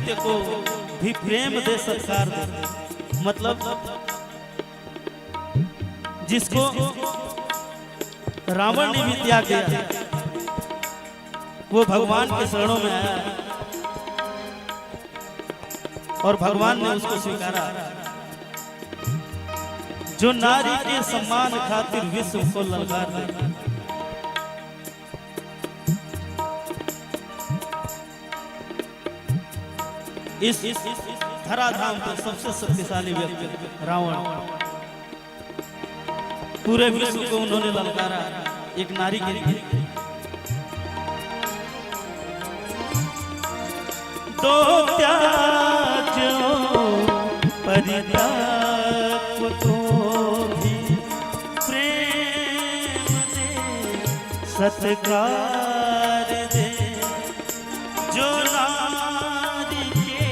नृत्य को भी प्रेम दे, सत्कार दे। मतलब जिसको रावण ने भी त्याग दिया, वो भगवान के शरणों में आया और भगवान ने उसको स्वीकारा। जो नारी के सम्मान खातिर विश्व को ललकार दे। इस धराधाम पर सबसे शक्तिशाली व्यक्ति रावण, पूरे विश्व को उन्होंने ललकारा एक नारी के लिए। तो त्याज्यो परित्याग को भी प्रेम दे, सत्कार दे। जो नारी के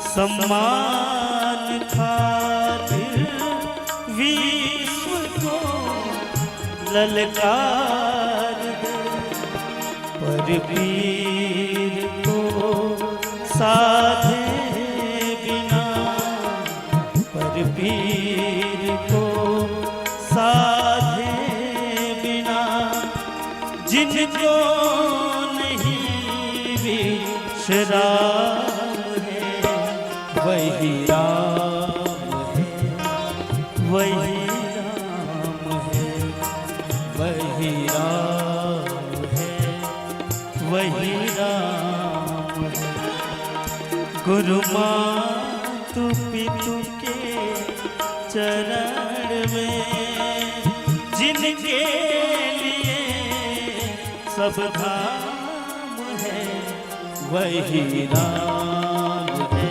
सम्मान खातिर विश्व को ललकार दे, पर वीर को साधे बिना, पर वीर को साधे बिना, जिनको नहीं विश्राम है, वही राम है, वही राम है, वही राम है, वही राम है। गुरु मातु पितु के चरण में, जिनके लिए सब धाम है, वही राम है,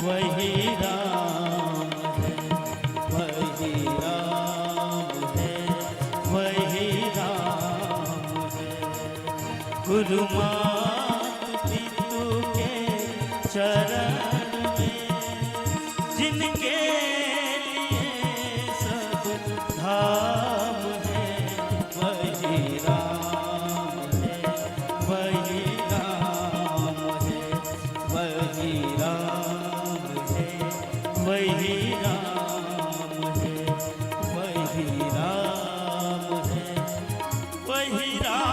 वही राम है, वही राम है, वही राम है। गुरु मातु पितु के चरण में, जिनके लिए सब धाम है, वही राम है, वही राम है, वही राम है, वही राम है, वही राम है, वही राम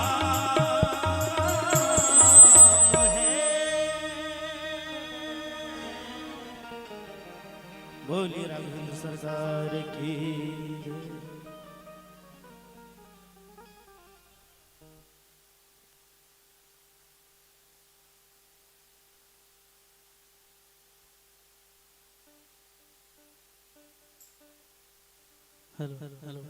है। बोलिए राघवेंद्र सरकार की जय। Hello hello hello.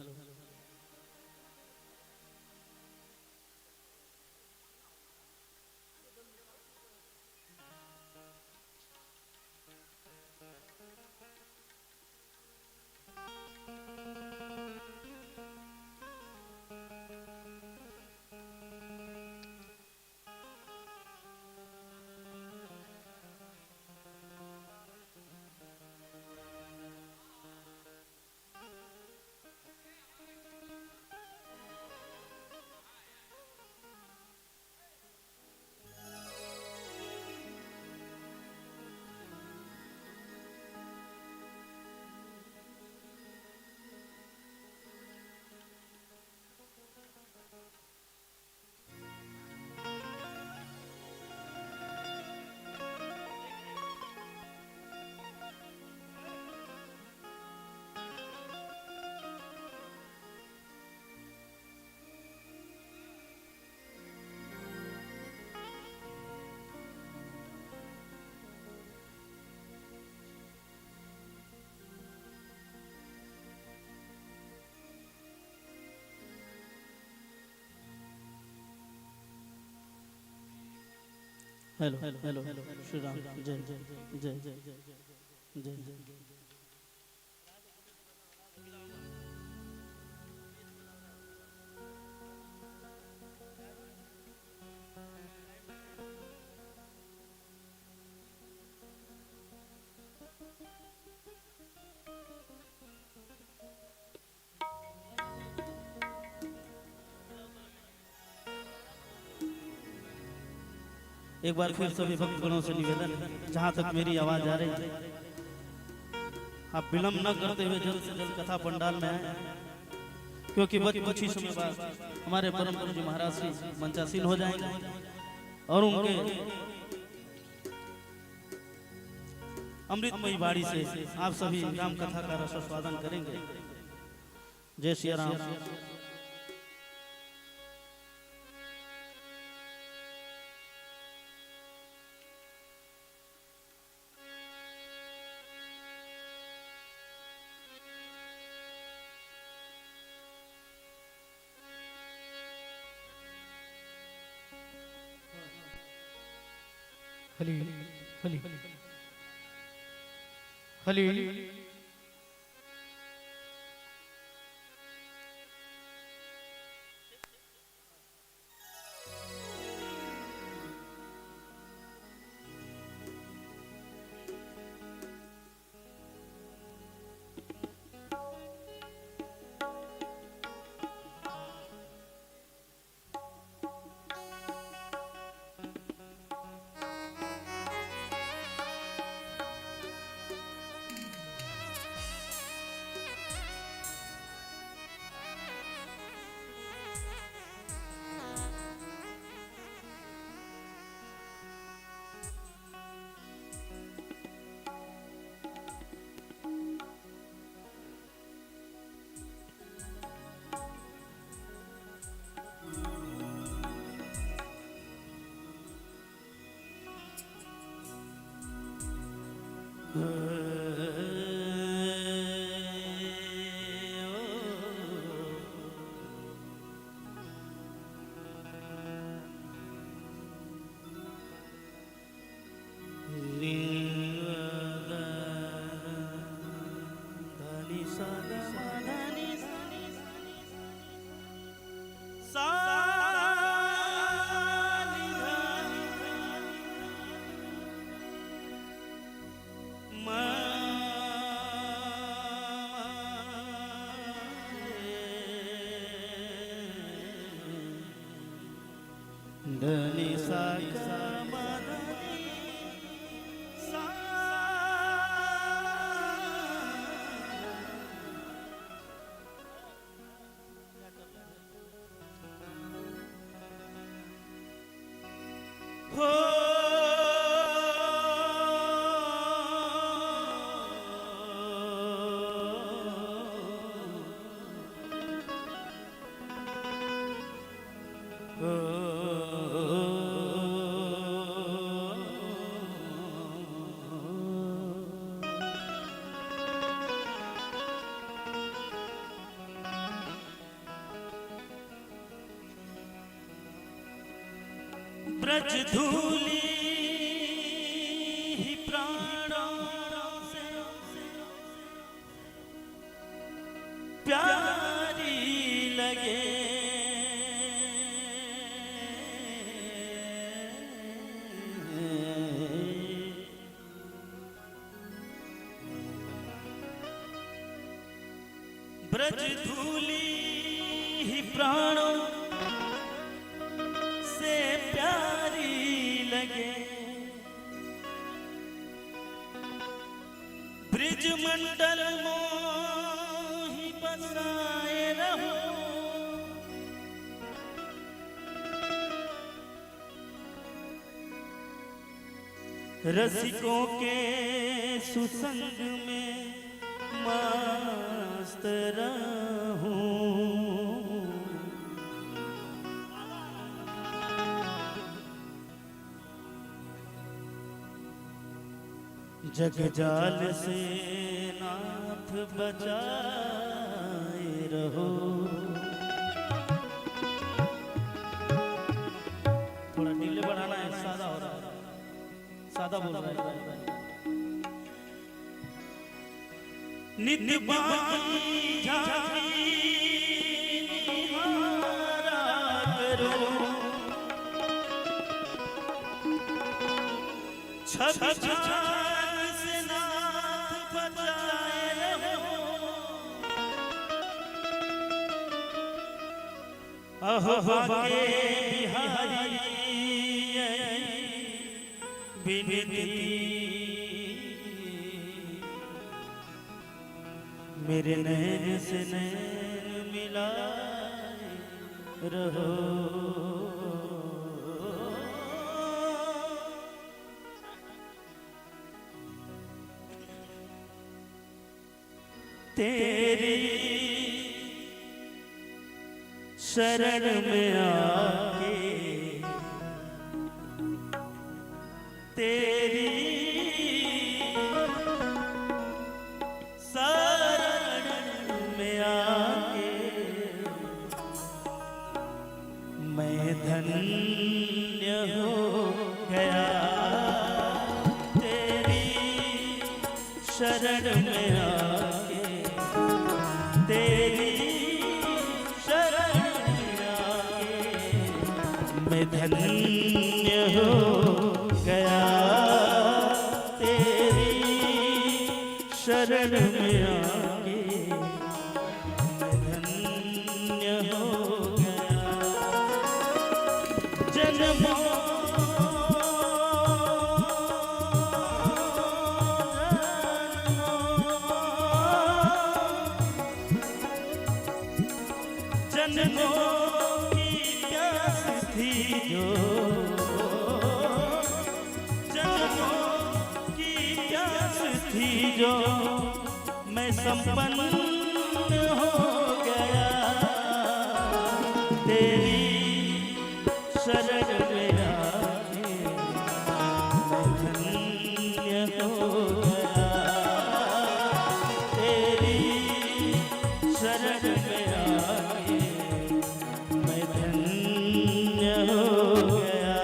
Hello hello hello Shri Ram जय जय जय जय जय जय जय। एक बार फिर सभी भक्तगणों से निवेदन, जहाँ तक मेरी आवाज आ रही है आप विलंब न करते हुए जल्द से जल्द कथा पंडाल में आए, क्योंकि बस कुछ ही समय बाद हमारे परम गुरु जी महाराज श्री मंचासीन हो जाएंगे और उनके अमृतमयी वाणी से आप सभी राम कथा का रसास्वादन करेंगे। जय श्री राम। हली हली हली ब्रज धूली ही प्राणों से प्यारी लगे, ब्रज धूली ही प्राणों से प्यारी लगे, ब्रिज मंडल मोहि बसाए रहो, रसिकों के सुसंग में मस्त रहूं, जग जाल से नाथ बचाए रहो। थोड़ा ढीले बढ़ाना है, सादा हो रहा है, सादा बोल रहा है। नित्य बानी झांकी निहारा करो, छत छान से नाथ बचाए रहो, अहो भागे बिहारी विनती मेरे नैन से नैन मिला रहो। तेरी शरण में आके तेरी शरण में आके मैं धन्य हो गया। तेरी शरण में आके तेरी शरण में आके मैं धन्य हो गया। तेरी शरण में आके मैं धन्य हो गया। जन्मों जन्मों की प्यास थी जो, जन्मों की प्यास थी जो मैं संपन्न हो गया। तेरी शरण में आके मैं धन्य हो गया। तेरी शरण में आके मैं धन्य हो गया।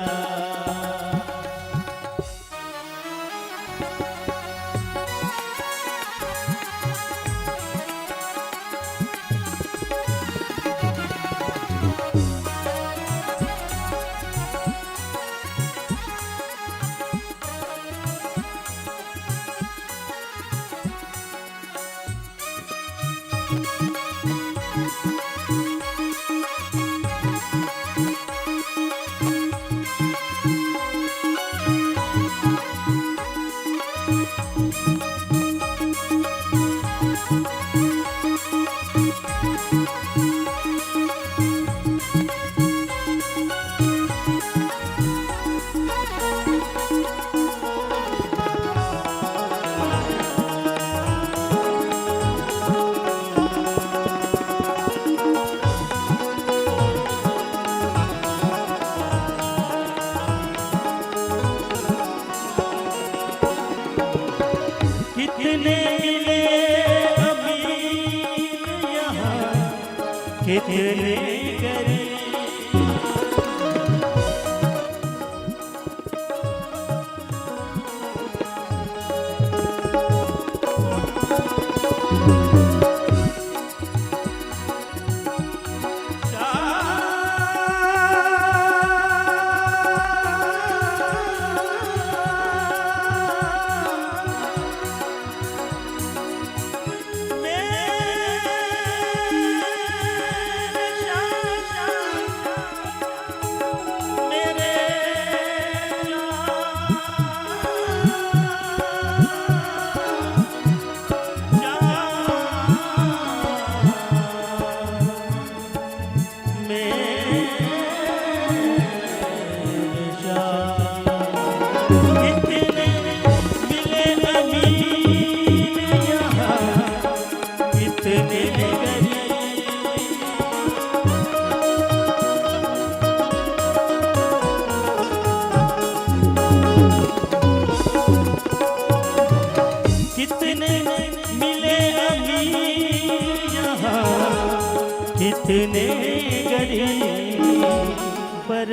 कितने मिले अमीर यहाँ, कितने गरीब। कितने गरीब पर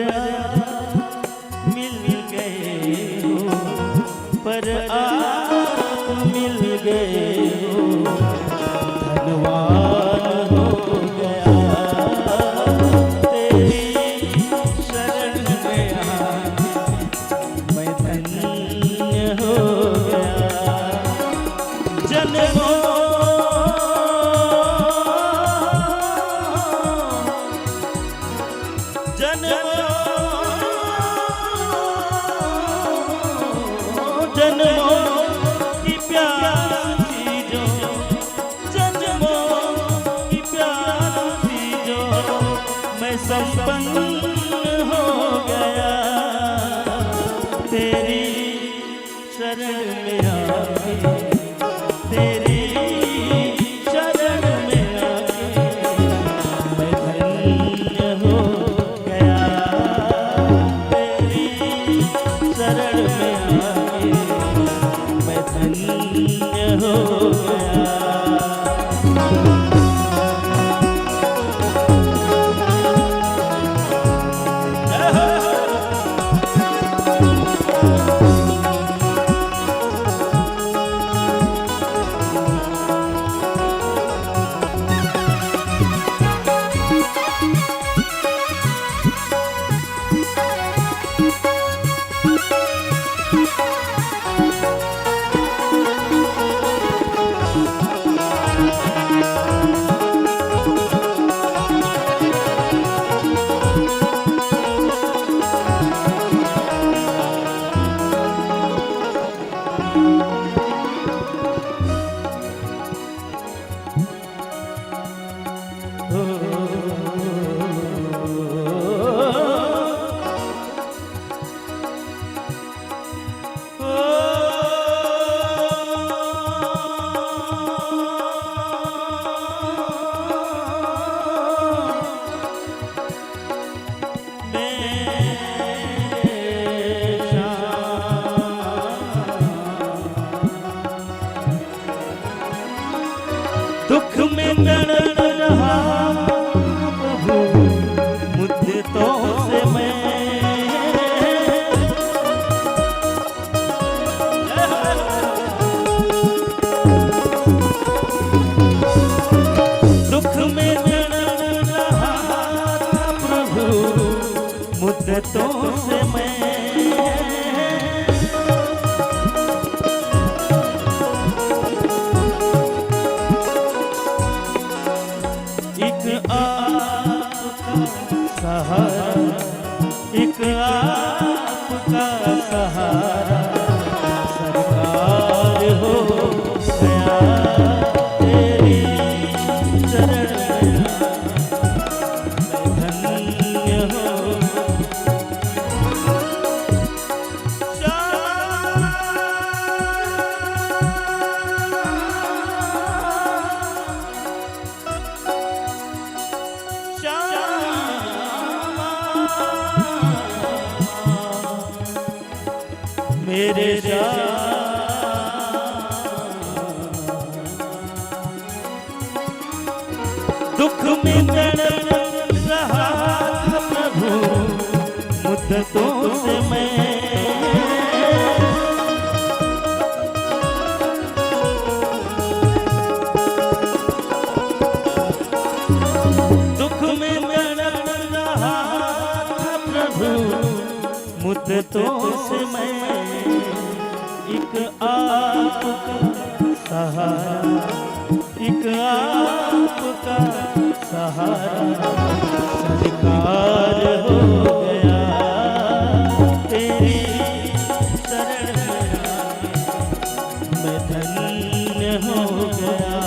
मिल गए हो, पर आप मिल गए हो, धनवान हो गया। तेरी शरण में आके मैं धन्य हो गया। जन्मों जन्मों की प्यास थी जो, जन्मों की प्यास थी जो, मैं संपन्न हो गया तेरी शरण में आके, तेरी शरण में आके मैं धन्य हो गया, तेरी शरण में आके मैं धन्य हो गया। दुख में तड़प रहा प्रभु मुद्दतों से मैं, दुख में तड़प रहा प्रभु मुद्दतों से मैं, एक आपका सहारा, एक आपका सहारा सरकार हो गया तेरी शरण में धन्य हो। मेरे दुख में तड़प रहा प्रभु मुद्दतों से मैं, दुख में तड़प रहा प्रभु मुद्दतों से मैं, एक आपका सहारा, एक आपका सहारा सरकार हो गया तेरी शरण में मैं धन्य हो गया।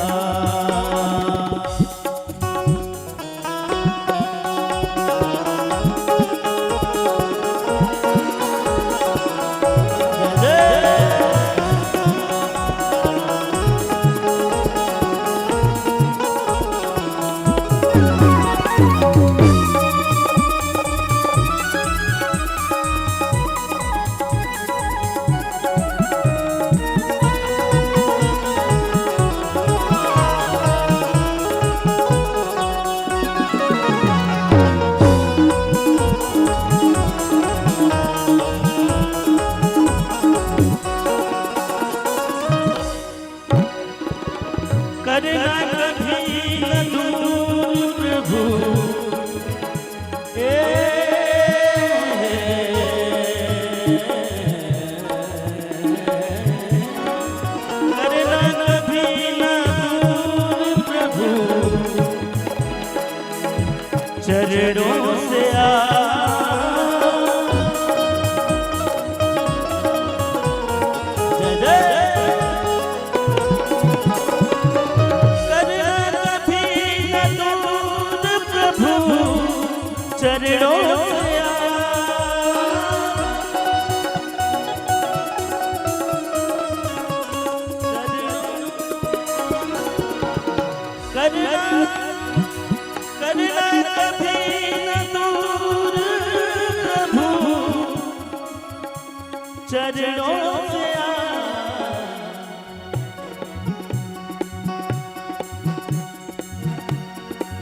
चरणों से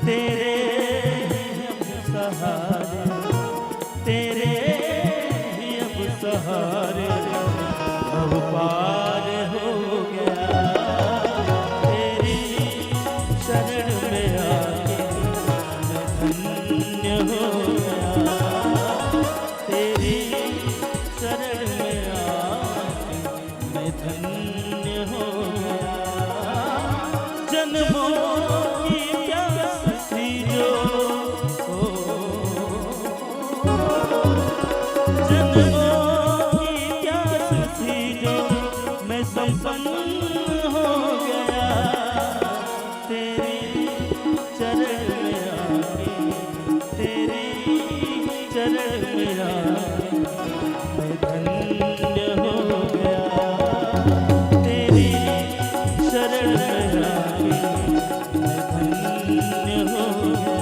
तेरे सहारे, तेरे ही अब सहारे अब पार हो गया। तेरी शरण में आके मैं धन्य हो गया। तेरी शरण में आके मैं धन्य हो गया। जन्मों की प्यास थी जो संपन्न हो गया। तेरी चरण में आके, तेरी चरण में आके मैं धन्य हो गया। तेरी शरण में आके मैं धन्य हो गया।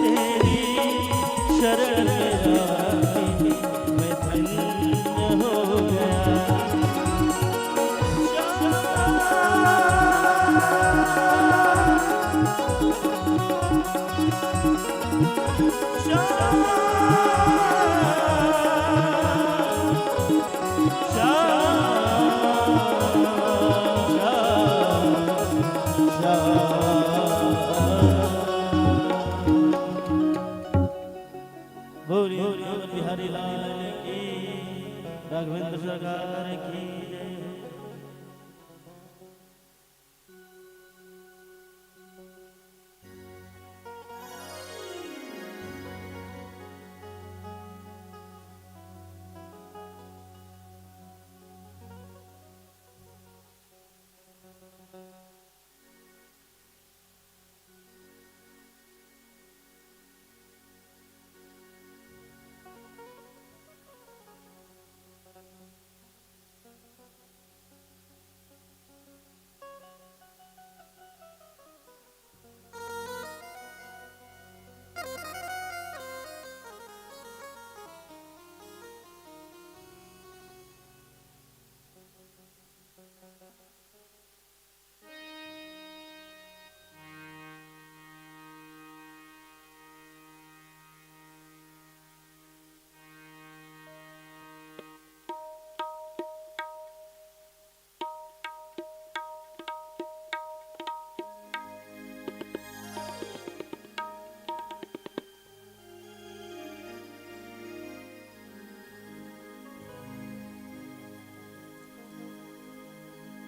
तेरी शरण में आके मैं धन्य हो गया। बिहारी लाल की, राघवेंद्र सरकार की जय।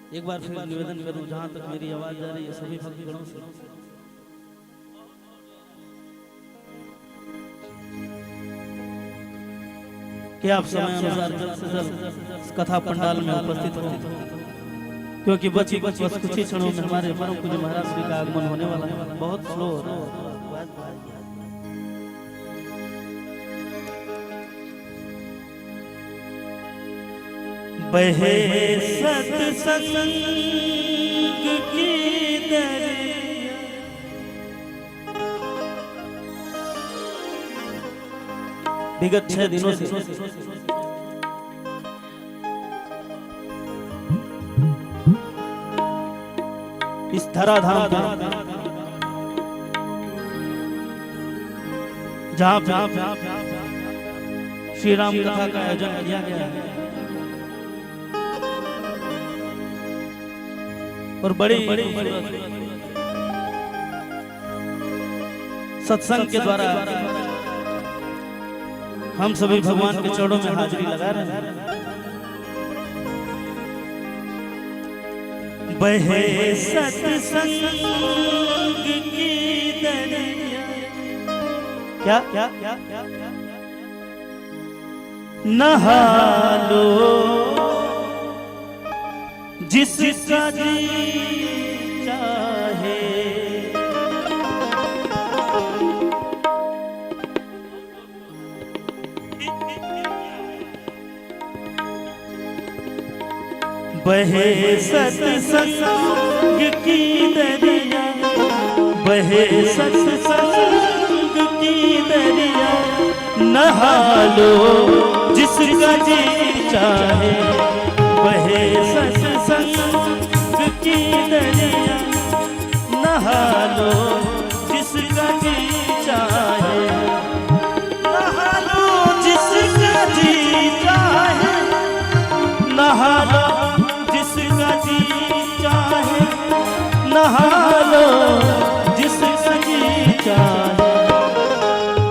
एक बार फिर निवेदन करूं, जहां तक मेरी आवाज जा रही है सभी भक्तगणों से, कि आप समय अनुसार जल्द से जल्द कथा पंडाल में उपस्थित हो, क्योंकि बस कुछ ही क्षणों में हमारे परम पूज्य महाराज श्री का आगमन होने वाला है। बहुत स्लो हो रहा है। बहे सत्संग की दरिया, विगत 6 दिनों से इस धराधाम जहां श्री राम कथा का आयोजन किया गया है और बड़ी सत्संग के द्वारा हम सभी भगवान के चरणों में हाजिरी लगा रहे हैं। बहे सत्संग की दरिया, क्या क्या क्या क्या नहा लो जिसका जी चाहे, बहे सत्संग की दरिया, बहे सत्संग की दरिया, नहा लो जिस जिसका जी चाहे वहे सत्संग की दरिया नहा लो, जिसका जी चाहे नहा लो, जिसका जी चाहे नहा लो, जिसका जी चाहे नहा लो, जिसका जी चाहे।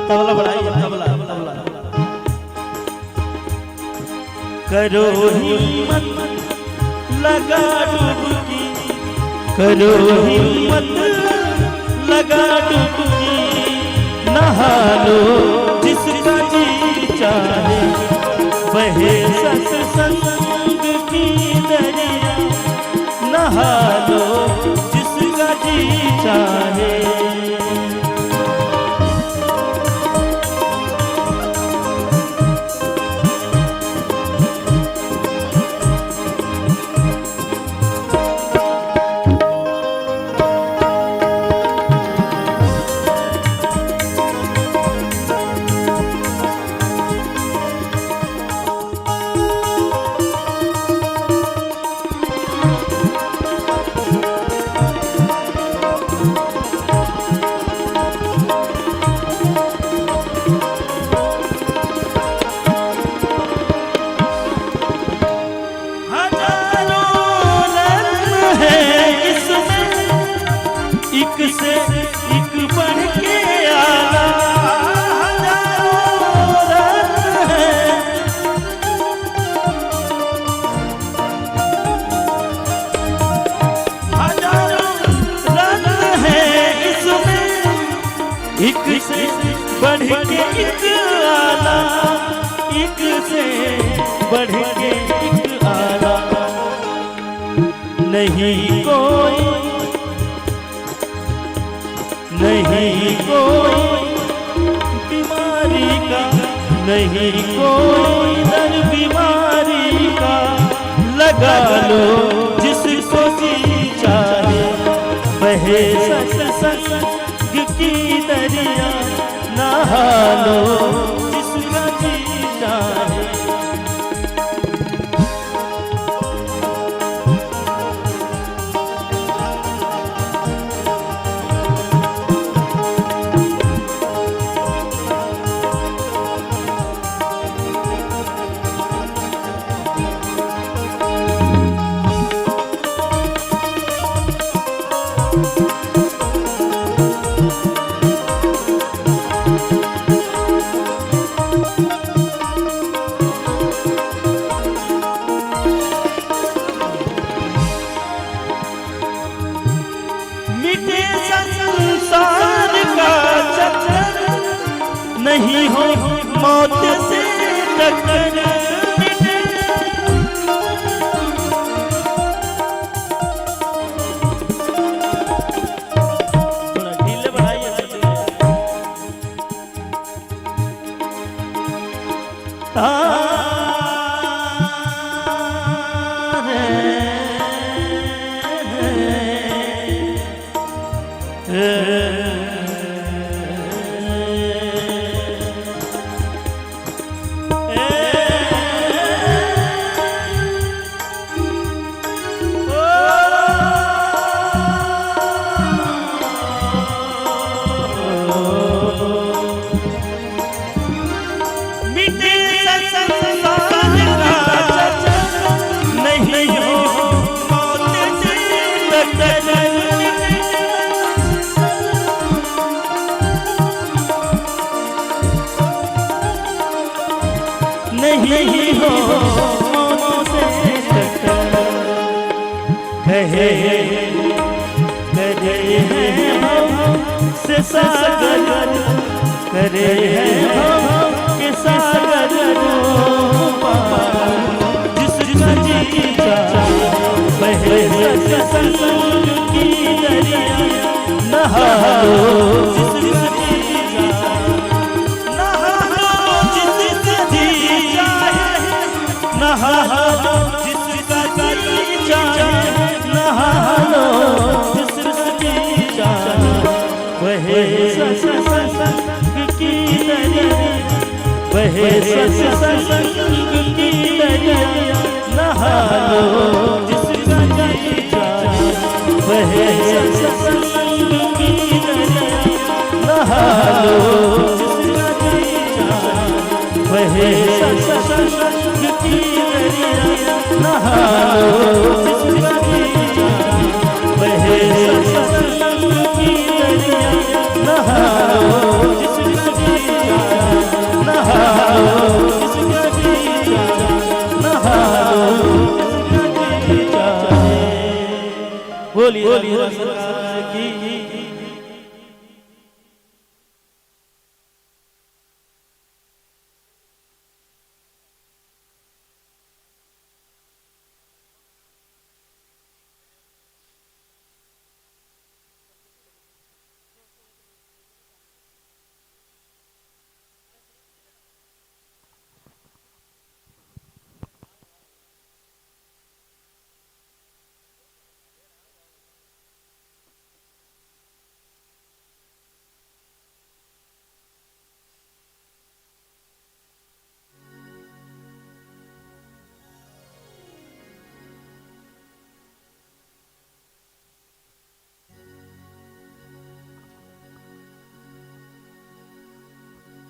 तबला बढ़ाइए, तबला तबला। करो हिम्मत लगा डुबकी, करो हिम्मत लगा डुबकी, नहा लो जिसका जी चाहे वहे सत्संग की दरिया नहा लो जिसका जी चाहे। एक से एक बढ़ के आला, हजारों रत्न है, हजारों रत्न है इसमें, एक से बढ़ के एक आला, एक से बढ़ के एक आला। नहीं कोई, नहीं कोई बीमारी का, नहीं कोई दर बीमारी का, लगा लो जिसको जी चाहे वहे सत्संग की दरिया नहा लो जिसका जी चाहे। मिटे संसार का चक्कर, नहीं हो मौत से टक्कर, थोड़ा ढीले बढ़ाइए। नहीं हो मौत से टक्कर, कहे करे हैं भव से सागर, करे हैं भव के सागर पार, जिसका जी चाहे वहे सत्संग की दरिया नहा लो जिसका जी चाहे, नहा लो जिसका जी चाहे, नहा लो जिसका जी चाहे, नहा लो जिसका जी चाहे वहे सत्संग की दरिया बहे सत्संग की दरिया नहा लो जिसका जी जाए बहे सत्संग की दरिया नहा लो जिसका जी जाए बहे सत्संग की दरिया नहा लो जिसका जी जाए बहे सत्संग की दरिया नहा लो जिसका जी जाए नहा लो जिसका जी जाए नहा लो जिसका जी जाए। बोलिए सरकार की।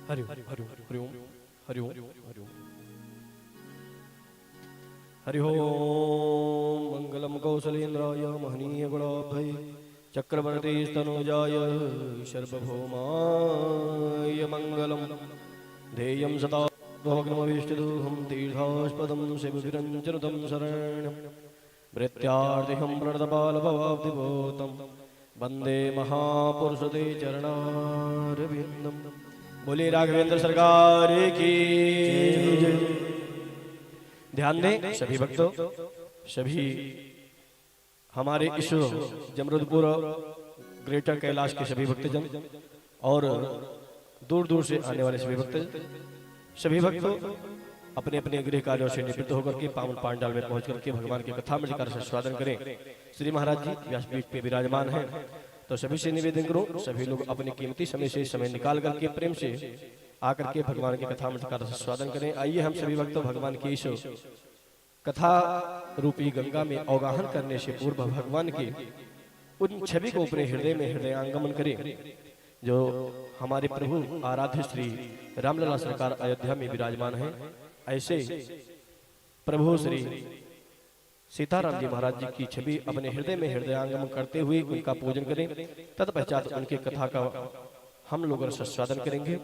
हरि ओम हरि ओम हरि ओम हरि ओम हरि ओम हरि ओम मंगलम कौशलेन्द्राय महनीय गुणाभय चक्रवर्ती स्तनुजाय सर्वभौमाय मंगलम ध्येयं सदा भवग्नमभीष्टदोहं तीर्थास्पदं शिवविरञ्जनुतं शरणं भृत्यार्तिहं प्रणतपालभवाब्धिभूतं वन्दे महापुरुषते चरणारविन्दम्। बोले राघवेंद्र सरकार की जय। ध्यान दें सभी भक्तों, सभी हमारे इस जमरुदपुर ग्रेटर कैलाश के सभी भक्तजन और दूर दूर से आने वाले सभी भक्तजन, सभी भक्तों अपने अपने गृह कार्यों से निवृत्त होकर के पावन पांडाल में पहुंच करके भगवान की कथा में का स्वादन करें। श्री महाराज जी व्यासपीठ पे विराजमान हैं, तो सभी से निवेदन करो, सभी लोग अपने कीमती समय से समय निकाल करके प्रेम से आकर के भगवान की कथा में का स्वादन करें। आइए हम सभी भक्तों भगवान की इस कथा रूपी गंगा में अवगाहन करने से पूर्व भगवान की उन छवि को अपने हृदय में हृदयांगमन करें जो हमारे प्रभु आराध्य श्री रामलला सरकार अयोध्या में विराजमान है। ऐसे प्रभु श्री सीताराम जी महाराज जी की छवि अपने हृदय में हृदयांगमन करते हुए उनका पूजन करें। तत्पश्चात उनकी कथा का हम लोग रसास्वादन करेंगे।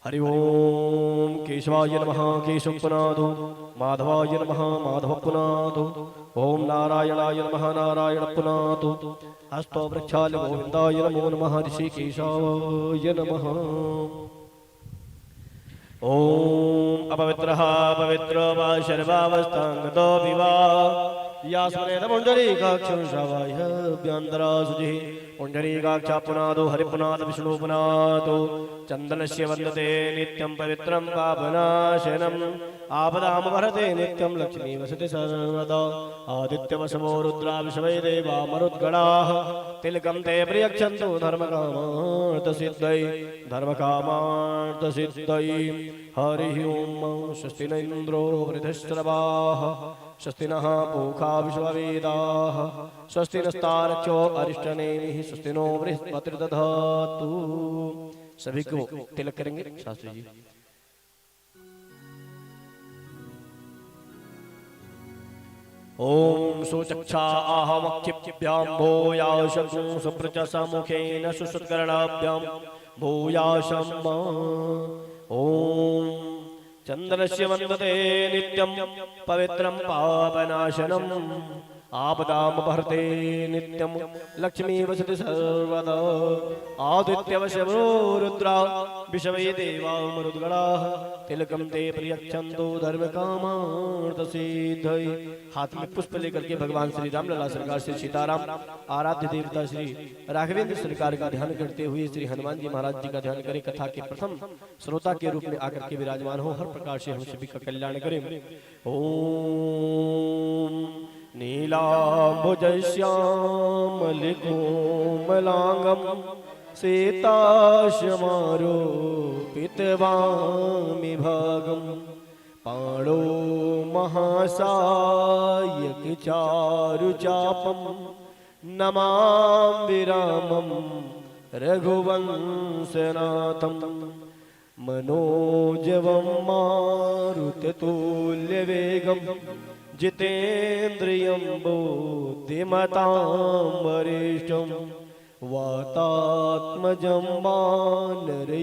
हरि ओम केशवाय नमः केशवपुनादो, माधवाय नमः माधवपुनादो, ओम नारायणाय नमः नारायणपुनादो, हस्तो वृक्षाय गोविंदाय नमो नमः ऋषिकेशाय नमः। ओम अपवित्रः पवित्रो वा सर्वावस्थांगतो विवाह यास्मनेत पुंडरीकाक्षं श्रावाह्यभ्यन्तरासुजिः पुंडरीकाक्षा पुनादो हरिपुनाद विष्णुपुनादो चन्दनस्य वन्दते नित्यं पवित्रं पापनाशनम् आपदां भरते नित्यं लक्ष्मी वसति सर्वदा आदित्यवशवो रुद्रा विश्वै देवा मरुद्गणाः तिलकं ते प्रियक्षन्तु धर्मकामार्थसिद्धयै धर्मकामार्थसिद्धयै। हरिः ओम स्वस्ति न इन्द्रो वृद्धश्रवाः स्वस्ति नः पूषा विश्ववेदाः स्वस्ति नस्तारक्षो अरिष्टनेमिः स्वस्ति नो बृहस्पतिर्दधातु। सभी को तिलक करेंगे शास्त्री जी। ओम सुचक्षा आहमक्षिप्यां भूयाशं सुप्रचसा मुखेन सुश्रुतकर्णाभ्यां भूयाशं ओम चंद्रस्य वन्दते नित्यं पवित्रं पापनाशनम् आपदां भरते नित्यं लक्ष्मी वसति सर्वदा आदित्यवशवो रुद्रा विश्वै देवा मरुद्गणाः तिलकं ते प्रियक्षन्तु धर्मकामार्थसिद्धये। हाथ में पुष्प लेकर के भगवान श्री रामलला सरकार श्री सीताराम आराध्य देवता श्री राघवेंद्र सरकार का ध्यान करते हुए श्री हनुमान जी महाराज जी का ध्यान करें। कथा के प्रथम श्रोता के रूप में आकर के विराजमान हो, हर प्रकार से हम सभी का कल्याण करें। ओम नीलाम्बुजश्यामलिकोमलांगं सीताशमारोपितं कृतवामि भागं पाणो महासायक चारुचापं नमामि रामं रघुवंशनाथं मनोजवं मारुततुल्यवेगं जितेन्द्रियं बुद्धिमतां वरिष्ठं वातात्मजं वानरयूथमुख्यं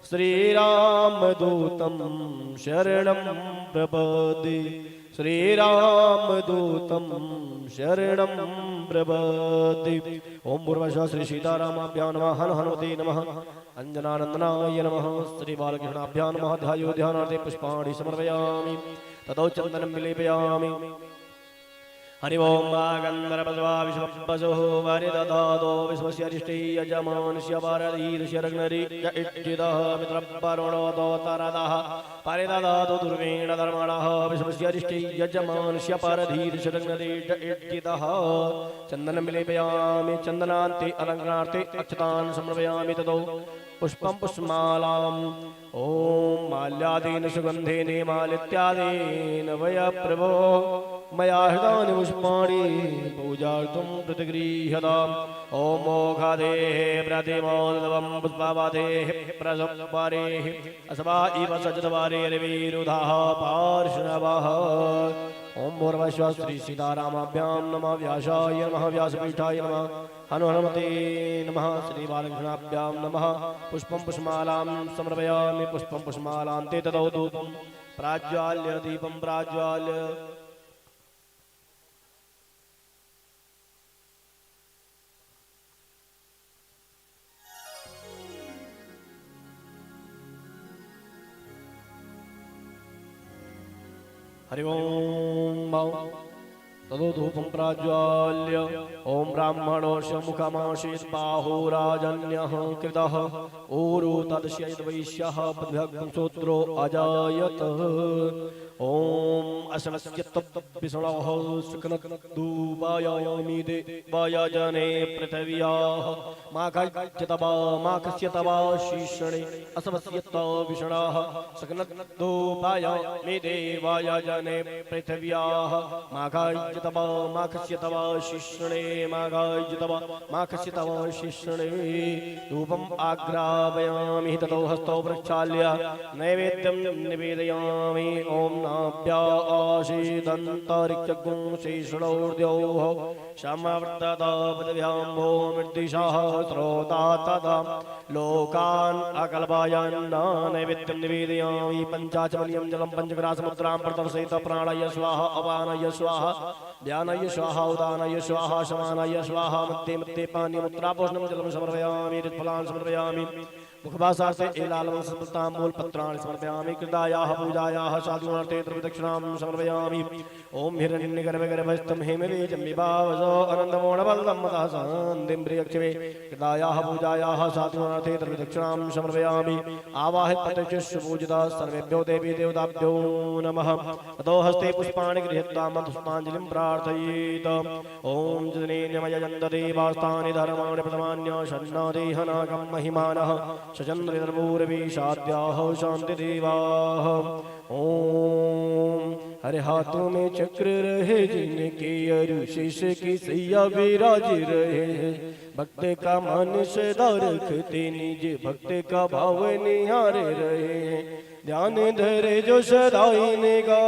श्रीरामदूतं शरणं प्रपद्ये श्रीरामदूतं शरणं प्रपद्ये। ओम पूर्वशः श्री सीतारामाभ्यां नमः हनुमते हनुमते नमः अंजनानंदनाय नमः श्री बालकृष्णाभ्यां नमः ध्यायो ध्यानार्थे पुष्पाणि समर्पयामि ततो चन्दनं विलेपयामि। हरि ओम गन्धर्वपद्मा विश्वपशुः वरिदधातो विश्वस्य अरिष्टे यजमानस्य वारधीर्ष्य रग्नरि इज्जितः मित्रपरुणोतो तरदः परिदधातु दुर्वेण धर्मणः विश्वस्य अरिष्टे यजमानस्य पारधीर्ष्य रग्नरि इज्जितः। चन्दनं विलेपयामि चन्दनान्ते अलङ्कारार्थे अक्षतान् समर्पयामि ततो पुष्पं पुष्पमालाम् ओम माल्यादेन सुगन्धेन मालित्यादेन वय प्रभो मया हृतानि पुष्पाणि पूजार्थं प्रतिगृह्यताम्। ओम मोघादेः प्रतिमोदवं पुष्पावादेः प्रसवारेः अस्मा इव सजद्वारेर्विरुधाः पार्श्ववः। ओम पूर्वश्व श्री सीतारामाभ्यां नमः व्यासाय नमः व्यासपीठाय नमः हनुमते नमः श्री बालकृष्णाभ्यां नमः पुष्पं पुष्पमालां समर्पयामि पुष्पं पुष्पमालान्ते ततो धूपं प्राज्वाल्य दीपं प्राज्वाल्य। हरि ओम तदो धूपं प्राज्वाल्य ओम ब्राह्मणोऽस्य मुखमासीत् बाहुराजन्यः कृतः ऊरु तदस्य यद्वैश्यः पद्भ्यग्ं सूत्रो अजायत। ओम असनस्य तद्विष्णोः सुखनदुवायामि देवाय जने पृथिव्याः माखस्य तवा शीर्षणे असवस्य विष्णाः सुखनदुवायामि देवाय जने पृथिव्याः माखस्य तवा शीर्षणे माखस्य तवा शीर्षणे धूपम् आग्रापयामि ततो हस्तौ प्रक्षाल्य नैवेद्यं निवेदयामि। ओम नाभ्यासीदन्तरिक्षगुं शेषणोर्द्योः समवर्ततापदभ्यां भो मृद्दिशाः स्रोता तदा लोकान् अकल्पयन् नैवेद्यं निवेदयामि। पञ्चाचमनीयं जलं पञ्चग्रासमुद्रां प्रतर्शयित प्राणाय स्वाहा अपानाय स्वाहा ध्यानाय स्वाहा उदानाय स्वाहा समानाय स्वाहा मध्ये मध्ये पानीयमुद्रापोषणं जलं समर्पयामि ऋत्फलान् समर्पयामि मुखभासार्थे एलालवंशताम्बूलपत्राणि समर्पयामि। कृतायाः पूजायाः साधूनार्थे द्रव्यदक्षिणां समर्पयामि। ओम हिरण्यगर्भगर्भस्थं हेमबीजं विभावसो अनन्दमोणबलं मतः शान्तिं प्रियक्षवे। कृतायाः पूजायाः साधूनार्थे द्रव्यदक्षिणां समर्पयामि। आवाहित प्रत्यक्षस्य पूजिता सर्वेभ्यो देवी देवताभ्यो नमः। ततो हस्ते पुष्पाणि गृहीत्वा पुष्पाञ्जलिं प्रार्थयेत्। ओम जनेन्यमयजन्तदेवास्तानि धर्माणि प्रथमान्यशन्नादेहनागं महिमानः सचन्द्रपूर्वीषाद्याः शान्तिदेवाः। ओम हरे हाथों में चक्र रहे जिनके अरुशीष की सैया विराज रहे। भक्त का मन सदा रखते निज भक्त का भाव निहारे रहे। ध्यान धरे जो सदाईने का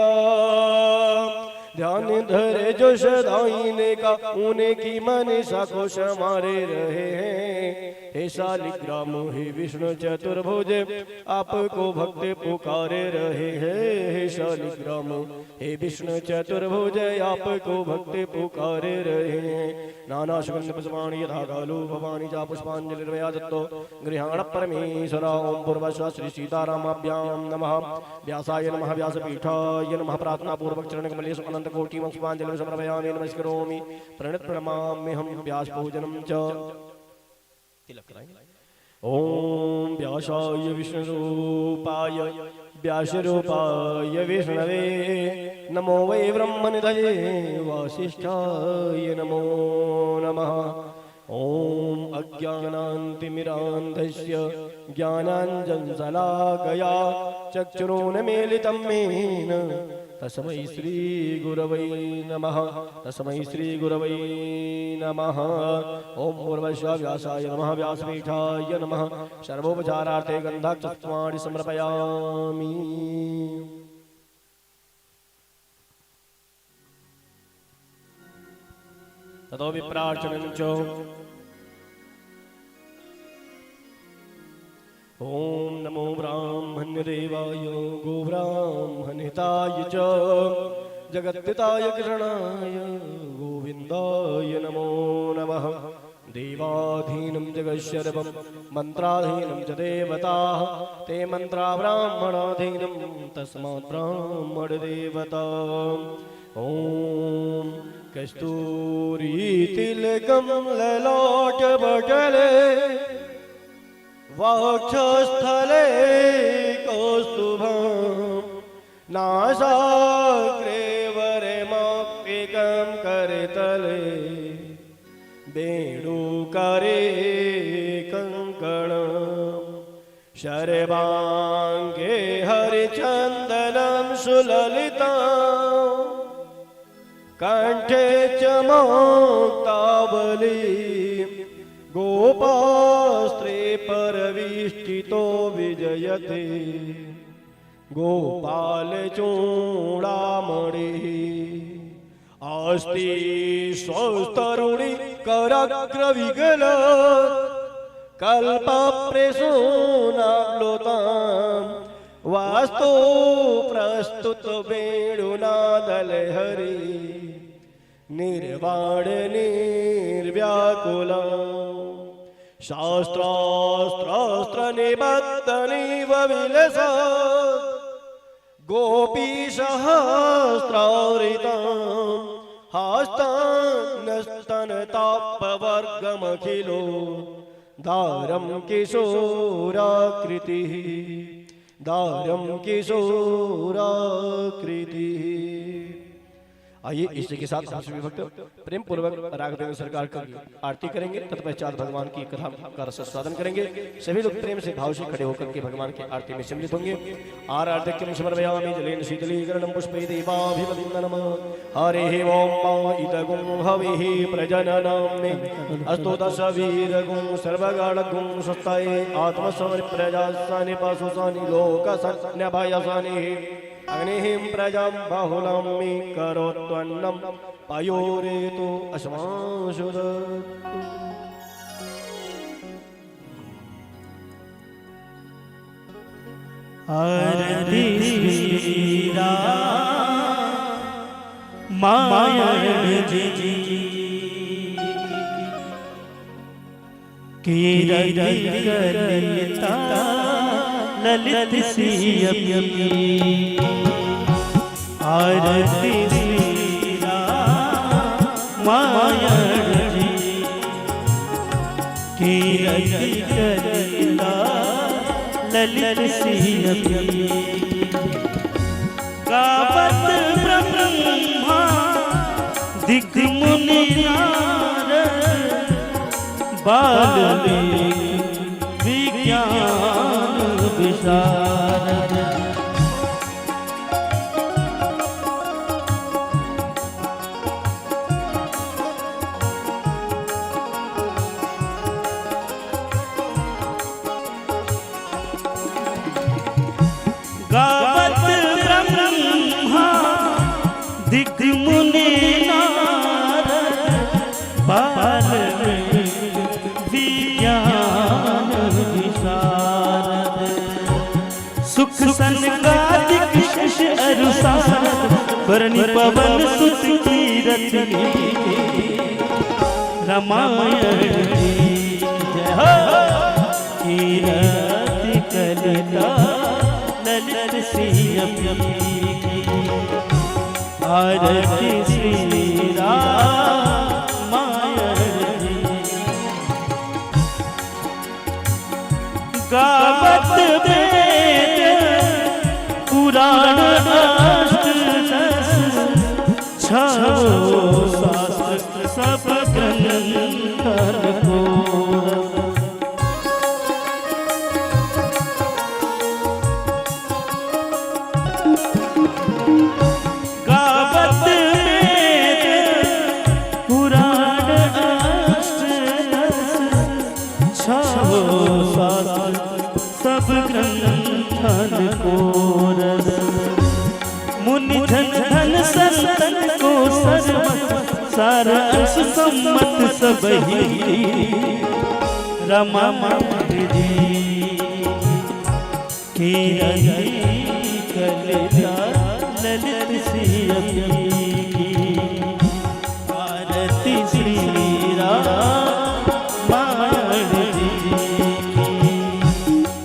ध्यान धरे जो सदाईने का उनकी मनसा को समारे रहे हैं। हे शालिग्राम हे विष्णु चतुर्भुज आपको भक्त पुकारे रहे हैं। हे शालिग्राम हे विष्णु चतुर्भुज आपको भक्त पुकारे रहे हैं। नाना सुगंध पुष्पाणि यथा कालो भवानी चा पुष्पांजलिर्मया दत्तो गृहाण परमेश्वर। ओम पूर्वस्व श्री सीतारामाभ्यां नमः व्यासाय नमः व्यासपीठाय नमः प्रार्थना पूर्वक चरण कमलेषु अनंत कोटि पुष्पांजलिं समर्पयामि नमस्करोमि प्रणत प्रणमाम्यहं व्यास पूजनं च तिलक कराएंगे। ओम व्यासाय विष्णुरूपाय व्यासरूपाय विष्णवे नमो वै ब्रह्मनिधये वासिष्ठाय नमो नमः। ॐ अज्ञानान्तिमिरान्धस्य ज्ञानाञ्जनशलाकया चक्षुरुन्मीलितं येन तस्मै श्रीगुरवै नमः। तस्मै श्रीगुरवै नमः। ॐ पूर्वस्य व्यासाय नमः। व्यासपीठाय नमः। सर्वोपचारार्थे गन्धाक्षपुष्पाणि समर्पयामि। ततो विप्रार्चनं च ॐ नमो ब्राह्मण्यदेवाय गोब्राह्मणहिताय च जगद्धिताय कृष्णाय गोविन्दाय नमो नमः। देवाधीनं जगत्सर्वं मन्त्राधीनं च देवताः ते मन्त्रा ब्राह्मणाधीनं तस्मात् ब्राह्मणदेवता। ॐ कस्तूरीतिलकं ललाटपटले वक्षस्थले कौस्तुभं नासाग्रे वरमाप्यकं करतले वेणुकरे कङ्कणं शर्वाङ्गे हरिचन्दनं सुललितं कंठे च मुक्तावली गोपास्त्रे परविष्टितो विजयते गोपालचूडामणिः अस्ति स्वस्तरुणि कराग्रविगलत् कल्पप्रेसूनाप्लुतां वास्तु प्रस्तुत वेणुनादलहरी निर्वाण निर्व्याकुलं शास्त्रास्त्र निबद्धनिव विलसत् गोपीसहस्रावृतं हस्तनस्तनतापवर्गमखिलो दारं किशोराकृतिः दारम किशोराकृतिः। आइए इसी के साथ सभी भक्त प्रेम पूर्वक राघवेंद्र सरकार की आरती करेंगे। तत्पश्चात भगवान की कथा का रस स्वादन करेंगे। सभी लोग प्रेम से भाव से खड़े होकर के भगवान की आरती में सम्मिलित होंगे। आराध्यक्यं समर्पयामि जलेन शीतलीकरणं पुष्पैः दीपाभिवन्दनम्। हरिः ओं इदगुं हविः प्रजननं अस्तु दशवीरगुं सर्वगाढगुं स्वस्ताये आत्मसमर्प्रजासानि पशुसानि लोकसन्न्यभयसानि अग्निहिं प्रजां बाहुलं मे करोत्वन्नं पयोरेतु अश्माशुदत्तु। आरती श्रीरा मायण जी कीरता ललित सियमी आरती श्रीरा मायण जी कीरता ललित सियमी गावत ब्रह्मा दिग्मुनि नारद बाल्मीकि विज्ञान विशारद। गावत ब्रह्मा दिग्मुनि नारद बाल्मीकि विज्ञान विशारद। सुख सनकादिक शश अरु सारद बरनि पवन सुत कीरति रामायण जी जय हो। कीरति कलिता ललित सियमी आरती श्री रामायण जी। गावत वेद पुराण अष्ट दस छो शास्त्र सब ग्रंथ तन को सर्वत सारा अंश सम्मत सबही रमा जी कलिता ललित श्री आरती श्री राम जी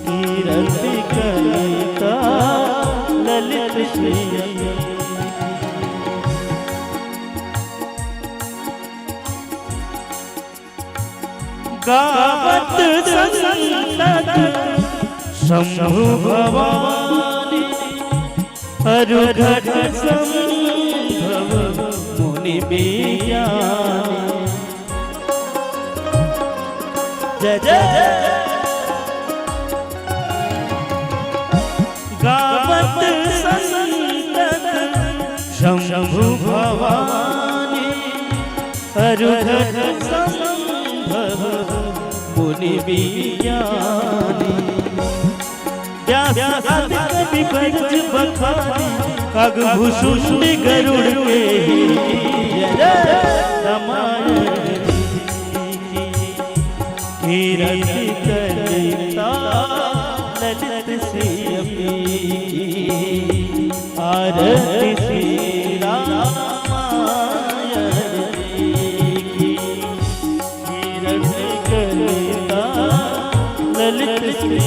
कीरति कलिता ललित श्री गावत संसद शंभु भवानी अरुघट संभव मुनि विज्ञानी जय जय गावत संसद शंभु भवानी अरुघट संभव मुनि विज्ञानी कवि बरज बखानी कागभूषुंड गरुड़ के रामायण कीरति कलिता ललित श्री आरती श्री रामायण कीरति कलिता ललित श्री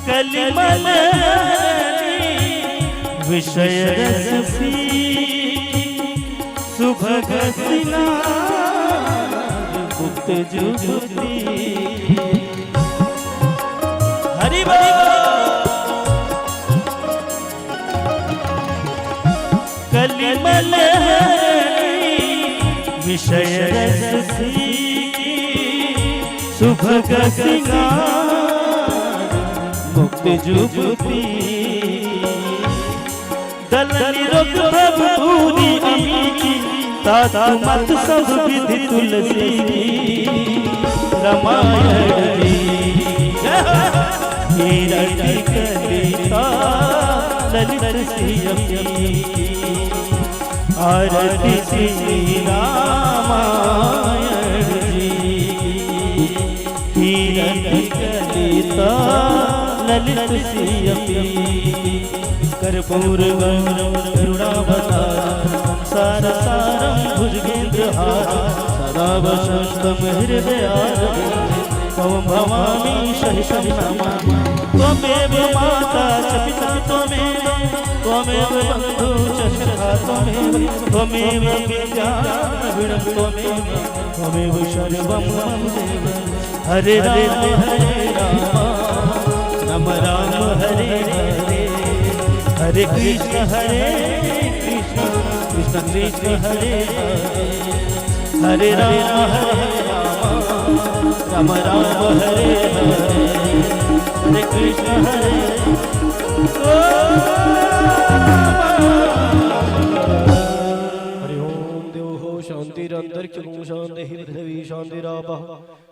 कलिमल विषय रस सुभग गुप्त जुगुप्ती हरि कलिमल विषय रस सुभग मुक्त जुगुप्ती दलनी रोग प्रभुरी तातु मत सब विधि तुलसी रामायण कीरति कलिता ललित श्री आरती श्री रामायण कीरति कलिता ललित श्री कर्पूर गौरम करुणावतारम संसार सारम भुजगेन्द्रहारम सदा वसन्तम हृदयारविन्दे त्वं भवामि सहितं नमामि त्वमेव माता च पिता त्वमेव बन्धु च सखा त्वमेव विद्याविणं त्वमेव सर्वं मम देव हरे राम राम राम हरे हरे हरे कृष्ण कृष्ण कृष्ण हरे हरे राम राम राम हरे हरे हरे कृष्ण हरे हरि ओम देवो शांतिरंतरिक्षं शांतिः पृथिवी शांतिरापः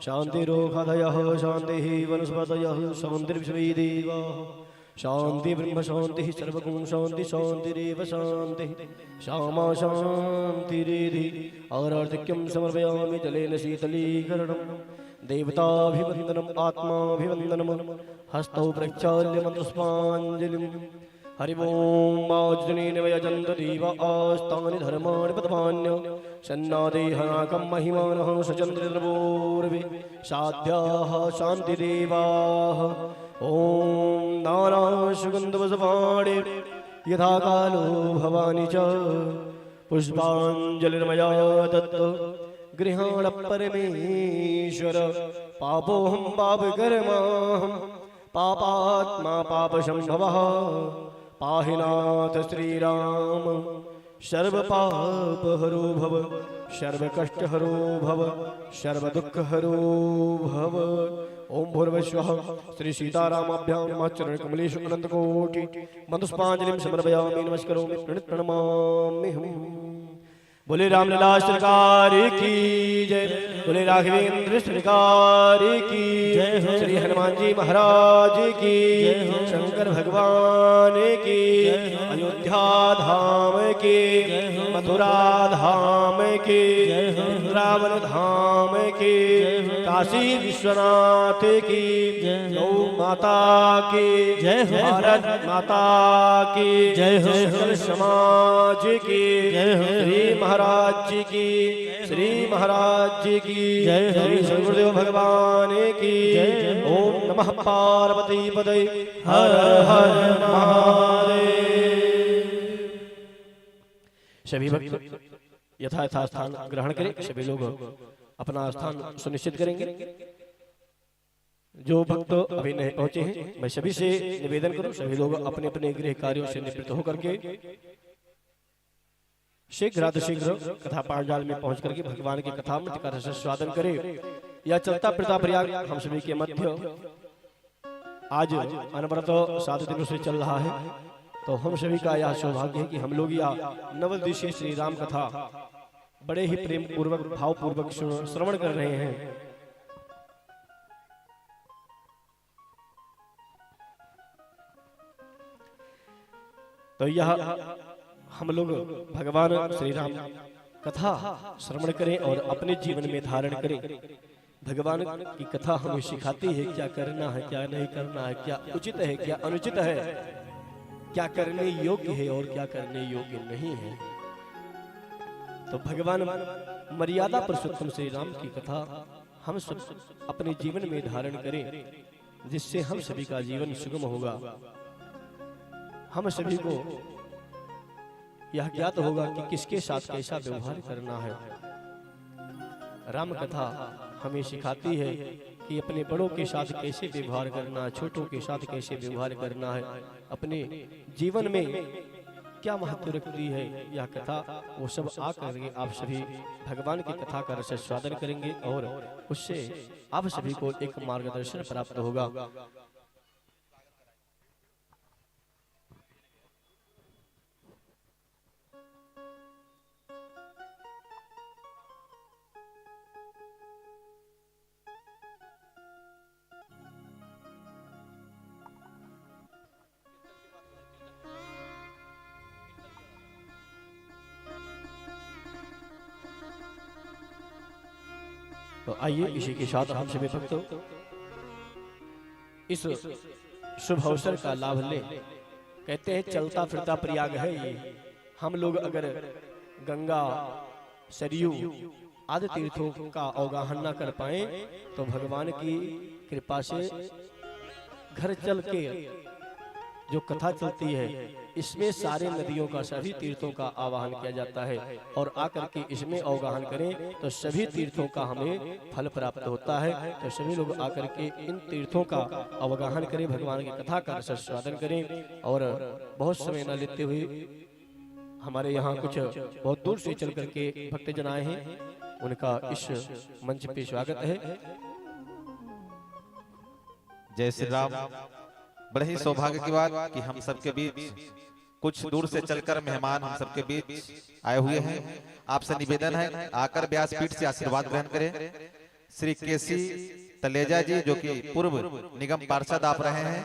शांतिरोषधयः शांतिः वनस्पतयः शांतिर्विश्वे देवाः शांति ब्रह्म शांति सर्वगुण शांति शांतिरेव शांति श्यामा शांतिरेधि आरार्तिक्यं समर्पयामि जलेन शीतलीकरणं देवताभिवन्दनम् आत्माभिवन्दनम् हस्तौ प्रक्षाल्य मन्त्रपुष्पाञ्जलिं हरि ओम आज्नेन वयजन्त देव आस्तानि धर्माणि पदमान्य सन्नादेहनाकं महिमानः सचन्द्रद्रवोर्वे साध्याः शान्तिदेवाः ओम नारायणसुगन्धवसवाणे यथा कालो भवानी च पुष्पाञ्जलिर्मया दत्त गृहाण परमेश्वर पापोऽहं पापकर्माहं पापात्मा पापसम्भवः पाहि नाथ श्रीराम सर्वपापहरो भव सर्वकष्टहरो भव सर्वदुःखहरो भव ओम भूर्भुवस्वः श्री सीतारामाभ्यां चरण कमलेषु अनंत कोटि मधुष्पांजलिं समर्पयामि नमस्करोमि प्रणमाम्यहम् बोले रामलला सरकार की जय, बोले राघवेंद्र सरकार की जय, श्री हनुमान जी महाराज की शंकर भगवान की, अयोध्या धाम की, मथुरा धाम की, वृंदावन धाम की, काशी विश्वनाथ की, गौ माता की जय, भारत माता की जय, सकल समाज की जय, श्री महाराज जी की, श्री महाराज जी की जय, श्री गुरुदेव भगवान की जय। ओम नमः पार्वती पदे हर हर महादेव। सभी भक्त यथा यथा स्थान ग्रहण करें। सभी लोग अपना स्थान सुनिश्चित करेंगे। जो भक्त अभी नहीं पहुंचे हैं, मैं सभी से निवेदन करूं, सभी लोग अपने अपने गृह कार्यों से निवृत्त होकर के शीघ्र कथा पाठशाल में पहुंच करके भगवान की कथा में का रस स्वादन करें। यह चलता फिरता प्रयाग हम सभी के मध्य आज अनवरत 7 दिनों से चल रहा है। तो हम सभी का यह सौभाग्य है कि हम लोग यह नवलदिशीय श्री राम कथा बड़े ही प्रेम पूर्वक भाव पूर्वक श्रवण कर रहे हैं। तो यह हम लोग भगवान श्री राम कथा श्रवण करें और अपने जीवन में धारण करें। भगवान की कथा हमें सिखाती है क्या करना है, क्या नहीं करना है, क्या उचित है, क्या अनुचित है, क्या करने योग्य है और क्या करने योग्य नहीं है। तो भगवान मर्यादा पुरुषोत्तम श्री राम की कथा हम सब अपने जीवन में धारण करें, जिससे हम सभी का जीवन सुगम होगा। हम सभी को यह ज्ञात होगा कि किसके साथ कैसा व्यवहार करना है। राम कथा हमें सिखाती है कि अपने बड़ों के साथ कैसे व्यवहार करना है, छोटों के साथ कैसे व्यवहार करना है, अपने जीवन में क्या महत्व रखती है यह कथा। वो सब आकर आप सभी भगवान की कथा का रस स्वादन करेंगे और उससे आप सभी को एक मार्गदर्शन प्राप्त होगा। तो आइए इसी के साथ हम सभी भक्तों इस शुभ अवसर का लाभ लें। कहते हैं चलता फिरता प्रयाग है ये। हम लोग अगर गंगा, सरयू आदि तीर्थों का अवगाहन न कर पाए तो भगवान की कृपा से घर चल के जो कथा चलती है इसमें सारे नदियों का, सभी तीर्थों का आवाहन किया जाता है और आकर के इसमें अवगाहन करें तो सभी तीर्थों का हमें फल प्राप्त होता है। तो सभी लोग आकर के इन तीर्थों का अवगाहन करें, भगवान की कथा का रसास्वादन करें। और बहुत समय न लेते हुए हमारे यहाँ कुछ बहुत दूर से चल करके भक्तजन आए हैं, उनका इस मंच पे स्वागत है। जय श्री राम। बड़े ही सौभाग्य की बात कि हम सबके बीच कुछ दूर से चलकर मेहमान हम सबके बीच आए हुए हैं। आपसे निवेदन है आकर व्यासपीठ से आशीर्वाद ग्रहण करें। श्री केसी तलेजा जी जो कि पूर्व निगम पार्षद आप रहे हैं,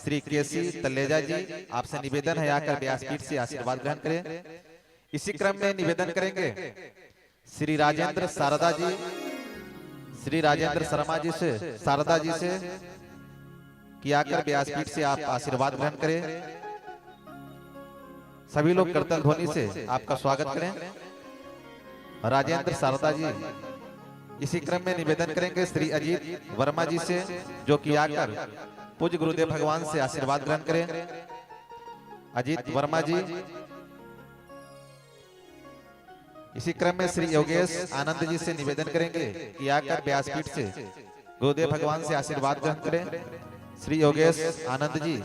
श्री केसी तलेजा जी आपसे निवेदन है आकर व्यासपीठ से आशीर्वाद ग्रहण करें। इसी क्रम में निवेदन करेंगे श्री राजेंद्र शारदा जी, श्री राजेंद्र शर्मा जी से, शारदा जी से कि आकर व्यासपीठ से आप आशीर्वाद ग्रहण करें। सभी लोग करतल ध्वनि से आपका स्वागत करें। राजेंद्र शारदा जी। इसी क्रम में निवेदन करेंगे श्री अजीत वर्मा जी से जो कि आकर पूज्य गुरुदेव भगवान से आशीर्वाद ग्रहण करें। अजीत वर्मा जी। इसी क्रम में श्री योगेश आनंद जी से निवेदन करेंगे कि आकर व्यासपीठ से गुरुदेव भगवान से आशीर्वाद ग्रहण करें। श्री योगेश आनंद जी।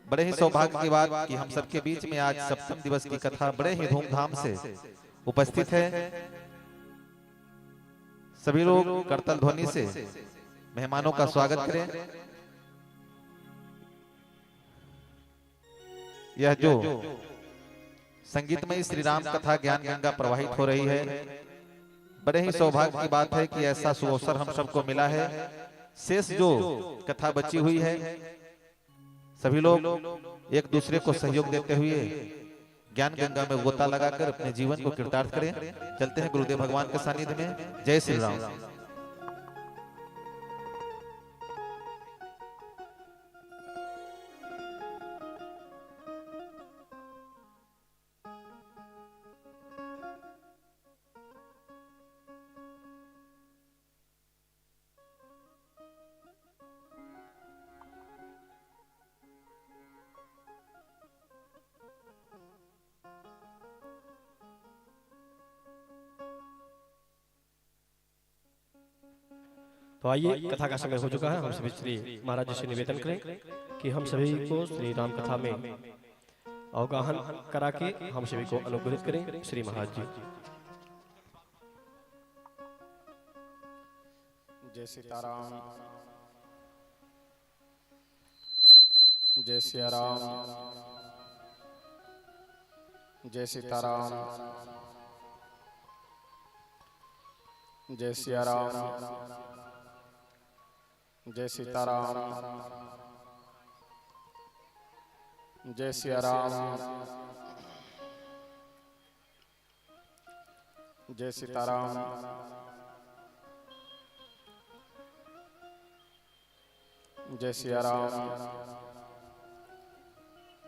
बड़े ही सौभाग्य की बात कि हम सबके बीच में आज सप्तम दिवस की कथा बड़े ही धूमधाम से उपस्थित है। सभी लोग करतल ध्वनि से मेहमानों का स्वागत करें। यह जो संगीतमय श्री राम कथा ज्ञान गंगा प्रवाहित हो रही है। बड़े ही सौभाग्य की बात है कि ऐसा सुअवसर हम सबको मिला है। शेष जो कथा बची हुई है, सभी लोग एक दूसरे को सहयोग देते हुए ज्ञान गंगा में गोता लगाकर अपने जीवन को कृतार्थ करें। चलते हैं गुरुदेव भगवान के सानिध्य में। जय श्री राम। तो आइए, कथा का समय हो चुका है। हम सभी श्री महाराज जी से निवेदन करें कि हम सभी को श्री राम कथा में अवगाहन करा के हम सभी को अनुग्रहित करें। श्री महाराज जी। जय सीताराम, जय सिया राम, जय सीताराम, जय सिया राम, जय सीताराम, जय सिया राम, जय सीताराम, जय सिया राम,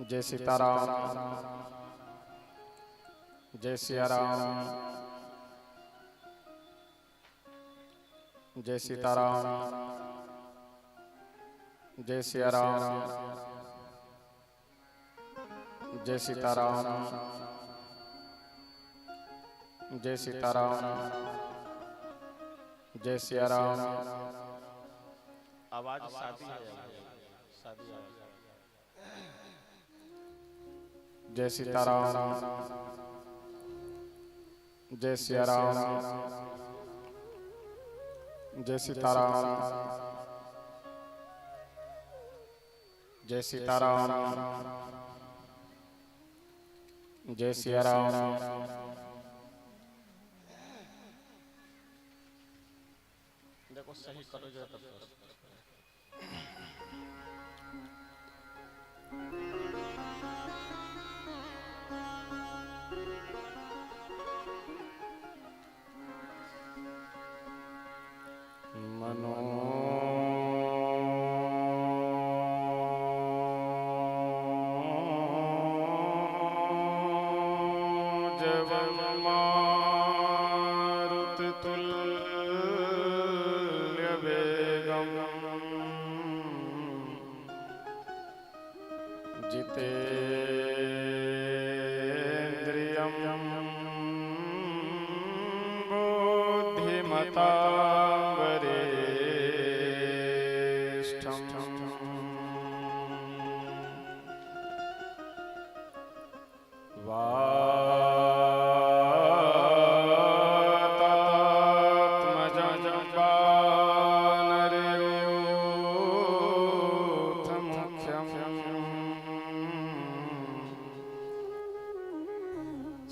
जय सीताराम, जय सिया राम, जय सीताराम, जय सिया राम, जय सीताराम, जय सीताराम, जय सिया राम। आवाज शादी है, शादी है। जय सीताराम, जय सिया राम, जय सीताराम, जय सीताराम, जय सिया राम। देखो सही करो जो तब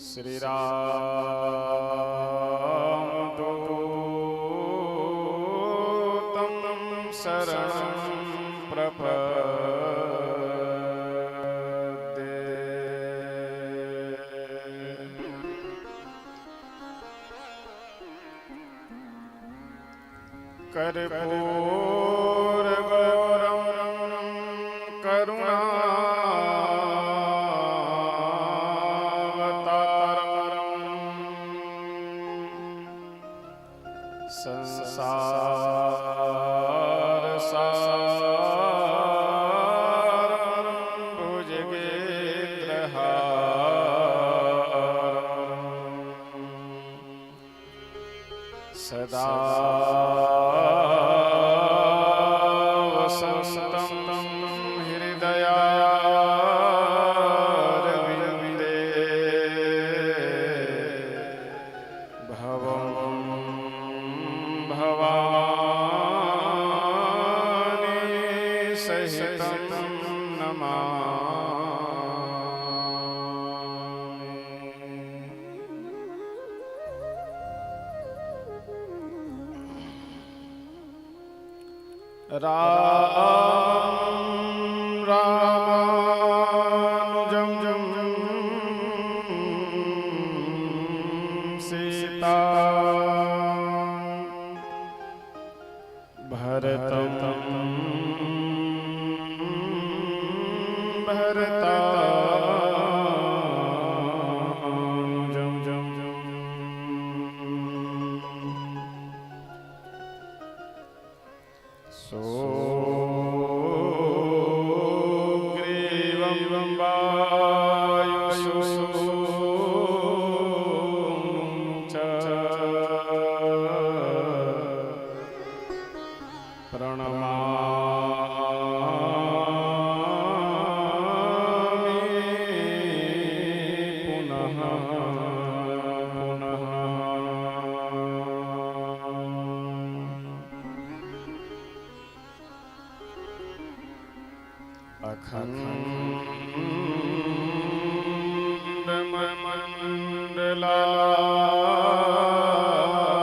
श्री राम दूतं शरणं प्रपद्ये। कर्पूरगौरं करुणावतारं संसारसारं भुजगेन्द्रहारं सदा वसन्तं हृदयारविन्दे भवं भवानी सहितं नमामि। राम रामानुजं सीता भरतं सुग्रीवं वायुसूनुं च प्रणमामि पुनः पुनः।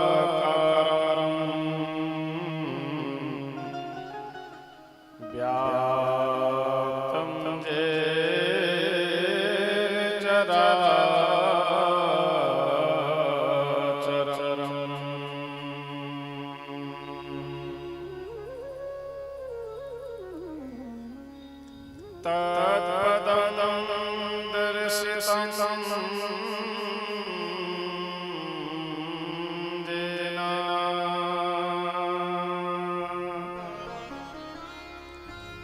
अखण्डमण्डलाकारं व्याप्तं येन चराचरम् तत्पदं दर्शितं येन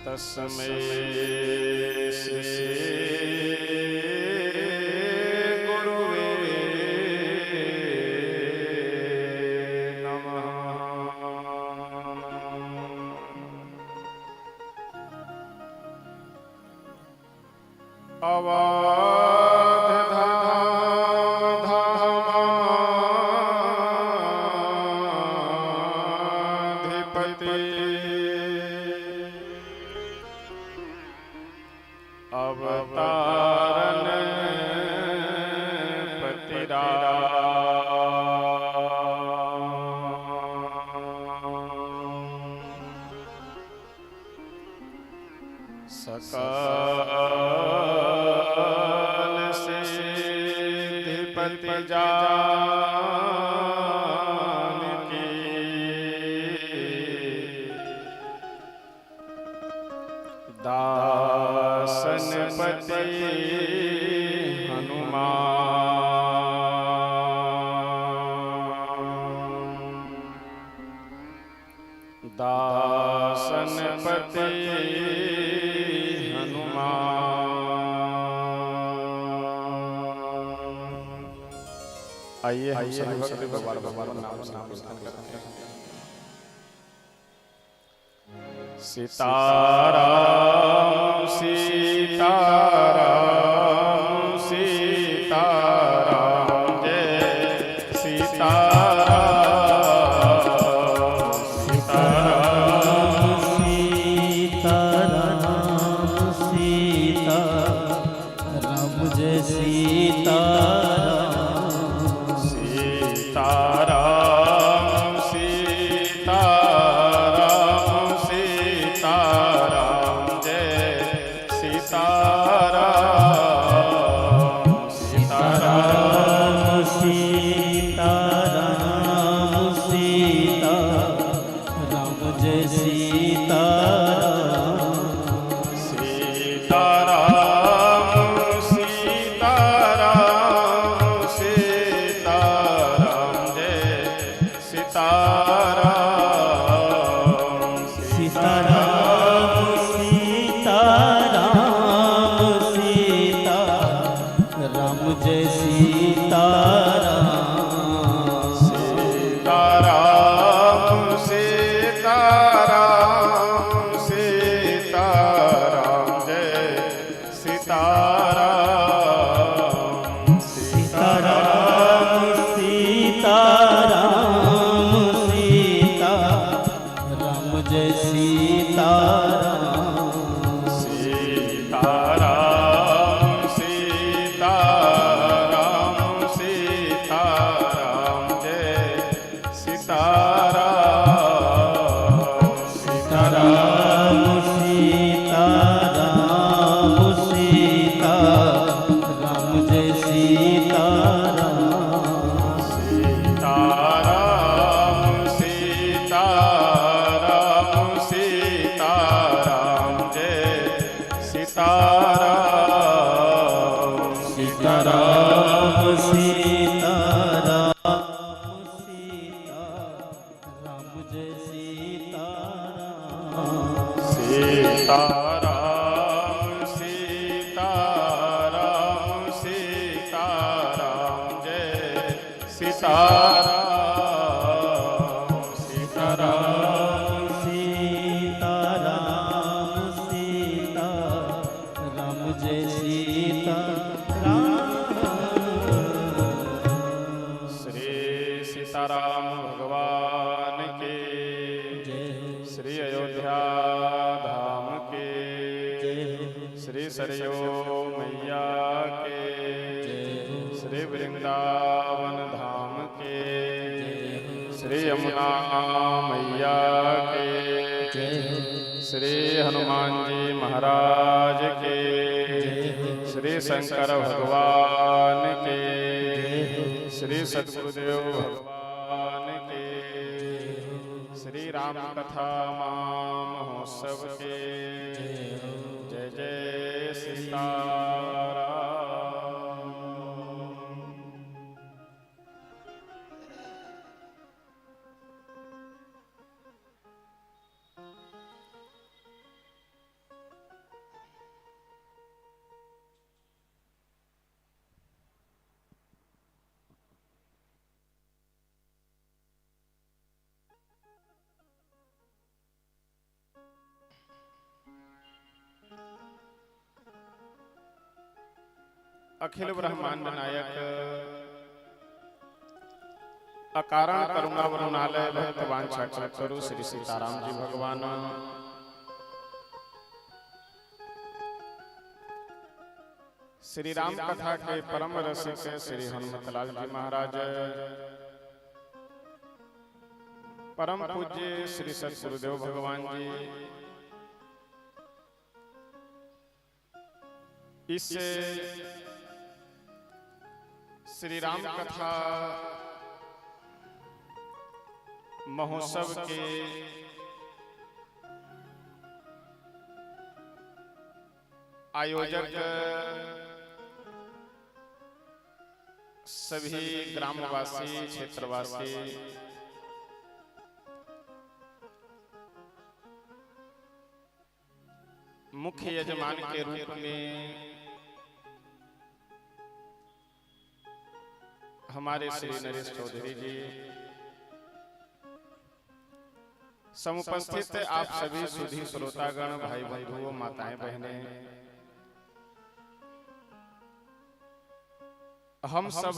तस्मै श्री गुरुवे नमः। अवधधामाधिपति अवतारण सकल सिद्धिपति जानकी दासनपति हनुमान दासनपति आइए हम सभी भक्त भगवान नाम स्मरण करते हैं। सीताराम सीताराम सीताराम जय सीताराम सीताराम सीताराम सीताराम जय सीताराम सीताराम सीताराम सीताराम जय सीताराम सीताराम सीताराम सीताराम जय सीताराम सीताराम सीताराम सीताराम जय सीताराम सीताराम सीताराम सीताराम जय सीताराम सीताराम सीताराम सीताराम जय सीताराम सीताराम सीताराम सीताराम जय सीताराम सीताराम सीताराम सीताराम सीताराम सीताराम सीताराम जय सीताराम सीताराम सीताराम सीताराम जय सीताराम सीताराम सीताराम सीताराम जय सीताराम श्री सीताराम भगवान के जय श्री अयोध्या धाम के श्री सरयू मैया के श्री वृंदावन धाम के श्री यमुना मैया के श्री हनुमान जी महाराज के श्री शंकर भगवान के श्री सद्गुरुदेव भगवान के श्री राम कथा महोत्सव के जय जय सीताराम। अखिल ब्रह्मांड नायक अकारण करुणा वरुणालय भक्त वांछा करू श्री सीताराम जी भगवान श्री राम कथा के परम रसिक श्री हनुमतलाल जी महाराज परम पूज्य श्री सद्गुरुदेव भगवान जी इस श्री राम कथा महोत्सव के आयोजक सभी ग्रामवासी क्षेत्रवासी मुख्य यजमान के रूप में हमारे श्री नरेश चौधरी जी, समुपस्थित आप सभी सुधी श्रोतागण, भाई बंधुओं, माताएं बहनें, हम सब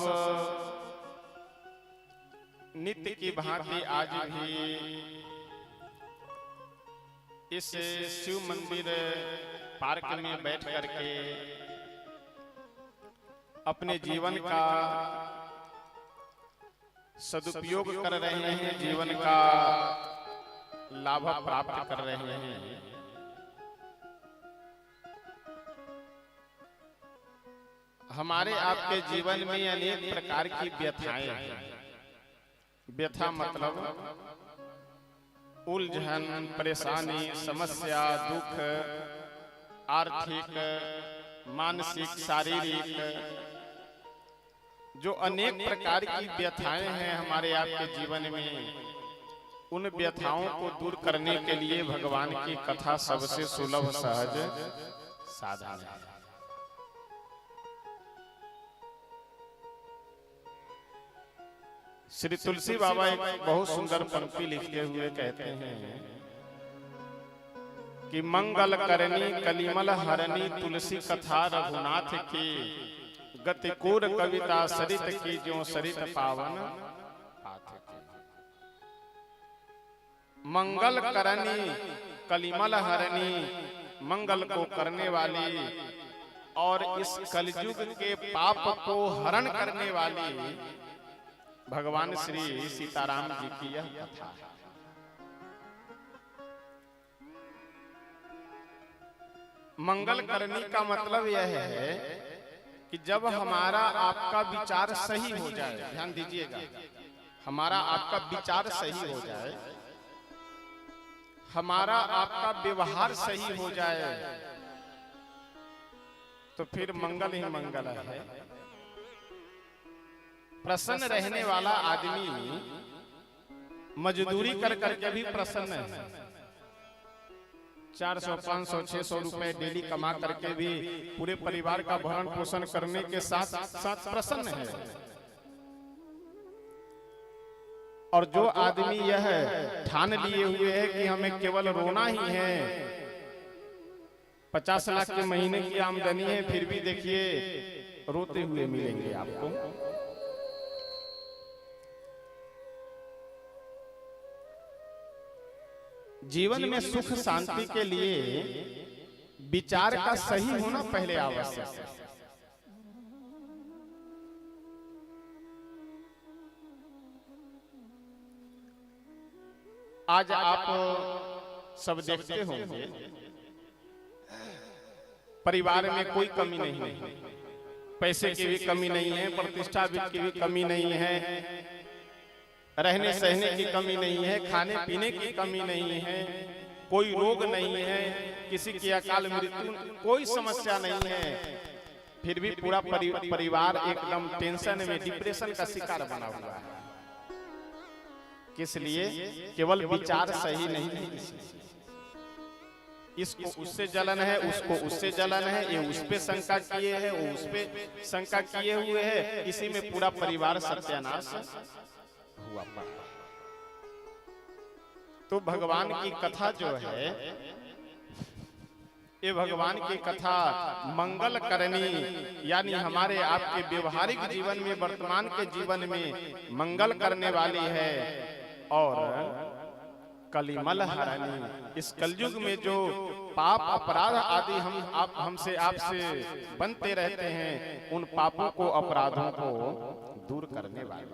नित्य की भांति आज भी इस शिव मंदिर पार्क में बैठ करके अपने जीवन का सदुपयोग कर रहे हैं, जीवन का लाभ प्राप्त कर रहे हैं। हमारे आपके जीवन में अनेक प्रकार की व्यथाएं हैं। व्यथा मतलब उलझन, परेशानी, समस्या, दुख, आर्थिक, मानसिक, शारीरिक, जो अनेक प्रकार की व्यथाएं हैं हमारे आपके जीवन में, उन व्यथाओं को दूर करने के लिए भगवान की कथा सबसे सुलभ सहज साधन है। श्री तुलसी बाबा एक बहुत सुंदर पंक्ति लिखते हुए कहते हैं कि मंगल करनी कलिमल हरनी तुलसी कथा रघुनाथ की, गतिकूर कविता सरित की ज्यों सरित पावन पाथ की। मंगल करनी कलिमल हरनी, मंगल को करने वाली और इस कलयुग के पाप को हरण करने वाली भगवान श्री सीताराम जी की यह कथा है। मंगल करनी का मतलब यह है कि जब हमारा आपका विचार सही हो जाए, ध्यान दीजिएगा, हमारा आपका विचार सही हो जाए, हमारा आपका व्यवहार सही हो जाए, तो फिर मंगल ही मंगल है। प्रसन्न रहने वाला आदमी मजदूरी कर करके भी प्रसन्न है। 400, 500, 600 रुपए डेली कमा करके भी पूरे परिवार का भरण पोषण करने के साथ साथ प्रसन्न है। और जो आदमी यह ठान लिए हुए है कि हमें केवल रोना ही है, 50 लाख के महीने की आमदनी है, फिर भी देखिए रोते हुए मिलेंगे आपको। जीवन में सुख शांति के लिए विचार का सही होना पहले आवश्यक है। आज आप सब देखते होंगे परिवार में कोई कमी नहीं है, पैसे की भी कमी नहीं है, प्रतिष्ठा की भी कमी नहीं है, रहने सहने की कमी नहीं है, खाने पीने की कमी नहीं है, कोई रोग नहीं है, किसी की अकाल मृत्यु, कोई समस्या नहीं है, फिर भी पूरा परिवार एकदम टेंशन में, डिप्रेशन का शिकार बना हुआ है। किस लिए? केवल विचार सही नहीं है। इसको उससे जलन है, उसको उससे जलन है, ये उस पे शंका किए है, वो उस पे शंका किए हुए है, इसी में पूरा परिवार सत्यानाश हुआ। तो भगवान की कथा जो है, ये भगवान की कथा मंगल करनी, यानी हमारे आपके व्यवहारिक जीवन में, वर्तमान के जीवन में मंगल करने वाली है। और कलिमल हरणी, इस कलयुग में जो पाप अपराध आदि हमसे आपसे बनते रहते हैं, उन पापों को, अपराधों को दूर करने वाली।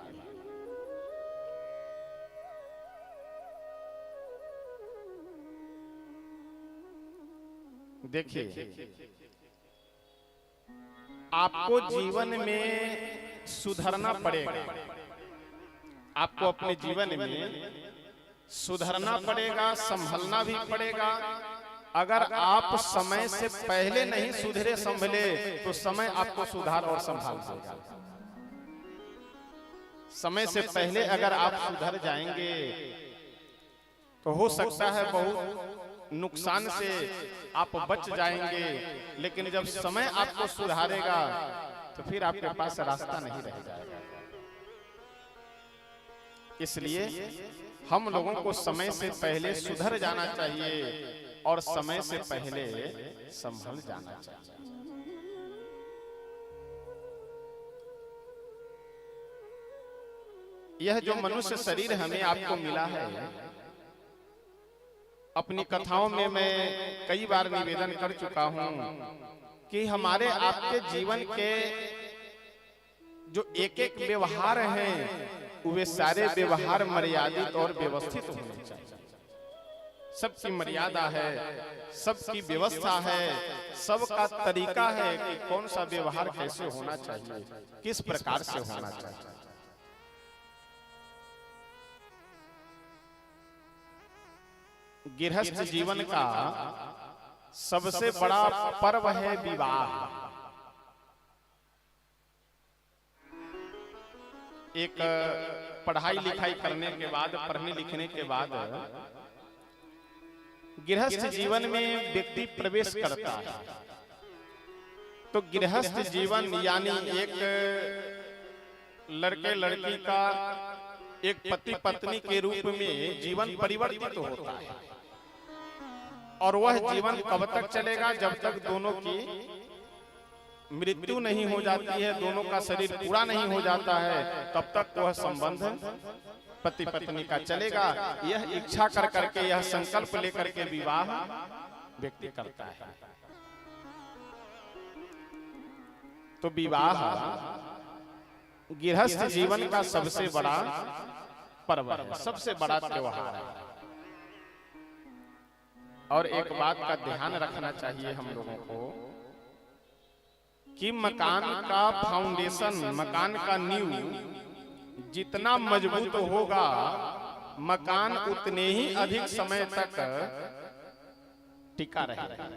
देखिए, आपको जीवन में सुधरना पड़ेगा, आपको अपने जीवन में सुधरना पड़ेगा, संभलना भी पड़ेगा। अगर आप समय से पहले नहीं सुधरे संभले तो समय आपको सुधार और संभाल देगा। समय से पहले अगर आप सुधर जाएंगे तो हो सकता है बहुत नुकसान से आप बच जाएंगे, लेकिन जब समय आपको सुधारेगा तो फिर आपके पास रास्ता नहीं रह जाएगा। इसलिए हम लोगों को समय से पहले सुधर जाना चाहिए और समय से पहले संभल जाना चाहिए। यह जो मनुष्य शरीर हमें आपको मिला है, अपनी कथाओं में मैं कई बार निवेदन कर चुका हूं कि हमारे आपके जीवन के जो एक एक व्यवहार हैं, वे सारे व्यवहार मर्यादित और व्यवस्थित होने चाहिए। सबकी मर्यादा है, सबकी व्यवस्था है, सबका तरीका है कि कौन सा व्यवहार कैसे होना चाहिए, किस प्रकार से होना चाहिए। गृहस्थ जीवन का सबसे बड़ा पर्व है विवाह। एक पढ़ाई लिखाई करने के बाद, पढ़ने लिखने के बाद गृहस्थ जीवन में व्यक्ति प्रवेश करता है। तो गृहस्थ जीवन यानी एक लड़के लड़की का एक पति पत्नी के रूप में जीवन परिवर्तित होता है। और वह जीवन कब तक चलेगा? जब तक दोनों की मृत्यु नहीं हो जाती है, दोनों का शरीर पूरा नहीं हो जाता है, तब तक वह संबंध पति पत्नी का चलेगा। यह इच्छा कर करके, यह संकल्प लेकर के विवाह व्यक्ति करता है। तो विवाह गृहस्थ जीवन का सबसे बड़ा पर्व है, सबसे बड़ा त्योहार है। और एक बात का ध्यान रखना चाहिए हम लोगों को कि मकान का फाउंडेशन, मकान का नींव जितना मजबूत होगा, मकान उतने ही अधिक समय तक टिका रहेगा।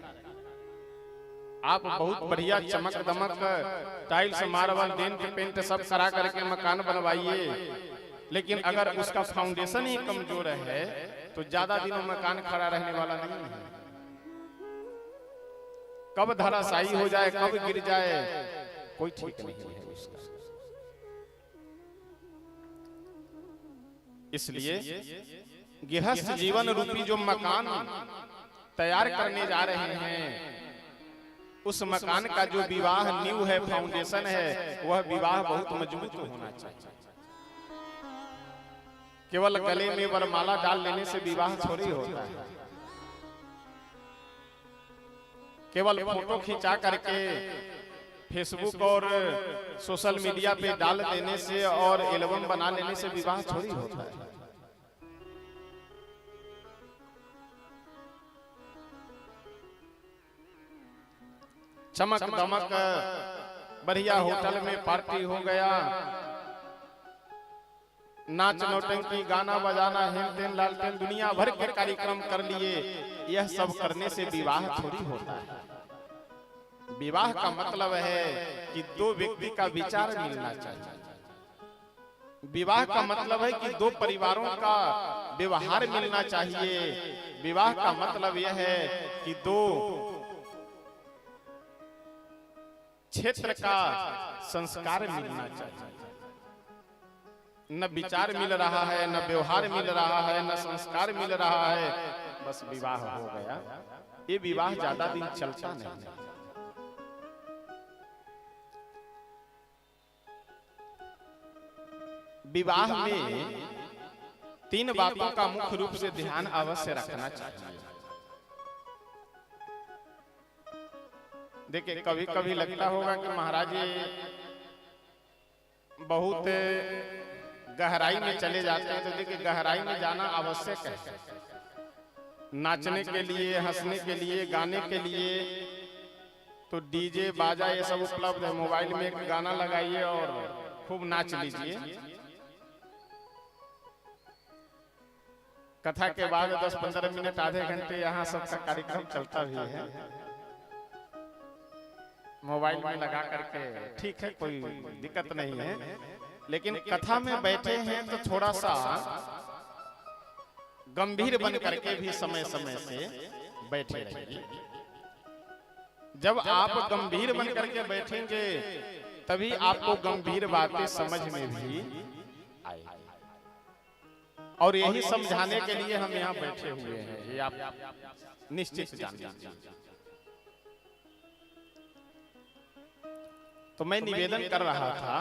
आप बहुत बढ़िया चमक दमक टाइल्स मार्बल डेंट पेंट सब करा करके मकान बनवाइए, लेकिन अगर उसका फाउंडेशन ही कमजोर है तो ज्यादा दिनों मकान खड़ा रहने वाला नहीं है। कब धराशायी हो जाए, कब गिर जाए, कोई ठीक नहीं है उसका। इसलिए गृहस्थ जीवन रूपी जो मकान तैयार करने जा रहे हैं, उस मकान का जो विवाह नींव है, फाउंडेशन है, वह विवाह बहुत मजबूत होना चाहिए। केवल गले में वरमाला डाल लेने से विवाह थोड़ी होता है। केवल फोटो खिंचा करके फेसबुक और सोशल मीडिया पे डाल देने से और एल्बम बना लेने से विवाह थोड़ी होता है। चमक दमक बढ़िया होटल में पार्टी हो गया, नाच नौटंकी गाना बजाना हेन तेन लालटेन दुनिया भर के कार्यक्रम कर लिए, यह सब करने से विवाह थोड़ी होता है। विवाह का मतलब है कि दो व्यक्ति का विचार मिलना चाहिए। विवाह का मतलब है कि दो परिवारों का व्यवहार मिलना चाहिए। विवाह का मतलब यह है कि दो क्षेत्र का संस्कार मिलना चाहिए। न विचार मिल रहा है, न व्यवहार मिल रहा है, न संस्कार मिल रहा है, बस विवाह हो गया। ये विवाह ज्यादा दिन चलता नहीं। विवाह में तीन बातों का मुख्य रूप से ध्यान अवश्य रखना चाहिए। देखिए, कभी कभी लगता होगा कि महाराज ये बहुत गहराई में चले जाते हैं, तो देखिए गहराई में जाना आवश्यक है। नाचने के लिए, हंसने के लिए, गाने के लिए तो डीजे बाजा ये सब उपलब्ध है। मोबाइल में एक गाना लगाइए और खूब नाच लीजिए। कथा के बाद 10-15 मिनट आधे घंटे यहाँ सबका कार्यक्रम चलता भी है मोबाइल में लगा करके, ठीक है, कोई दिक्कत नहीं है। लेकिन कथा में बैठे हैं तो थोड़ा सा गंभीर बन करके भी समय समय से बैठे रहिए। जब आप गंभीर बन करके बैठेंगे तभी आपको गंभीर बातें समझ में भी आएगी। और यही समझाने के लिए हम यहाँ बैठे हुए हैं, ये आप निश्चित जान लीजिए। तो मैं निवेदन कर रहा था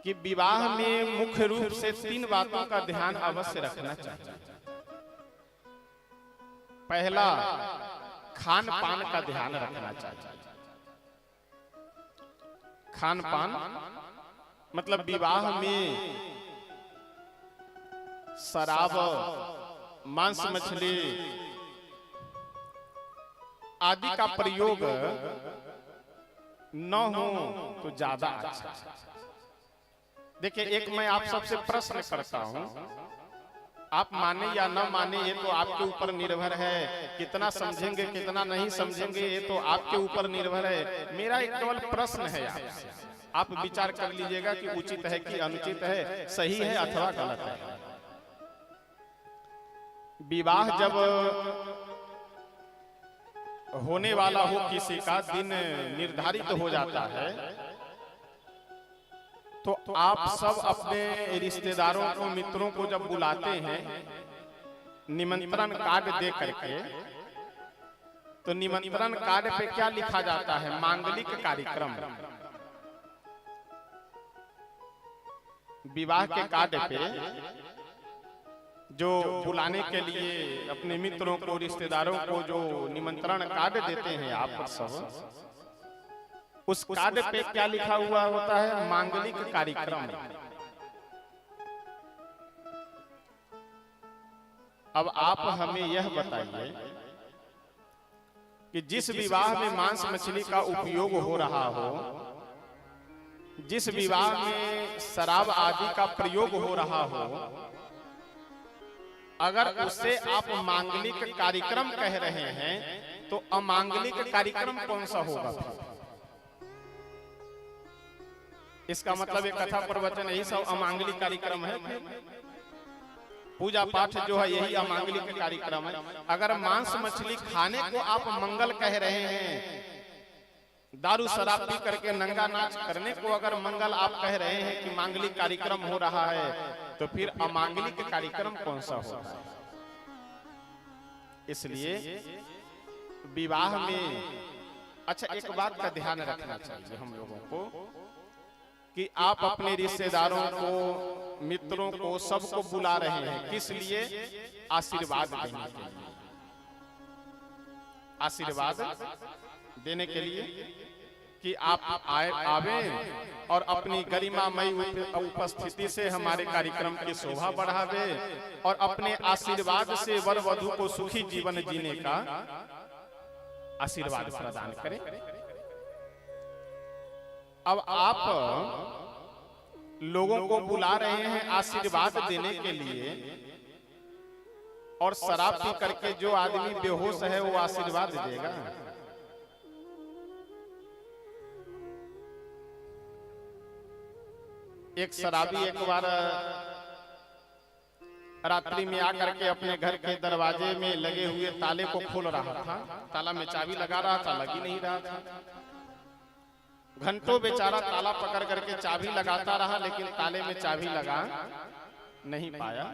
कि विवाह में मुख्य रूप से तीन बातों का ध्यान अवश्य रखना चाहिए। पहला, खान पान का ध्यान रखना चाहिए। खान पान मतलब विवाह में शराब, मांस मछली आदि का प्रयोग न हो तो ज्यादा अच्छा। देखिए, एक मैं आप सबसे प्रश्न करता हूं, आप माने या न माने ये तो आपके ऊपर निर्भर है। कितना समझेंगे कितना नहीं समझेंगे ये तो आपके ऊपर निर्भर है। मेरा एक केवल प्रश्न है आपसे, आप विचार कर लीजिएगा कि उचित है कि अनुचित है, सही है अथवा गलत है। विवाह जब होने वाला हो, किसी का दिन निर्धारित हो जाता है, तो आप सब अपने रिश्तेदारों को, मित्रों को जब बुलाते हैं निमंत्रण कार्ड दे करके, तो निमंत्रण कार्ड पे क्या लिखा जाता है? मांगलिक कार्यक्रम। विवाह के कार्ड पे जो बुलाने के लिए अपने मित्रों को, रिश्तेदारों को जो निमंत्रण कार्ड देते हैं आप सब, उस कार्ड पे क्या लिखा हुआ होता है? मांगलिक कार्यक्रम। अब आप हमें यह बताइए कि जिस विवाह में मांस मछली का उपयोग हो रहा हो, जिस विवाह में शराब आदि का प्रयोग हो रहा हो, अगर उससे आप मांगलिक कार्यक्रम कह रहे हैं तो अमांगलिक कार्यक्रम कौन सा होगा फिर? इसका मतलब ये कथा प्रवचन यही सब अमांगलिक कार्यक्रम है। पूजा पाठ जो है यही अमांगलिक कार्यक्रम है। अगर मांस मछली खाने को आप मंगल कह रहे हैं, दारू शराब पी करके नंगा नाच करने को अगर मंगल आप कह रहे हैं कि मांगलिक कार्यक्रम हो रहा है, तो फिर अमांगलिक कार्यक्रम कौन सा होगा? इसलिए विवाह में अच्छा एक बात का ध्यान रखना चाहिए हम लोगों को कि आप अपने रिश्तेदारों को, मित्रों को, सबको बुला रहे हैं, किस लिए? आशीर्वाद देने के लिए। आशीर्वाद देने के लिए कि आप आवे और अपनी गरिमामयी उपस्थिति से हमारे कार्यक्रम की शोभा बढ़ावे और अपने आशीर्वाद से वर वधू को सुखी जीवन जीने का आशीर्वाद प्रदान करें। अब आप लोगों को बुला रहे हैं आशीर्वाद देने के लिए, और शराब पी करके जो आदमी बेहोश है वो आशीर्वाद देगा? एक शराबी एक बार रात्रि में आकर के अपने घर के दरवाजे में लगे हुए ताले को खोल रहा था। ताला में चाबी लगा रहा था, लगी नहीं रहा था। घंटों बेचारा ताला पकड़ करके चाबी लगाता रहा, लेकिन ताले में चाबी लगा नहीं पाया।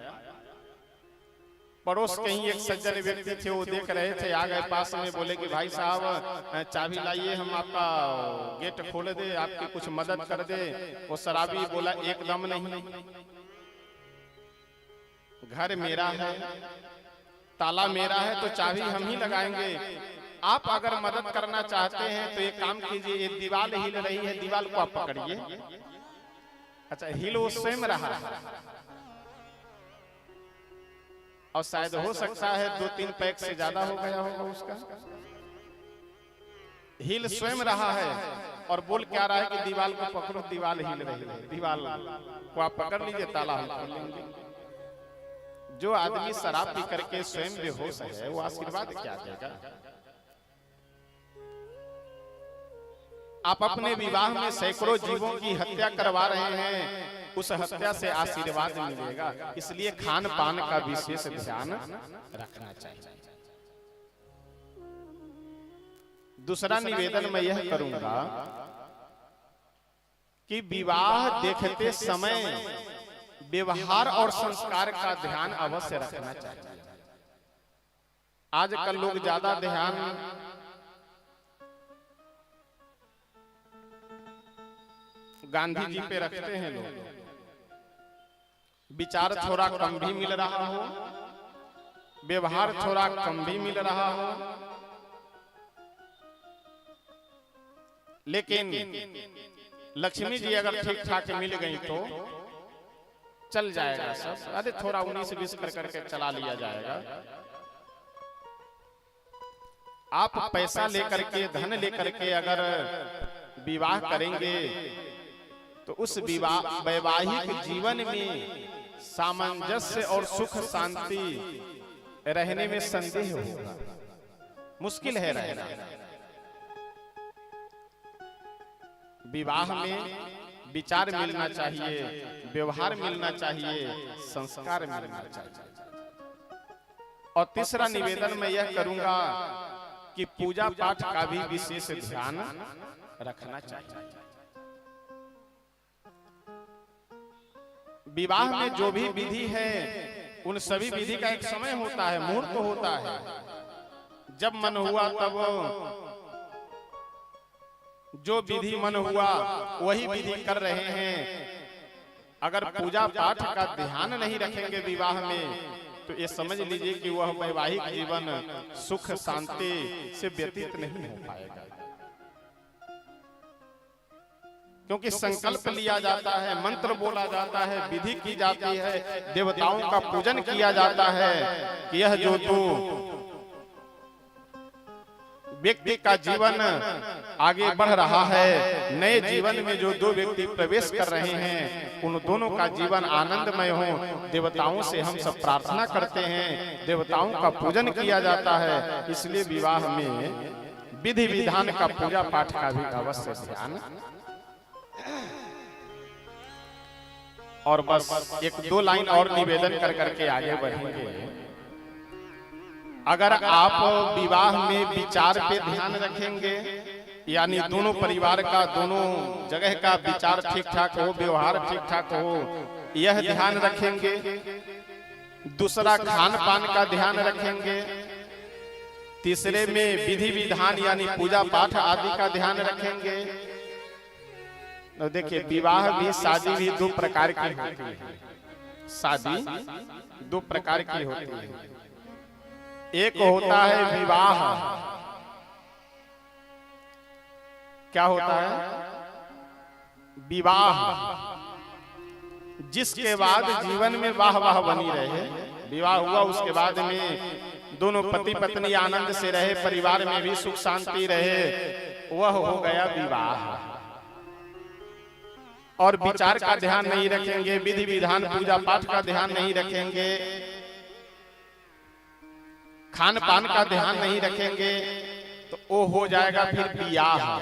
पड़ोस कहीं एक सज्जन व्यक्ति थे, वो देख रहे थे, आ गए पास में, बोले कि भाई साहब चाबी लाइए, हम आपका गेट खोल दे, आपकी कुछ मदद कर दे। वो शराबी बोला एकदम नहीं, घर मेरा है, ताला मेरा है, तो चाबी हम ही लगाएंगे। आप अगर मदद करना चाहते हैं तो एक काम कीजिए, ये दीवार हिल रही है, दीवार को आप पकड़िए। अच्छा, हिल वो स्वयं रहा है और शायद हो सकता है 2-3 पैक से ज्यादा हो गया होगा उसका। हिल स्वयं रहा है और बोल क्या रहा है कि दीवार को पकड़ो, दीवार हिल रही है, दीवार को आप पकड़ लीजिए, ताला हम खोल लेंगे। जो आदमी शराब पी करके स्वयं बेहोश है, वो आशीर्वाद क्या देगा? आप अपने विवाह में सैकड़ों जीवों की हत्या करवा रहे हैं, उस हत्या से आशीर्वाद मिलेगा। इसलिए खान पान का विशेष ध्यान रखना चाहिए। दूसरा निवेदन मैं यह करूंगा कि विवाह देखते समय व्यवहार और संस्कार का ध्यान अवश्य रखना चाहिए। आजकल लोग ज्यादा ध्यान गांधी जी पे रखते हैं। लोग विचार थोड़ा कम भी मिल रहा हो, व्यवहार थोड़ा कम भी मिल रहा हो, लेकिन लक्ष्मी जी अगर ठीक ठाक मिल गई तो चल जाएगा सब। अरे थोड़ा 19-20 कर करके चला लिया जाएगा। आप पैसा लेकर के, धन लेकर के अगर विवाह करेंगे तो उस वैवाहिक जीवन में सामंजस्य और सुख शांति रहने में संदेह होगा, मुश्किल है रहना। विवाह में विचार मिलना चाहिए, व्यवहार मिलना चाहिए, संस्कार मिलना चाहिए। और तीसरा निवेदन मैं यह करूंगा कि पूजा पाठ का भी विशेष ध्यान रखना चाहिए। विवाह में जो भी विधि है, उन सभी विधि का एक समय होता है, मुहूर्त होता है। जब मन हुआ तब जो विधि मन हुआ वही विधि कर रहे हैं। अगर पूजा पाठ का ध्यान नहीं रखेंगे विवाह में, तो ये समझ लीजिए कि वह वैवाहिक जीवन सुख शांति से व्यतीत नहीं हो पाएगा। क्योंकि संकल्प लिया जाता है, मंत्र बोला जाता है, विधि की जाती है, देवताओं का पूजन किया जाता है कि यह जो तू व्यक्ति का जीवन आगे बढ़ रहा है, नए जीवन में जो दो व्यक्ति प्रवेश कर रहे हैं उन दोनों का जीवन आनंदमय हो। देवताओं से हम सब प्रार्थना करते हैं, देवताओं का पूजन किया जाता है, इसलिए विवाह में विधि विधान का पूजा पाठ का भी अवश्य ध्यान। और बस एक दो लाइन और निवेदन कर करके आगे बढ़ेंगे। अगर आप विवाह में विचार पे ध्यान रखेंगे, यानी दोनों परिवार का, दोनों जगह का विचार ठीक ठाक हो, व्यवहार ठीक ठाक हो, यह ध्यान रखेंगे। दूसरा खान पान का ध्यान रखेंगे। तीसरे में विधि विधान यानी पूजा पाठ आदि का ध्यान रखेंगे। तो देखिए, विवाह भी शादी भी दो प्रकार की होती है। शादी दो प्रकार की होती है। एक होता है विवाह। क्या होता है? विवाह, जिसके बाद जीवन में वाह वाह बनी रहे। विवाह हुआ, उसके बाद में दोनों पति पत्नी आनंद से रहे, परिवार में भी सुख शांति रहे, वह हो गया विवाह। और विचार का ध्यान नहीं रखेंगे, विधि विधान पूजा पाठ का ध्यान नहीं रखेंगे, खान पान का ध्यान नहीं रखेंगे, तो वो हो जाएगा फिर बियाह।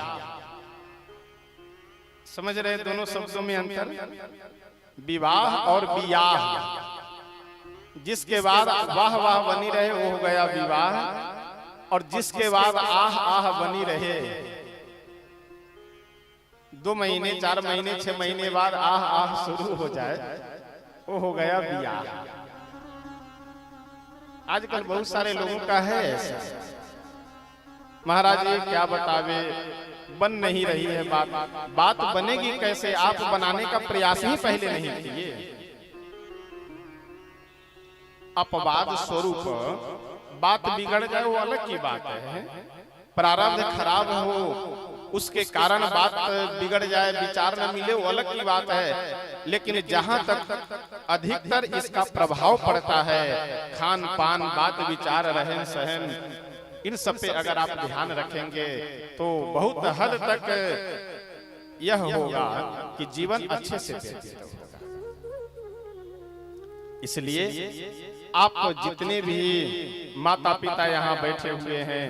समझ रहे दोनों शब्दों में अंतर? विवाह और बियाह। जिसके बाद वाह वाह बनी रहे वो हो गया विवाह, और जिसके बाद आह आह बनी रहे, 2 महीने 4 महीने 6 महीने बाद आह आह शुरू हो जाए, वो हो गया बियाह। आजकल बहुत सारे लोगों का है ऐसा। महाराज ये क्या बतावे, बन नहीं रही है बात बनेगी कैसे? आप बनाने का प्रयास ही पहले नहीं किए। अपवाद स्वरूप बात बिगड़ जाए वो अलग की बात है। प्रारब्ध खराब हो, उसके कारण बात बिगड़ जाए, विचार न मिले, वो अलग की बात है। लेकिन जहां तक अधिकतर इसका प्रभाव पड़ता है, खान पान, बात विचार, रहन सहन, इन सब पे अगर आप ध्यान रखेंगे तो बहुत हद तक यह होगा कि जीवन अच्छे से व्यतीत होगा। इसलिए आप जितने भी माता पिता यहाँ बैठे हुए हैं,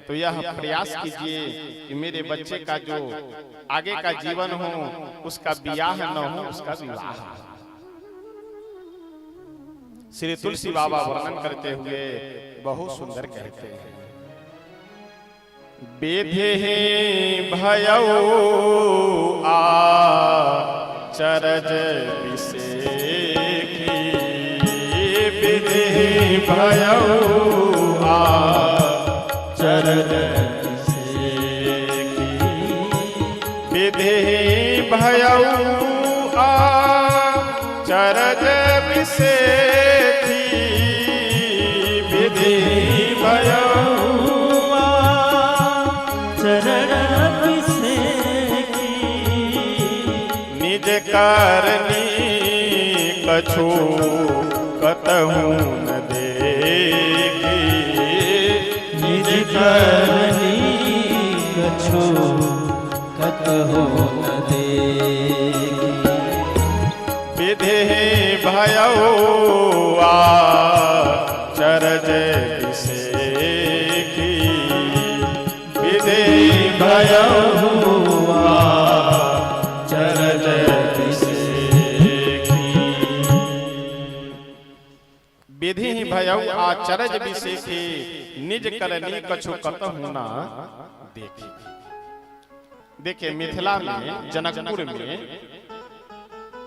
तो यह प्रयास कीजिए कि मेरे बच्चे का जो आगे का जीवन हो, उसका ब्याह न हो, उसका विवाह। श्री तुलसी बाबा वर्णन करते हुए बहुत सुंदर कहते हैं, बेधे भयौ आचरज विसेखी, बेधे भयौ आचरज विसेखी, बेधे भयौ आचरज विसेखी, बेधे भयौ निज करनी कछु कतहु न देखी, निज करनी कछु कतहु न देखी, विधि भयौ आचरज विसेखी, विधि भयौ आचरज विसेखी, विधि भयौ आचरज विसेखी, निज करनी कछु कतहु न देखी। देखिए, मिथिला में जनकपुर में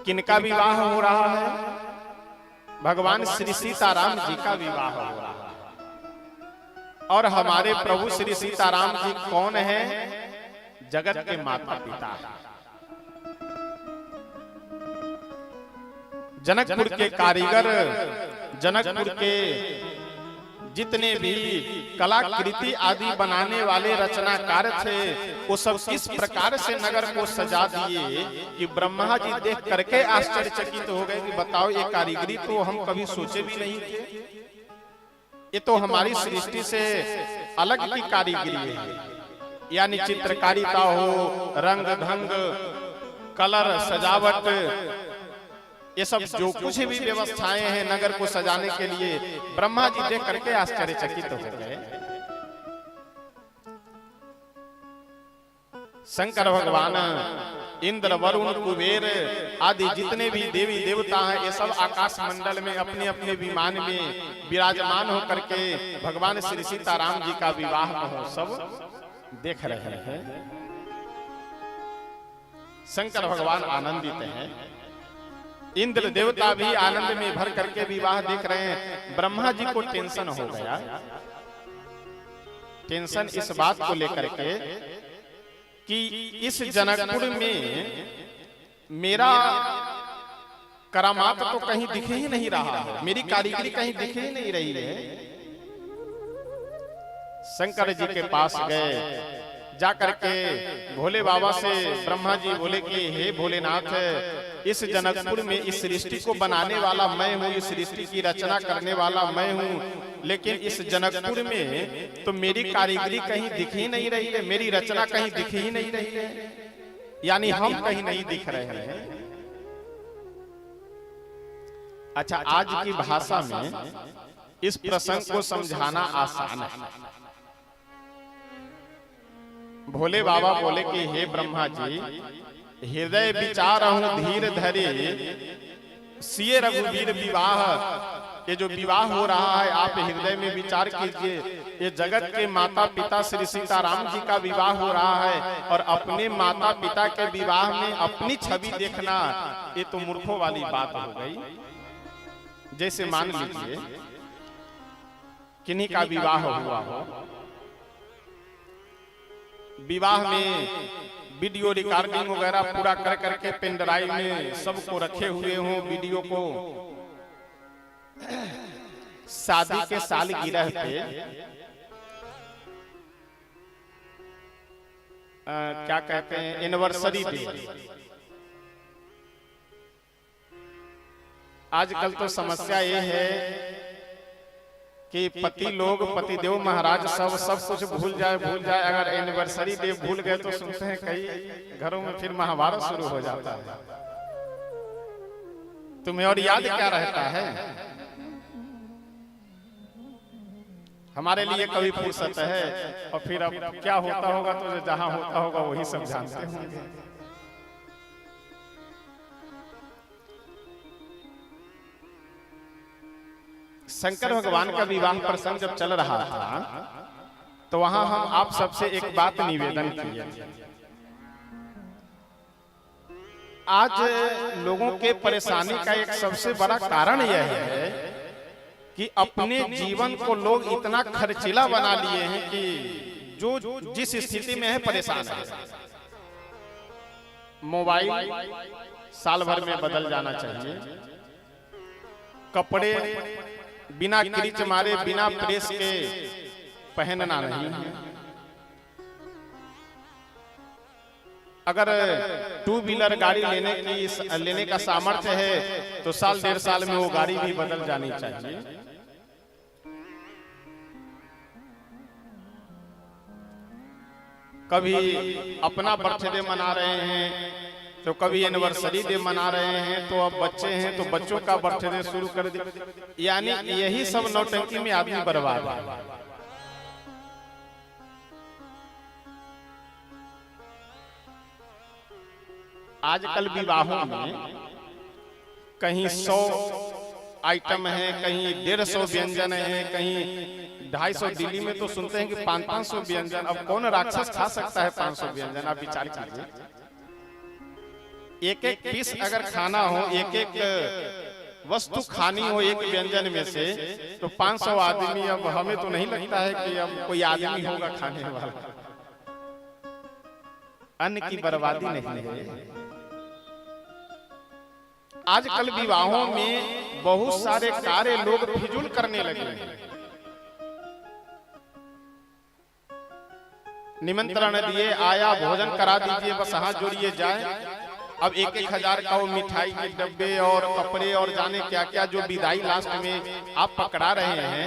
किनका विवाह हो रहा है? भगवान श्री सीताराम जी का विवाह हो रहा है। और हमारे प्रभु श्री सीताराम जी कौन है? जगत के माता पिता। जनकपुर के कारीगर, जनकपुर के जितने भी कलाकृति आदि बनाने वाले रचनाकार थे, वो सब किस प्रकार से नगर को सजा दिए कि ब्रह्मा जी देख करके आश्चर्यचकित हो गए कि बताओ, ये कारीगरी तो हम कभी सोचे भी नहीं थे, ये तो हमारी सृष्टि से अलग की कारीगरी है। यानी चित्रकारिता हो, रंग ढंग, कलर, सजावट, ये सब जो कुछ भी व्यवस्थाएं हैं नगर को सजाने के लिए, ब्रह्मा जी देख करके आश्चर्यचकित हो गए। शंकर भगवान, इंद्र, वरुण, कुबेर आदि जितने भी देवी देवता हैं, ये सब आकाश मंडल में अपने अपने विमान में विराजमान होकर के भगवान श्री सीताराम जी का विवाह महोत्सव देख रहे हैं। शंकर भगवान आनंदित हैं, इंद्र देवता भी आनंद में भर करके विवाह देख रहे हैं। ब्रह्मा जी को टेंशन हो गया। टेंशन इस बात को लेकर के कि इस जनकपुर में मेरा करामात तो कहीं दिख ही नहीं रहा है, मेरी कारीगरी कहीं दिख ही नहीं रही है। शंकर जी के पास गए, जाकर के भोले बाबा से ब्रह्मा जी बोले कि हे भोलेनाथ, इस जनकपुर में इस सृष्टि को बनाने वाला मैं हूँ, इस सृष्टि की रचना करने वाला मैं हूँ, लेकिन इस जनकपुर में तो मेरी कारीगरी कहीं दिख ही नहीं रही है, मेरी रचना कहीं दिख ही नहीं रही है, यानी हम कहीं नहीं दिख रहे हैं। अच्छा, आज की भाषा में इस प्रसंग को समझाना आसान है। भोले बाबा बोले कि हे ब्रह्मा जी, हृदय विचार हूं धीर धरे, सिए रघुवीर विवाह, ये जो विवाह हो रहा है आप हृदय में विचार कीजिए। ये जगत के माता पिता श्री सीताराम जी का विवाह हो रहा है, और अपने माता पिता के विवाह में अपनी छवि देखना, ये तो मूर्खों वाली बात हो गई। जैसे मान लीजिए किन्हीं का विवाह हुआ हो, विवाह में वीडियो रिकॉर्डिंग वगैरह पूरा कर करके पेन ड्राइव में सबको रखे हुए हों वीडियो को। शादी के सालगिरह पे क्या कहते हैं, एनिवर्सरी डे। आजकल तो समस्या ये है कि पति लोग, पतिदेव महाराज सब कुछ भूल जाए। अगर एनिवर्सरी डे भूल गए तो सुनते हैं कई घरों में फिर महाभारत शुरू हो जाता है। तुम्हें और याद क्या रहता है? हमारे लिए कभी फुर्सत है, और फिर अब क्या होता होगा तो जहां होता होगा वही सब जानते होंगे। शंकर भगवान का विवाह प्रसंग जब चल रहा था तो वहां हम आप सबसे एक बात निवेदन किए। आज लोगों के परेशानी का एक सबसे बड़ा कारण यह है कि अपने जीवन को लोग इतना खर्चीला बना लिए हैं कि जो जिस स्थिति में है परेशान है। मोबाइल साल भर में बदल जाना चाहिए, कपड़े बिना क्रीच मारे, बिना प्रेस के पहनना नहीं है। अगर टू व्हीलर गाड़ी लेने का सामर्थ्य है तो साल डेढ़ साल में वो गाड़ी भी बदल जानी चाहिए। कभी अपना बर्थडे मना रहे हैं तो कभी एनिवर्सरी डे मना रहे हैं, तो अब बच्चे हैं तो बच्चों का बर्थडे शुरू कर दिया। यानी यही सब नौटंकी में आदमी बर्बाद है। आजकल विवाहों में कहीं 100 आइटम है, कहीं 150 व्यंजन है, कहीं 250। दिल्ली में तो सुनते हैं कि 500 व्यंजन। अब कौन राक्षस खा सकता है 500 व्यंजन? आप विचार कीजिए। एक एक पीस अगर खाना हो, एक एक वस्तु खानी हो एक व्यंजन में से, तो 500 आदमी। अब हमें तो नहीं लगता है कि अब कोई आदमी होगा खाने वाला। अन्न की बर्बादी नहीं है। आजकल विवाहों में बहुत सारे कार्य लोग फिजूल करने लगे हैं। निमंत्रण दिए, आया, भोजन करा दीजिए, बस हाथ जोड़िए जाए। अब 1,000 का वो मिठाई के डब्बे और कपड़े और जाने क्या क्या जो विदाई लास्ट में आप पकड़ा रहे हैं,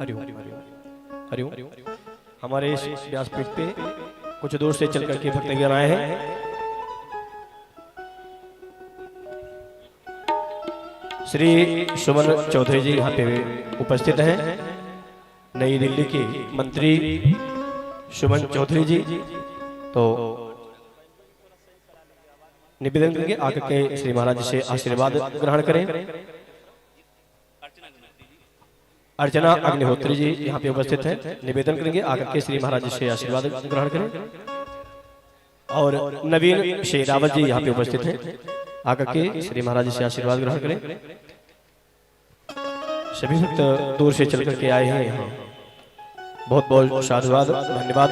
हरिओम हरिओम। हमारे इस व्यासपीठ पे कुछ दूर से चल करके भक्तगण आए हैं। श्री सुमन चौधरी जी यहाँ पे उपस्थित हैं, नई दिल्ली के मंत्री सुमन चौधरी जी। तो निवेदन करेंगे आकर के श्री महाराज जी से आशीर्वाद ग्रहण करें। अर्चना अग्निहोत्री जी यहाँ पे उपस्थित हैं, निवेदन करेंगे आकर के श्री महाराज जी से आशीर्वाद ग्रहण करें। और नवीन श्री रावत जी यहाँ पे उपस्थित हैं, आकर के श्री महाराज जी से आशीर्वाद ग्रहण करें। सभी भक्त दूर से चल करके आए हैं यहाँ, बहुत बहुत साधुवाद धन्यवाद।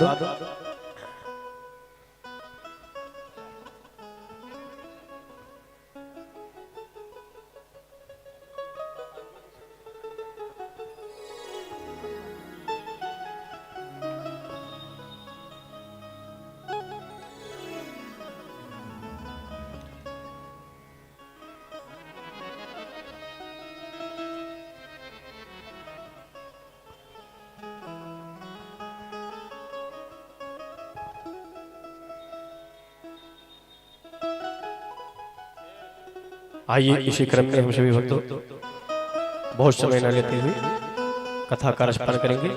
आइए इसी क्रम में हम सभी भक्तों बहुत समय न लेते हुए कथा का रसपान करेंगे।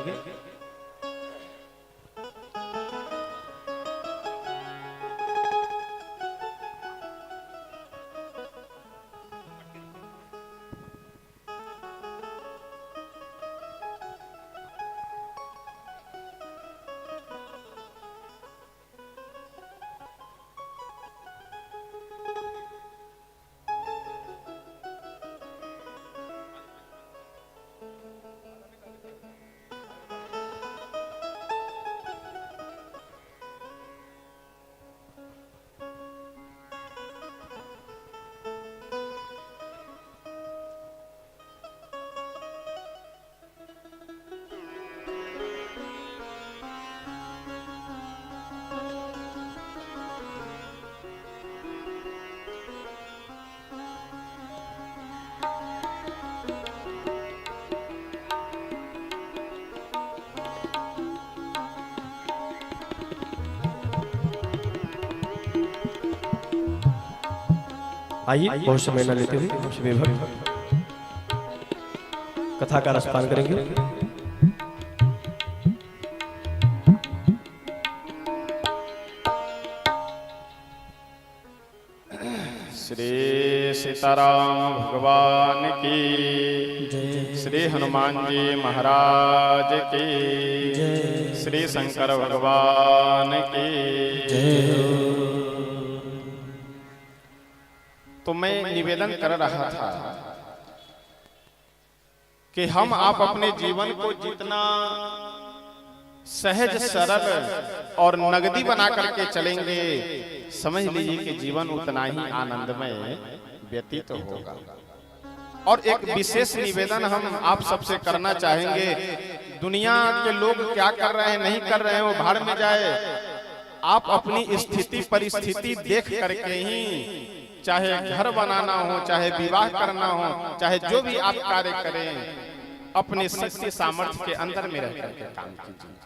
आइए बहुत समय न लेते हुए हम सभी भक्त कथा का रसपान करेंगे। श्री सीताराम भगवान की, श्री हनुमान जी महाराज की, श्री शंकर भगवान की। तो मैं निवेदन कर रहा था कि हम आप अपने जीवन को जितना सहज सरल और नगदी बना करके चलेंगे, समझ लीजिए कि जीवन उतना ही आनंदमय व्यतीत होगा। और एक विशेष निवेदन हम आप सबसे करना चाहेंगे, दुनिया के लोग क्या कर रहे हैं नहीं कर रहे हैं वो भाड़ में जाए, आप अपनी स्थिति परिस्थिति देख करके ही, चाहे घर बनाना हो, चाहे विवाह करना हो, चाहे जो भी आप कार्य करें, अपने शक्ति सामर्थ्य के अंदर में रह करके काम कीजिए।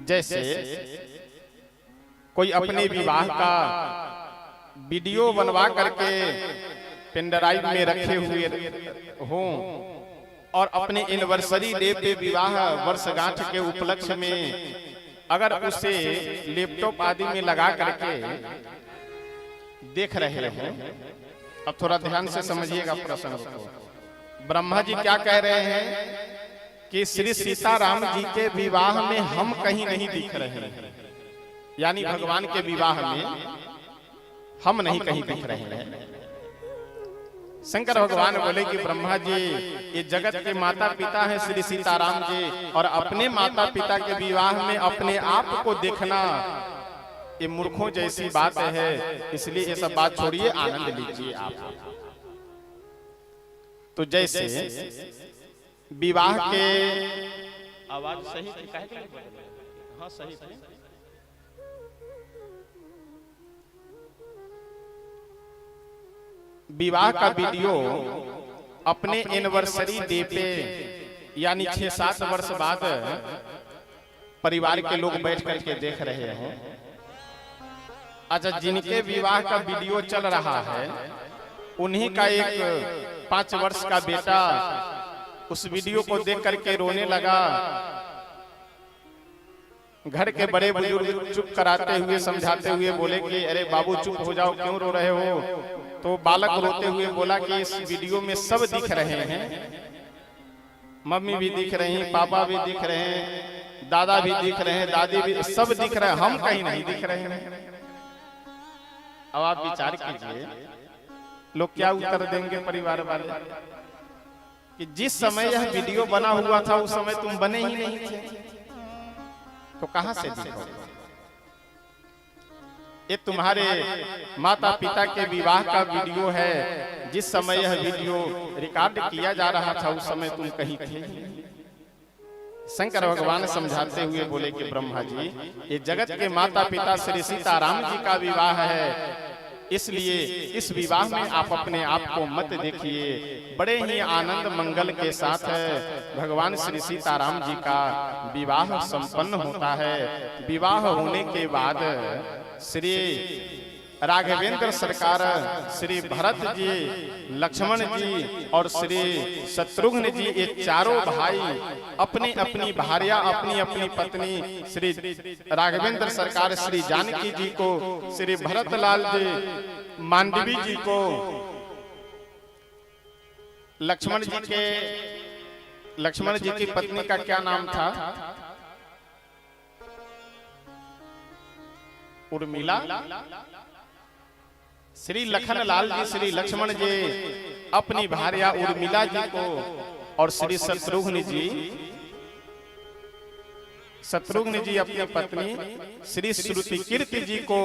जैसे कोई अपने विवाह का वीडियो बनवा करके पेनड्राइव में रखे हुए हों और अपने एनिवर्सरी डे पे विवाह वर्षगांठ के उपलक्ष्य में अगर उसे लैपटॉप आदि में लगा करके देख रहे हैं, अब थोड़ा ध्यान से समझिएगा प्रश्न को। ब्रह्मा जी क्या कह रहे हैं कि श्री सीताराम जी के विवाह में हम कहीं नहीं दिख रहे हैं, यानी भगवान के विवाह में हम नहीं कहीं दिख रहे हैं। शंकर भगवान बोले कि ब्रह्मा जी, ये जगत के माता पिता हैं श्री सीताराम जी, और अपने माता पिता के विवाह में अपने आप को देखना ये मूर्खों जैसी बात है, इसलिए ये सब बात छोड़िए, आनंद लीजिए आप। तो जैसे विवाह के आवाज सही, हाँ सही, विवाह का वीडियो अपने एनिवर्सरी डे पे यानी 6-7 वर्ष बाद परिवार के लोग बैठ करके देख रहे हैं। अच्छा, जिनके विवाह का वीडियो चल रहा है उन्हीं का एक 5 वर्ष का बेटा उस वीडियो को देख करके रोने लगा। घर के बड़े बुजुर्ग चुप कराते हुए समझाते हुए बोले कि अरे बाबू चुप हो जाओ, क्यों रो रहे हो? तो बालक रोते हुए बोला कि इस वीडियो में सब दिख रहे हैं, मम्मी भी दिख रही हैं, पापा भी दिख रहे हैं, दादा भी दिख रहे हैं, दादी भी, सब दिख रहे हैं, हम कहीं नहीं दिख रहे हैं। अब आप विचार कीजिए लोग क्या उत्तर देंगे परिवार वाले कि जिस समय यह वीडियो बना हुआ था उस समय तुम बने ही नहीं थे, तो कहां से दिखोगे? ये तुम्हारे माता पिता के विवाह का वीडियो है। जिस समय यह वीडियो रिकॉर्ड किया जा रहा था उस समय तुम कहीं थे। शंकर भगवान समझाते हुए बोले कि ब्रह्मा जी, ये जगत के माता पिता श्री सीताराम जी का विवाह है, इसलिए इस विवाह में आप अपने आप को मत देखिए। बड़े ही आनंद मंगल के साथ भगवान श्री सीताराम जी का विवाह संपन्न होता है। विवाह होने के बाद श्री राघवेंद्र सरकार, श्री भरत जी, लक्ष्मण जी और श्री शत्रुघ्न जी, ये चारों भाई अपनी अपनी भार्या, अपनी अपनी पत्नी, श्री राघवेंद्र सरकार श्री जानकी जी को, श्री भरतलाल जी मांडवी जी को, लक्ष्मण जी की पत्नी का क्या नाम था? उर्मिला। श्री लखनलाल जी, श्री लक्ष्मण जी अपनी भार्या उर्मिला जी को और श्री शत्रुघ्न जी अपनी पत्नी श्री श्रुति कीर्ति जी को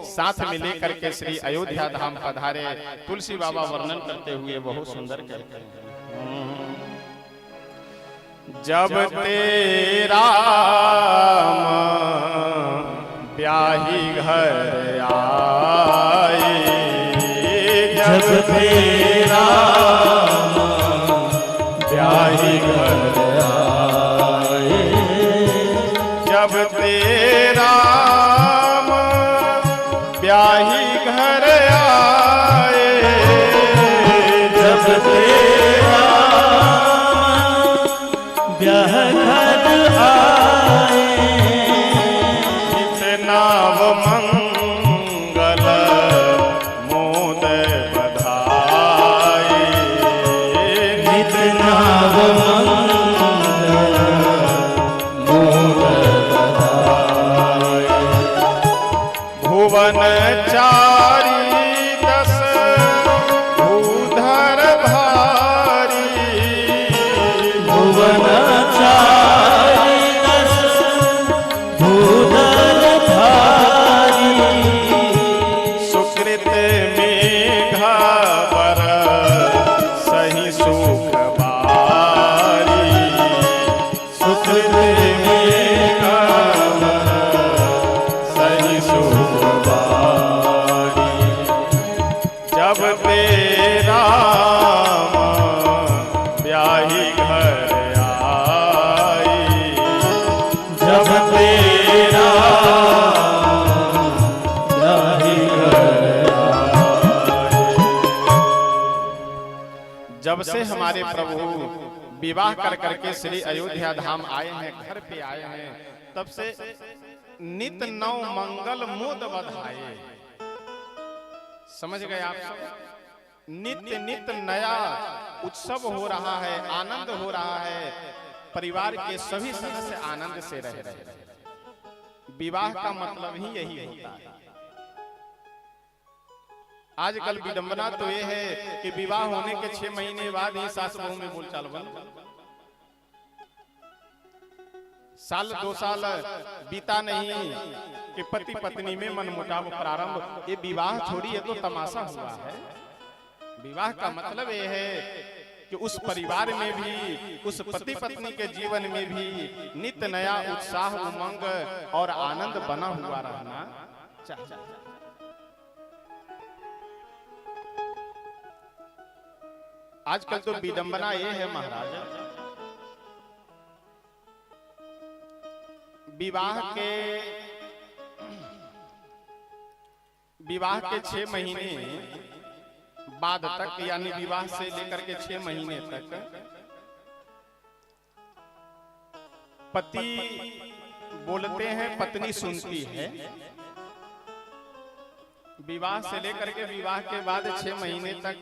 साथ में लेकर के श्री अयोध्या धाम पधारे। तुलसी बाबा वर्णन करते हुए बहुत सुंदर कहते हैं, जब तेरा ब्याही घर आए, जब तेरा ब्याही घर आए, जब तेरा ब्याही घर आए, जब तेरा ब्याह घर आए, नाव मंगल मोद बधाई, नित नाव मंगल मोद बधाई, भुवन चारी 10 भूधर भारी, भुवन चारी 10 भूधर भारी, सुकृत मेघा बर सही सुख बारी, सुकृत मेघा सही सुख बारी, जब तेरा ब्याही घर आई, जब तेरा ब्याही घर आए। जब से हमारे प्रभु विवाह कर करके श्री अयोध्या धाम आए हैं, घर पे आए हैं, तब से नित नव मंगल मोद बधाए। समझ गए आप सब? नित्य नित्य नया उत्सव हो रहा है, आनंद हो रहा है, परिवार के सभी सदस्य आनंद से रह रहे हैं। विवाह का मतलब ही यही होता है। आजकल विडंबना तो ये है कि विवाह होने के 6 महीने बाद ही सास बहू में बोलचाल बंद। साल 2 साल बीता नहीं कि पति पत्नी में मनमुटाव प्रारंभ। ये विवाह थोड़ी, ये तो तमाशा हुआ है। विवाह का मतलब ये है कि उस परिवार में भी, उस पति पत्नी के जीवन में भी नित्य नया उत्साह, उमंग और आनंद बना हुआ रहना चाहिए। आजकल तो विडंबना ये है महाराज, विवाह के 6 महीने बाद तक, यानी विवाह से लेकर के 6 महीने तक पति बोलते हैं, पत्नी सुनती है। विवाह से लेकर के विवाह के बाद 6 महीने तक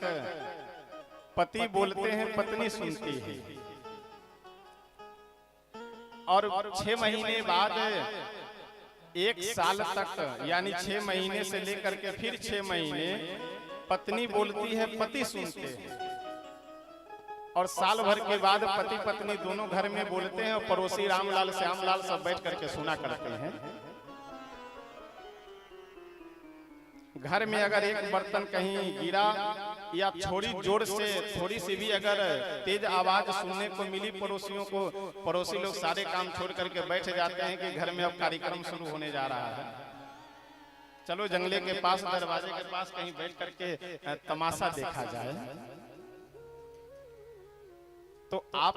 पति बोलते हैं, पत्नी सुनती है। और 6 महीने बाद 1 साल तक, यानी 6 महीने से लेकर के फिर 6 महीने पत्नी बोलती है, पति सुनते हैं। और साल भर के बाद पति पत्नी दोनों घर में बोलते हैं और पड़ोसी रामलाल श्यामलाल सब बैठ करके सुना करते हैं। घर में अगर एक बर्तन कहीं गिरा या थोड़ी जोर से थोड़ी सी भी अगर तेज आवाज सुनने को मिली पड़ोसियों को, पड़ोसी लोग सारे काम छोड़ करके बैठ जाते हैं कि घर में अब कार्यक्रम शुरू होने जा रहा है, चलो जंगले के पास, दरवाजे के पास कहीं बैठ करके तमाशा देखा जाए। तो आप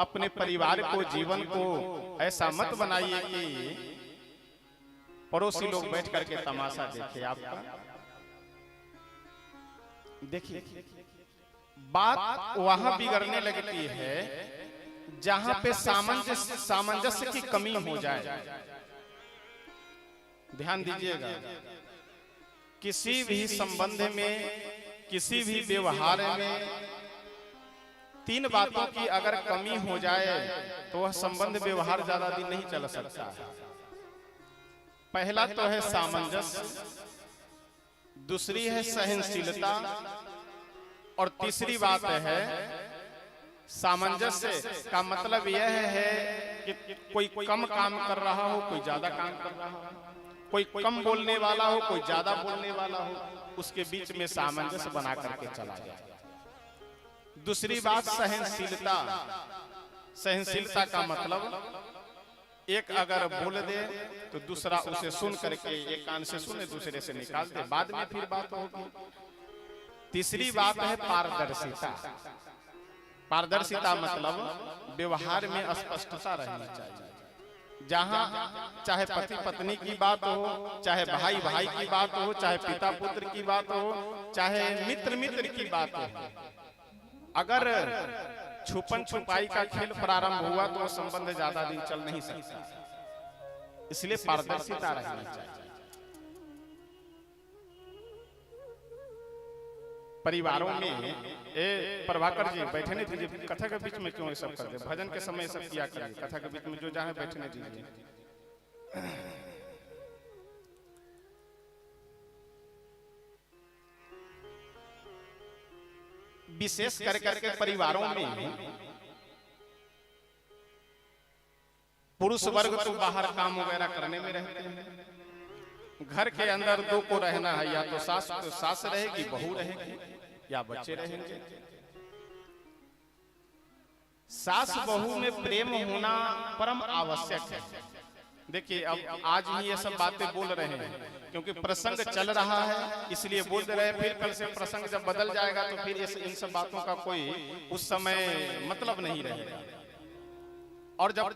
अपने परिवार को, जीवन को ऐसा मत बनाइए कि पड़ोसी लोग बैठ करके तमाशा देखे आपका। देखिए, बात वहां बिगड़ने लगती है जहां पे सामंजस्य की कमी हो जाए। ध्यान दीजिएगा, किसी भी संबंध में, किसी भी व्यवहार में 3 बातों की अगर कमी हो जाए तो वह संबंध व्यवहार ज्यादा दिन नहीं चल सकता है। पहला तो है सामंजस्य, दूसरी है सहनशीलता, और तीसरी बात है सामंजस्य का मतलब यह है कि कोई कम काम कर रहा हो, कोई ज्यादा काम कर रहा हो, कोई कम बोलने वाला हो, कोई ज्यादा बोलने वाला हो, उसके बीच में सामंजस्य बना करके चला जाए। दूसरी बात सहनशीलता। सहनशीलता का मतलब एक अगर बोल दे तो दूसरा उसे सुन करके, एक कान से सुने दूसरे से निकाल दे, बाद में फिर बात होगी। तीसरी बात है पारदर्शिता। पारदर्शिता मतलब व्यवहार में स्पष्टता रहनी चाहिए। जहां चाहे पति पत्नी की बात हो, चाहे भाई भाई की बात हो, चाहे पिता पुत्र की बात हो, चाहे मित्र मित्र की बात हो, अगर छुपन छुपाई का खेल प्रारंभ हुआ तो संबंध ज्यादा दिन चल नहीं सकता। इसलिए पारदर्शिता रहनी चाहिए। परिवारों में प्रभाकर जी बैठने दीजिए, कथा के बीच में क्यों ये सब करते? भजन के समय सब किया करिए, कथा के बीच में जो चाहे बैठने दीजिए। विशेष कर करके परिवारों में पुरुष वर्ग तो बाहर काम वगैरह करने में रहते हैं। घर के अंदर 2 को रहना है, या तो सास रहेगी, बहू रहेगी, या बच्चे रहेंगे। सास बहू में प्रेम होना परम आवश्यक है। देखिए, अब आज ही ये सब बातें बोल रहे हैं क्योंकि प्रसंग चल रहा है, इसलिए बोल रहे हैं। फिर कल से प्रसंग जब बदल जाएगा तो फिर इन सब बातों का कोई उस समय मतलब नहीं रहेगा। और जब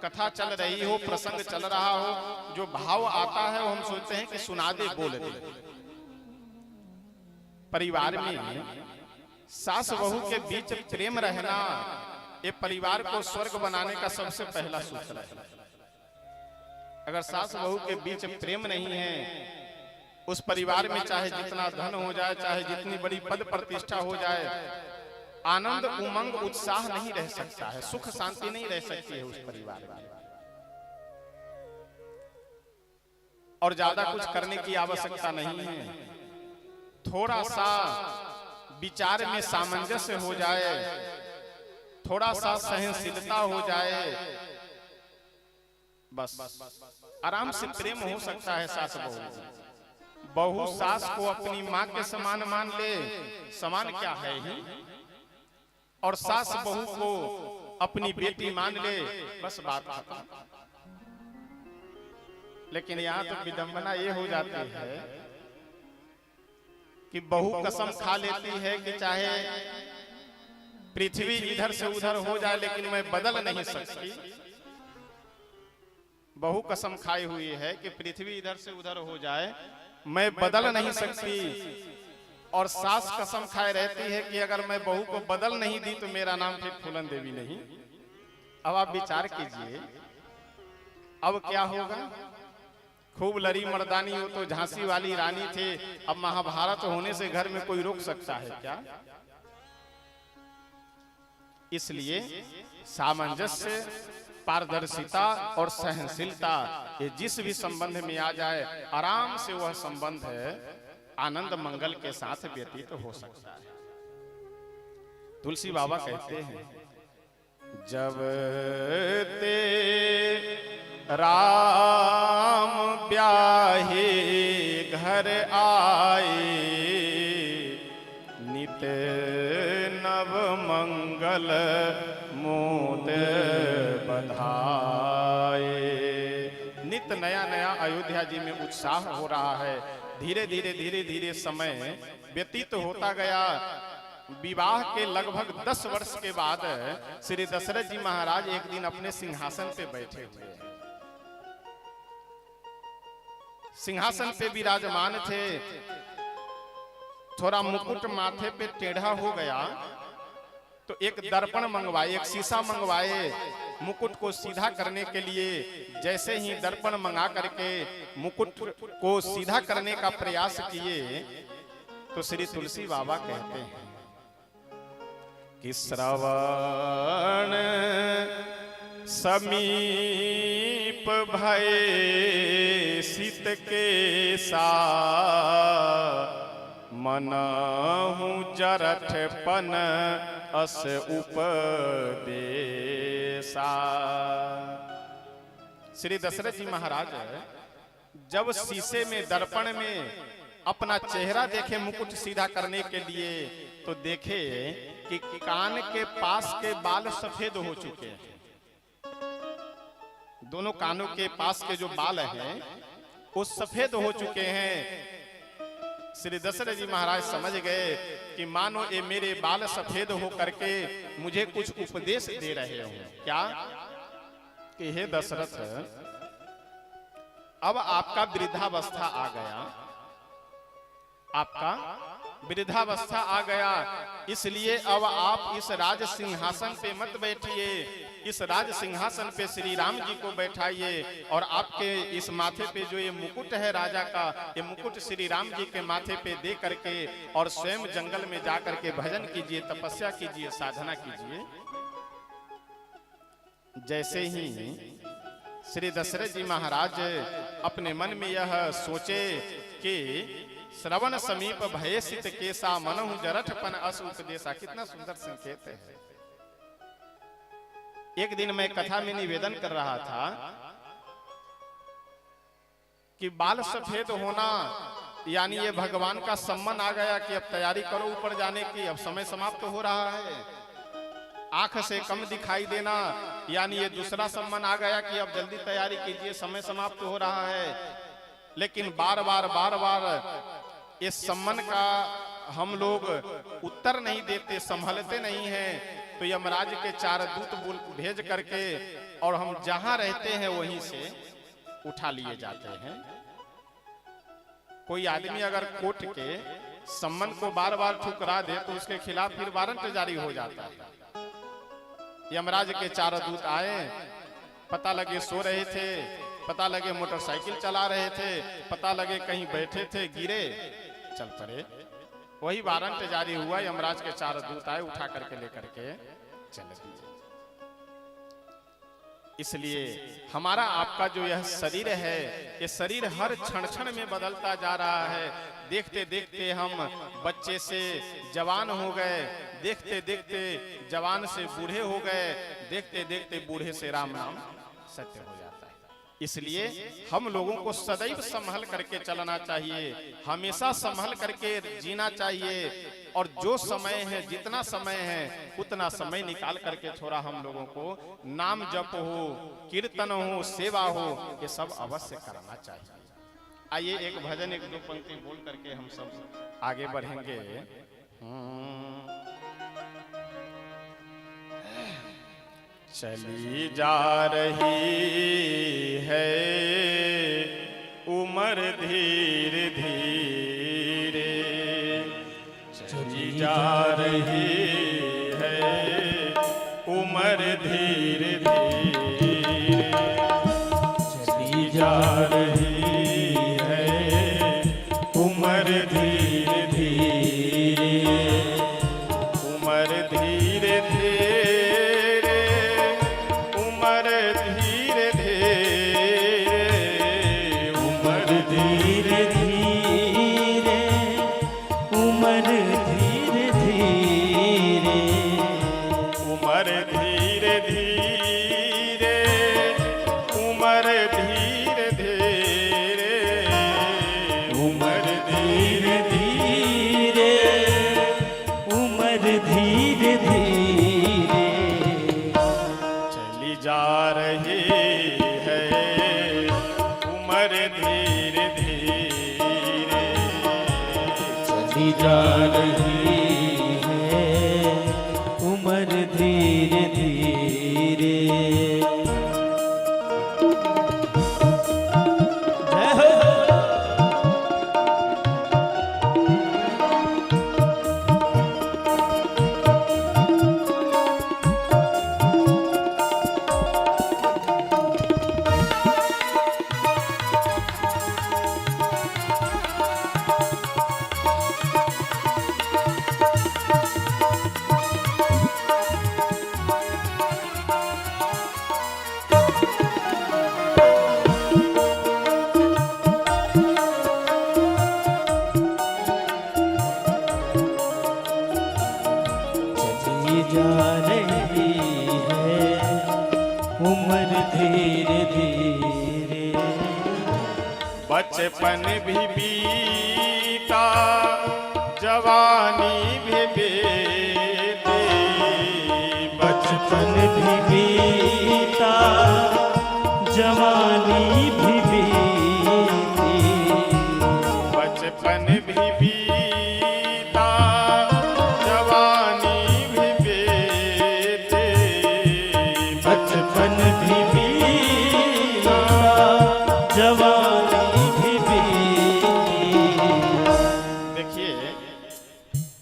कथा चल रही हो, प्रसंग चल रहा हो, जो भाव आता है वो हम सोचते हैं कि सुना दे, बोल दे। परिवार में सास बहू के बीच प्रेम रहना ये परिवार को स्वर्ग बनाने का सबसे पहला सूत्र है। अगर सास बहू के बीच प्रेम नहीं है, उस परिवार में चाहे जितना धन हो जाए, चाहे जितनी बड़ी पद प्रतिष्ठा हो जाए, आनंद उमंग उत्साह नहीं रह सकता है, सुख शांति नहीं रह सकती है उस परिवार में। और ज्यादा कुछ करने की आवश्यकता नहीं है, थोड़ा सा विचार में सामंजस्य हो जाए, थोड़ा सा सहनशीलता हो जाए, बस आराम से प्रेम हो सकता है सास बहू। बहू सास को अपनी माँ के समान मान ले, समान क्या है ही, और सास बहू को अपनी बेटी मान ले, बस बात खत्म। लेकिन यहाँ तो विडंबना ये हो जाती है कि बहू कसम खा लेती है कि चाहे पृथ्वी इधर से उधर हो जाए लेकिन मैं बदल नहीं सकती। बहू कसम खाई हुई है कि पृथ्वी इधर से उधर हो जाए मैं बदल नहीं सकती, और सास कसम खाए रहती है कि अगर मैं बहू को बदल नहीं दी तो मेरा नाम फिर फूलन देवी नहीं। अब आप विचार कीजिए अब क्या होगा। खूब लड़ी मर्दानी हो तो झांसी वाली रानी थे, अब महाभारत होने से घर में कोई रोक सकता है क्या? इसलिए सामंजस्य, पारदर्शिता और सहनशीलता ये जिस भी संबंध में आ जाए आराम से वह संबंध आनंद मंगल के साथ व्यतीत हो सकता है। तुलसी बाबा कहते हैं जब ते राम ब्याहे घर आए, नित नव मंगल मोद बधाए। नित नया नया अयोध्या जी में उत्साह हो रहा है। धीरे धीरे समय व्यतीत होता गया। विवाह के लगभग 10 वर्ष के बाद श्री दशरथ जी महाराज एक दिन अपने सिंहासन पे बैठे हुए हैं। सिंहासन पे विराजमान थे। थोड़ा मुकुट माथे पे टेढ़ा हो गया तो एक दर्पण मंगवाए, एक शीशा मंगवाए मुकुट को सीधा करने के लिए। जैसे ही दर्पण मंगा करके मुकुट को सीधा करने का प्रयास किए तो श्री तुलसी बाबा कहते हैं कि श्रवण समीप भय सित के सा, मनहु जरठपन अस उपदेशा। श्री दशरथ जी महाराज जब शीशे में दर्पण में अपना चेहरा देखे मुकुट सीधा करने के लिए तो देखे कि कान के पास के बाल सफेद हो चुके हैं। दोनों कानों के पास के जो बाल हैं वो सफेद हो चुके हैं। श्री दशरथ जी महाराज समझ गए कि मानो ये मेरे बाल सफेद हो करके मुझे कुछ उपदेश दे रहे हो। क्या कि हे दशरथ, अब आपका वृद्धावस्था आ गया, आपका वृद्धावस्था आ गया, इसलिए अब आप इस राज सिंहासन पे मत बैठिए। इस राज सिंहासन पे श्री राम जी को बैठाइए और आपके इस माथे पे जो ये मुकुट है राजा का, ये मुकुट श्री राम जी के माथे पे दे करके और स्वयं जंगल में जा करके भजन कीजिए, तपस्या कीजिए, साधना कीजिए। जैसे ही श्री दशरथ जी महाराज अपने मन में यह सोचे कि श्रवण समीप भय सित केसा, मनहु जरठपन अस उपदेशा। कितना सुंदर संकेत है। एक दिन मैं कथा में निवेदन कर रहा था कि बाल सफेद होना यानी ये भगवान का सम्मान आ गया कि अब तैयारी करो ऊपर जाने की, अब समय समाप्त हो रहा है। आंख से कम दिखाई देना यानी ये दूसरा सम्मान आ गया कि अब जल्दी तैयारी कीजिए, समय समाप्त हो रहा है। लेकिन बार बार इस सम्मान का हम लोग उत्तर नहीं देते, संभलते नहीं हैं। तो यमराज के 4 दूत भेज करके और हम जहां रहते हैं वहीं से उठा लिए जाते हैं। कोई आदमी अगर कोर्ट के सम्मान को बार बार ठुकरा दे तो उसके खिलाफ फिर वारंट जारी हो जाता है। यमराज के 4 दूत आए, पता लगे सो रहे थे, पता लगे मोटरसाइकिल चला रहे थे, पता लगे कहीं बैठे थे, गिरे, चल पड़े। वही वारंट जारी हुआ। यमराज के 4 दूत आए, उठा करके लेकर के चले गए। इसलिए हमारा आपका जो यह शरीर है, ये शरीर हर क्षण क्षण में बदलता जा रहा है। देखते देखते हम बच्चे से जवान हो गए, देखते देखते जवान से बूढ़े हो गए, देखते देखते बूढ़े से राम नाम सत्य हो जाता है। इसलिए हम लोगों को सदैव संभल करके चलना चाहिए, हमेशा संभल करके जीना चाहिए। और जो समय है, जितना समय है, उतना समय निकाल करके थोड़ा हम लोगों को नाम जप हो, कीर्तन हो, सेवा हो, ये सब अवश्य करना चाहिए। आइए एक भजन एक दो पंक्ति बोल करके हम सब आगे बढ़ेंगे। चली जा रही है उम्र धीरे धीरे, चली जा रही है उम्र धीरे धीरे, चली जा रही है उम्र धीरे धीरे, उम्र धीरे धीरे, उम्र धीरे धीरे, उम्र धीरे धीरे, उम्र धीरे धीरे, उम्र धीरे धीरे, उम्र धीरे धीरे, उम्र धीरे धीरे, उम्र धीरे धीरे, चली जा रही है उम्र धीरे धीरे, चली जा रही है उम्र धीरे धीरे। जय हो। चली जा रही है उम्र धीरे धीरे, बचपन भी बीता जवानी भी बीती, बचपन भी बीता जवानी भी बीती, बचपन भी बीता जवानी भी बीती, बचपन भी बीता जवानी भी बीती। देखिए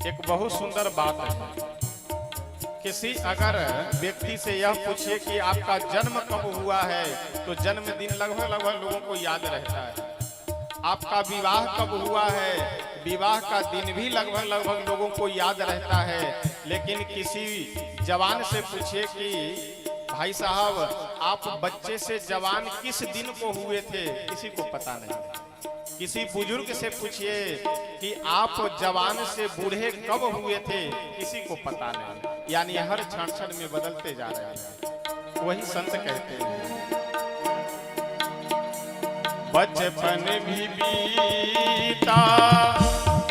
एक बहुत सुंदर बात है। किसी अगर व्यक्ति से यह पूछिए कि आपका जन्म कब हुआ है, तो जन्मदिन लगभग लगभग लोगों को याद रहता है। आपका विवाह कब हुआ है, विवाह का दिन भी लगभग लगभग लोगों को याद रहता है। लेकिन किसी जवान से पूछिए कि भाई साहब आप बच्चे से जवान किस दिन को हुए थे, किसी को पता नहीं। किसी बुजुर्ग से पूछिए कि आप जवान से बूढ़े कब हुए थे, किसी को पता नहीं। यानी हर क्षण क्षण में बदलते जा रहे हैं। वही संत कहते हैं बचपन भी बीता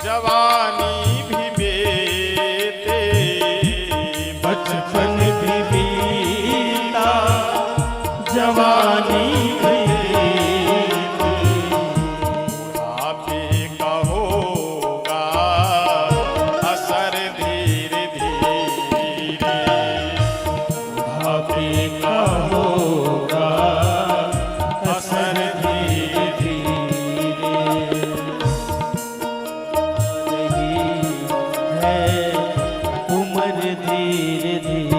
जवानी भी बीते, बचपन भी बीता जवानी भी बुढ़ापे का होगा असर धीरे धीरे, बुढ़ापे का होगा असर धीरे धीरे, रही है उम्र धीरे धीरे।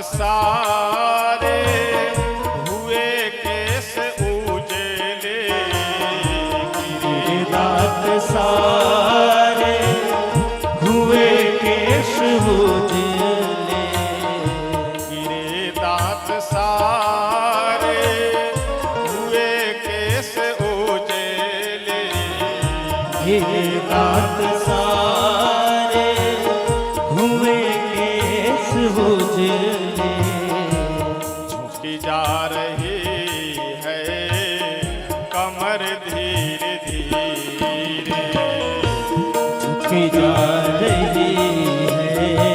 सारे हुए के उजले झुकी जा रही है कमर धीरे धीरे, झुकी जा रही है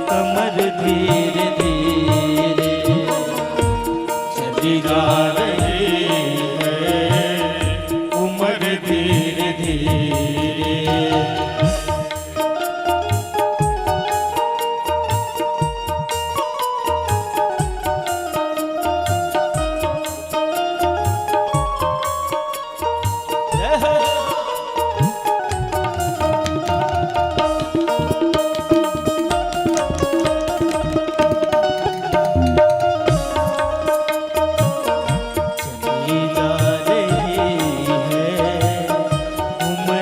कमर धीरे धीरे, चली जा रही है उम्र धीरे धीरे। चली जा रही है उम्र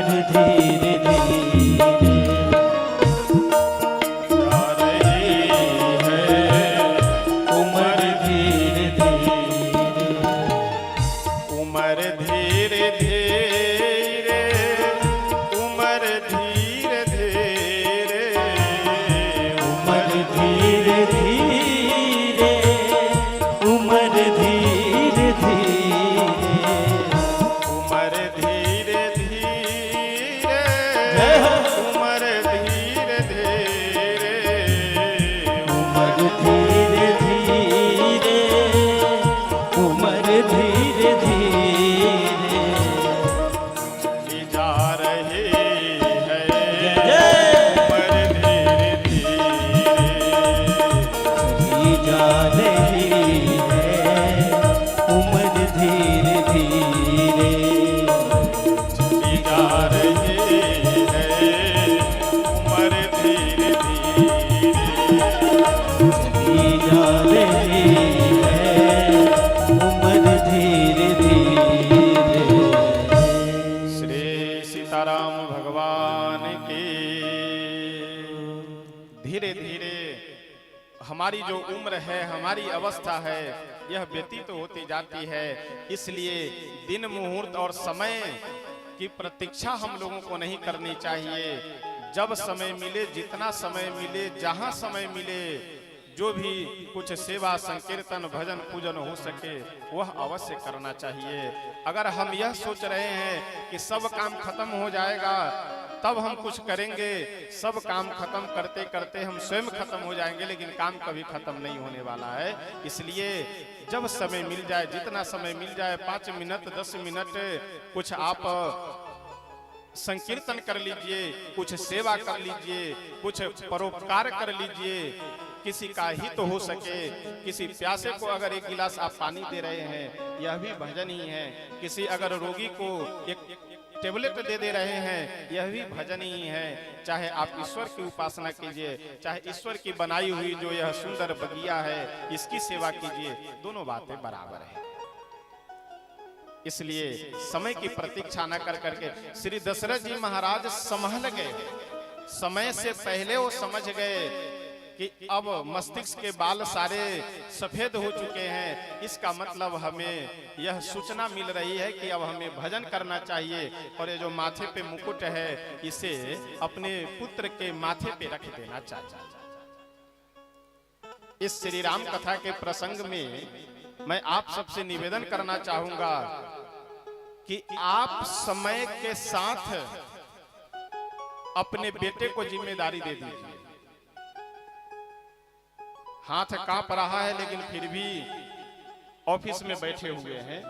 धीरे धीरे, जा रही है उम्र धीरे धीरे, उम्र धीरे धीरे, उम्र धीरे धीरे, उम्र धीरे धीरे, उम्र धीरे धीरे, उम्र धीरे धीरे, उम्र धीरे धीरे, उम्र धीरे धीरे, उम्र धीरे धीरे, चली जा रही है जय। उम्र धीरे धीरे, चली जा रही है उम्र धीरे धीरे, चली जा रही है उम्र धीरे धीरे, चली जा रही है उम्र धीरे धीरे। श्री सीताराम भगवान की। धीरे धीरे हमारी जो उम्र है, हमारी अवस्था है, यह व्यतीत होती जाती है। इसलिए दिन मुहूर्त और समय की प्रतीक्षा हम लोगों को नहीं करनी चाहिए। जब समय मिले, जितना समय मिले, जहां समय मिले, जो भी कुछ सेवा संकीर्तन भजन पूजन हो सके वह अवश्य करना चाहिए। अगर हम यह सोच रहे हैं कि सब काम खत्म हो जाएगा तब हम कुछ करेंगे, सब काम खत्म करते करते हम स्वयं खत्म हो जाएंगे, लेकिन काम कभी खत्म नहीं होने वाला है। इसलिए जब समय मिल जाए, जितना समय मिल जाए, 5 मिनट 10 मिनट कुछ आप संकीर्तन कर लीजिए, कुछ सेवा कर लीजिए, कुछ परोपकार कर लीजिए, किसी का हित हो सके। किसी प्यासे को अगर एक गिलास आप पानी दे रहे हैं, यह भी भजन ही है। किसी अगर रोगी को एक टेबलेट दे रहे हैं, यह भी भजन ही है। चाहे आप ईश्वर की उपासना कीजिए, चाहे ईश्वर की बनाई हुई जो यह सुंदर बगिया है इसकी सेवा कीजिए, दोनों बातें बराबर है। इसलिए समय की प्रतीक्षा न कर करके श्री दशरथ जी महाराज संभल गए। समय से पहले वो समझ गए कि अब मस्तिष्क के बाल सारे सफेद हो चुके हैं। इसका मतलब हमें यह सूचना मिल रही है कि अब हमें भजन करना चाहिए, और ये जो माथे पे मुकुट है इसे अपने पुत्र के माथे पे रख देना चाहिए। इस श्री राम कथा के प्रसंग में मैं आप सबसे निवेदन करना चाहूंगा कि आप समय के साथ अपने बेटे को जिम्मेदारी दे दीजिए। हाथ कांप रहा है लेकिन फिर भी ऑफिस में बैठे हुए हैं।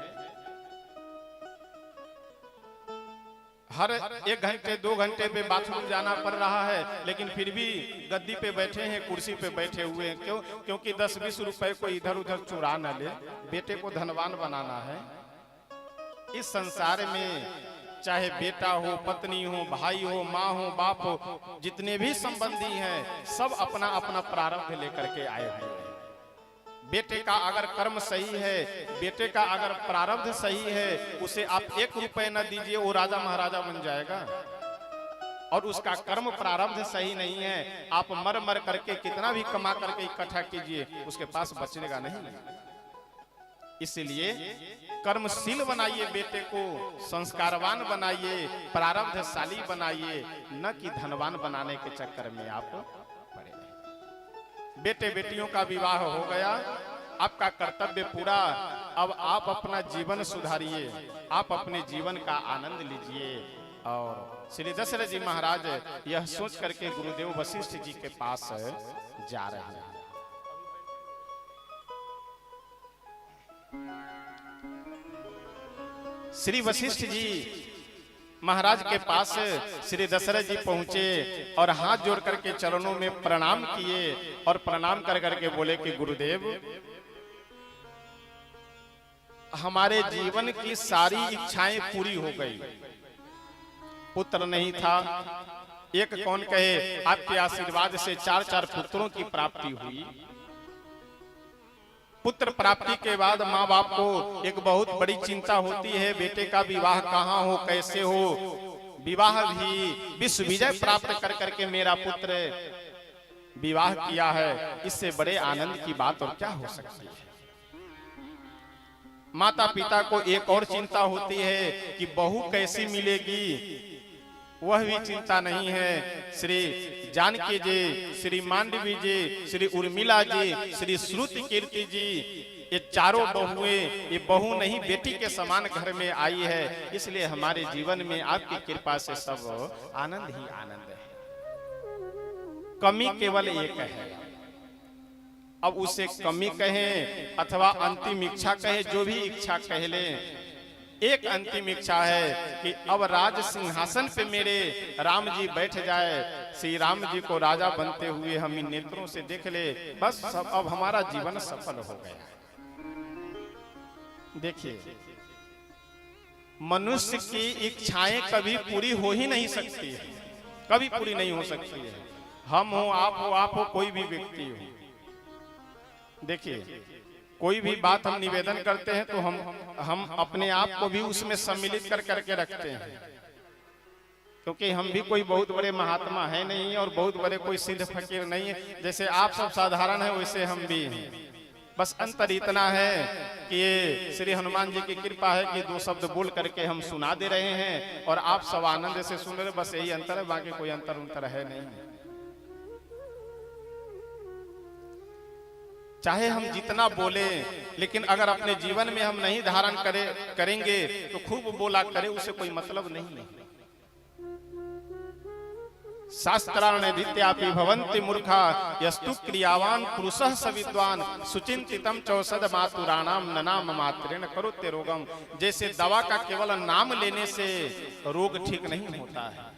हर 1 घंटे 2 घंटे पे बाथरूम जाना पड़ रहा है, लेकिन फिर भी गद्दी पे बैठे हैं, कुर्सी पे बैठे हुए हैं। क्यों? क्योंकि 10-20 रुपए को इधर उधर चुरा न ले, बेटे को धनवान बनाना है। इस संसार में चाहे बेटा हो, पत्नी हो, भाई हो, माँ हो, बाप हो, जितने भी संबंधी हैं सब अपना अपना प्रारब्ध लेकर के आए हुए हैं। बेटे का अगर कर्म सही है, बेटे का अगर प्रारब्ध सही है, उसे आप 1 रुपए न दीजिए, वो राजा महाराजा बन जाएगा। और उसका कर्म प्रारब्ध सही नहीं है, आप मर मर करके कितना भी कमा करके इकट्ठा कीजिए, उसके पास बचने का नहीं। इसलिए कर्मशील बनाइए बेटे को, संस्कारवान बनाइए, प्रारब्धशाली बनाइए, न कि धनवान बनाने के चक्कर में आप पड़े। बेटे बेटियों का विवाह हो गया, आपका कर्तव्य पूरा। अब आप अपना जीवन सुधारिए, आप अपने जीवन का आनंद लीजिए। और श्री दशरथ जी महाराज यह सोच करके गुरुदेव वशिष्ठ जी के पास जा रहे हैं। श्री वशिष्ठ जी महाराज के पास श्री दशरथ जी पहुंचे और हाथ जोड़ करके चरणों में प्रणाम किए और प्रणाम कर करके बोले कि गुरुदेव, हमारे जीवन की सारी इच्छाएं पूरी हो गई। पुत्र नहीं था, एक कौन कहे, आपके आशीर्वाद से 4 पुत्रों की प्राप्ति हुई। पुत्र प्राप्ति के बाद माँ बाप को एक बहुत बड़ी चिंता होती है, बेटे का विवाह कहाँ हो, कैसे हो। विवाह भी विश्व विजय प्राप्त कर करके मेरा पुत्र विवाह किया है, इससे बड़े आनंद की बात और क्या हो सकती है। माता पिता को एक और चिंता होती है कि बहू कैसी मिलेगी, वह भी चिंता नहीं है। श्री जानकी जी, श्री मांडवी जी, श्री उर्मिला जी, श्री श्रुति कीर्ति जी, ये चारों बहुएं, ये बहू नहीं बेटी के समान घर में आई है। इसलिए हमारे जीवन में आपकी कृपा से सब आनंद ही आनंद है। कमी केवल एक है, अब उसे कमी कहें अथवा अंतिम इच्छा कहे, जो भी इच्छा कह ले, एक अंतिम इच्छा है कि अब राज सिंहासन पे मेरे राम जी बैठ जाए, श्री राम जी को राजा बनते हुए हम इन नेत्रों से देख ले, बस सब अब हमारा जीवन सफल हो गया। देखिए, मनुष्य की इच्छाएं कभी पूरी हो ही नहीं सकती है, कभी पूरी नहीं हो सकती है। हम हो, आप हो, कोई भी व्यक्ति हो। देखिए, कोई भी बात हम निवेदन करते हैं तो हम अपने आप को भी उसमें सम्मिलित कर करके रखते हैं, क्योंकि हम भी कोई बहुत बड़े महात्मा है नहीं और बहुत बड़े कोई सिद्ध फकीर नहीं है। जैसे आप सब साधारण है, वैसे हम भी हैं। बस अंतर इतना है कि ये श्री हनुमान जी की कृपा है कि 2 शब्द बोल करके हम सुना दे रहे हैं और आप सब आनंद से सुन रहे, बस यही अंतर है, बाकी कोई अंतर है नहीं। चाहे हम जितना बोले, लेकिन अगर अपने जीवन में हम नहीं धारण करेंगे तो खूब बोला करे, उसे कोई मतलब नहीं है। शास्त्राण्य दित्यापि भवन्ति मूर्खा यस्तु क्रियावान पुरुषः स विद्वान सुचिंतितम चौषध मातुराणाम ननाम मात्रेण करोत्य रोगम। जैसे दवा का केवल नाम लेने से रोग ठीक नहीं होता है।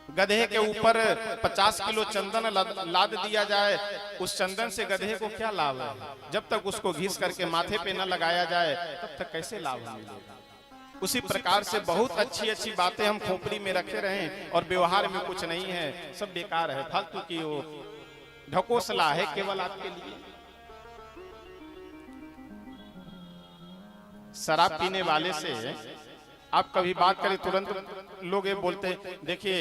गधे के ऊपर 50 किलो चंदन लाद दिया जाए, उस चंदन से गधे को क्या लाभ है? जब तक उसको घिस करके माथे पे न लगाया जाए तब तक कैसे लाभ मिलेगा? उसी प्रकार से बहुत अच्छी अच्छी बातें हम खोपड़ी में रखे रहें और व्यवहार में कुछ नहीं है, सब बेकार है, फालतू की वो ढकोसला है केवल आपके लिए। शराब पीने वाले से आप कभी बात करें तुरंत लोग ये बोलते हैं, देखिए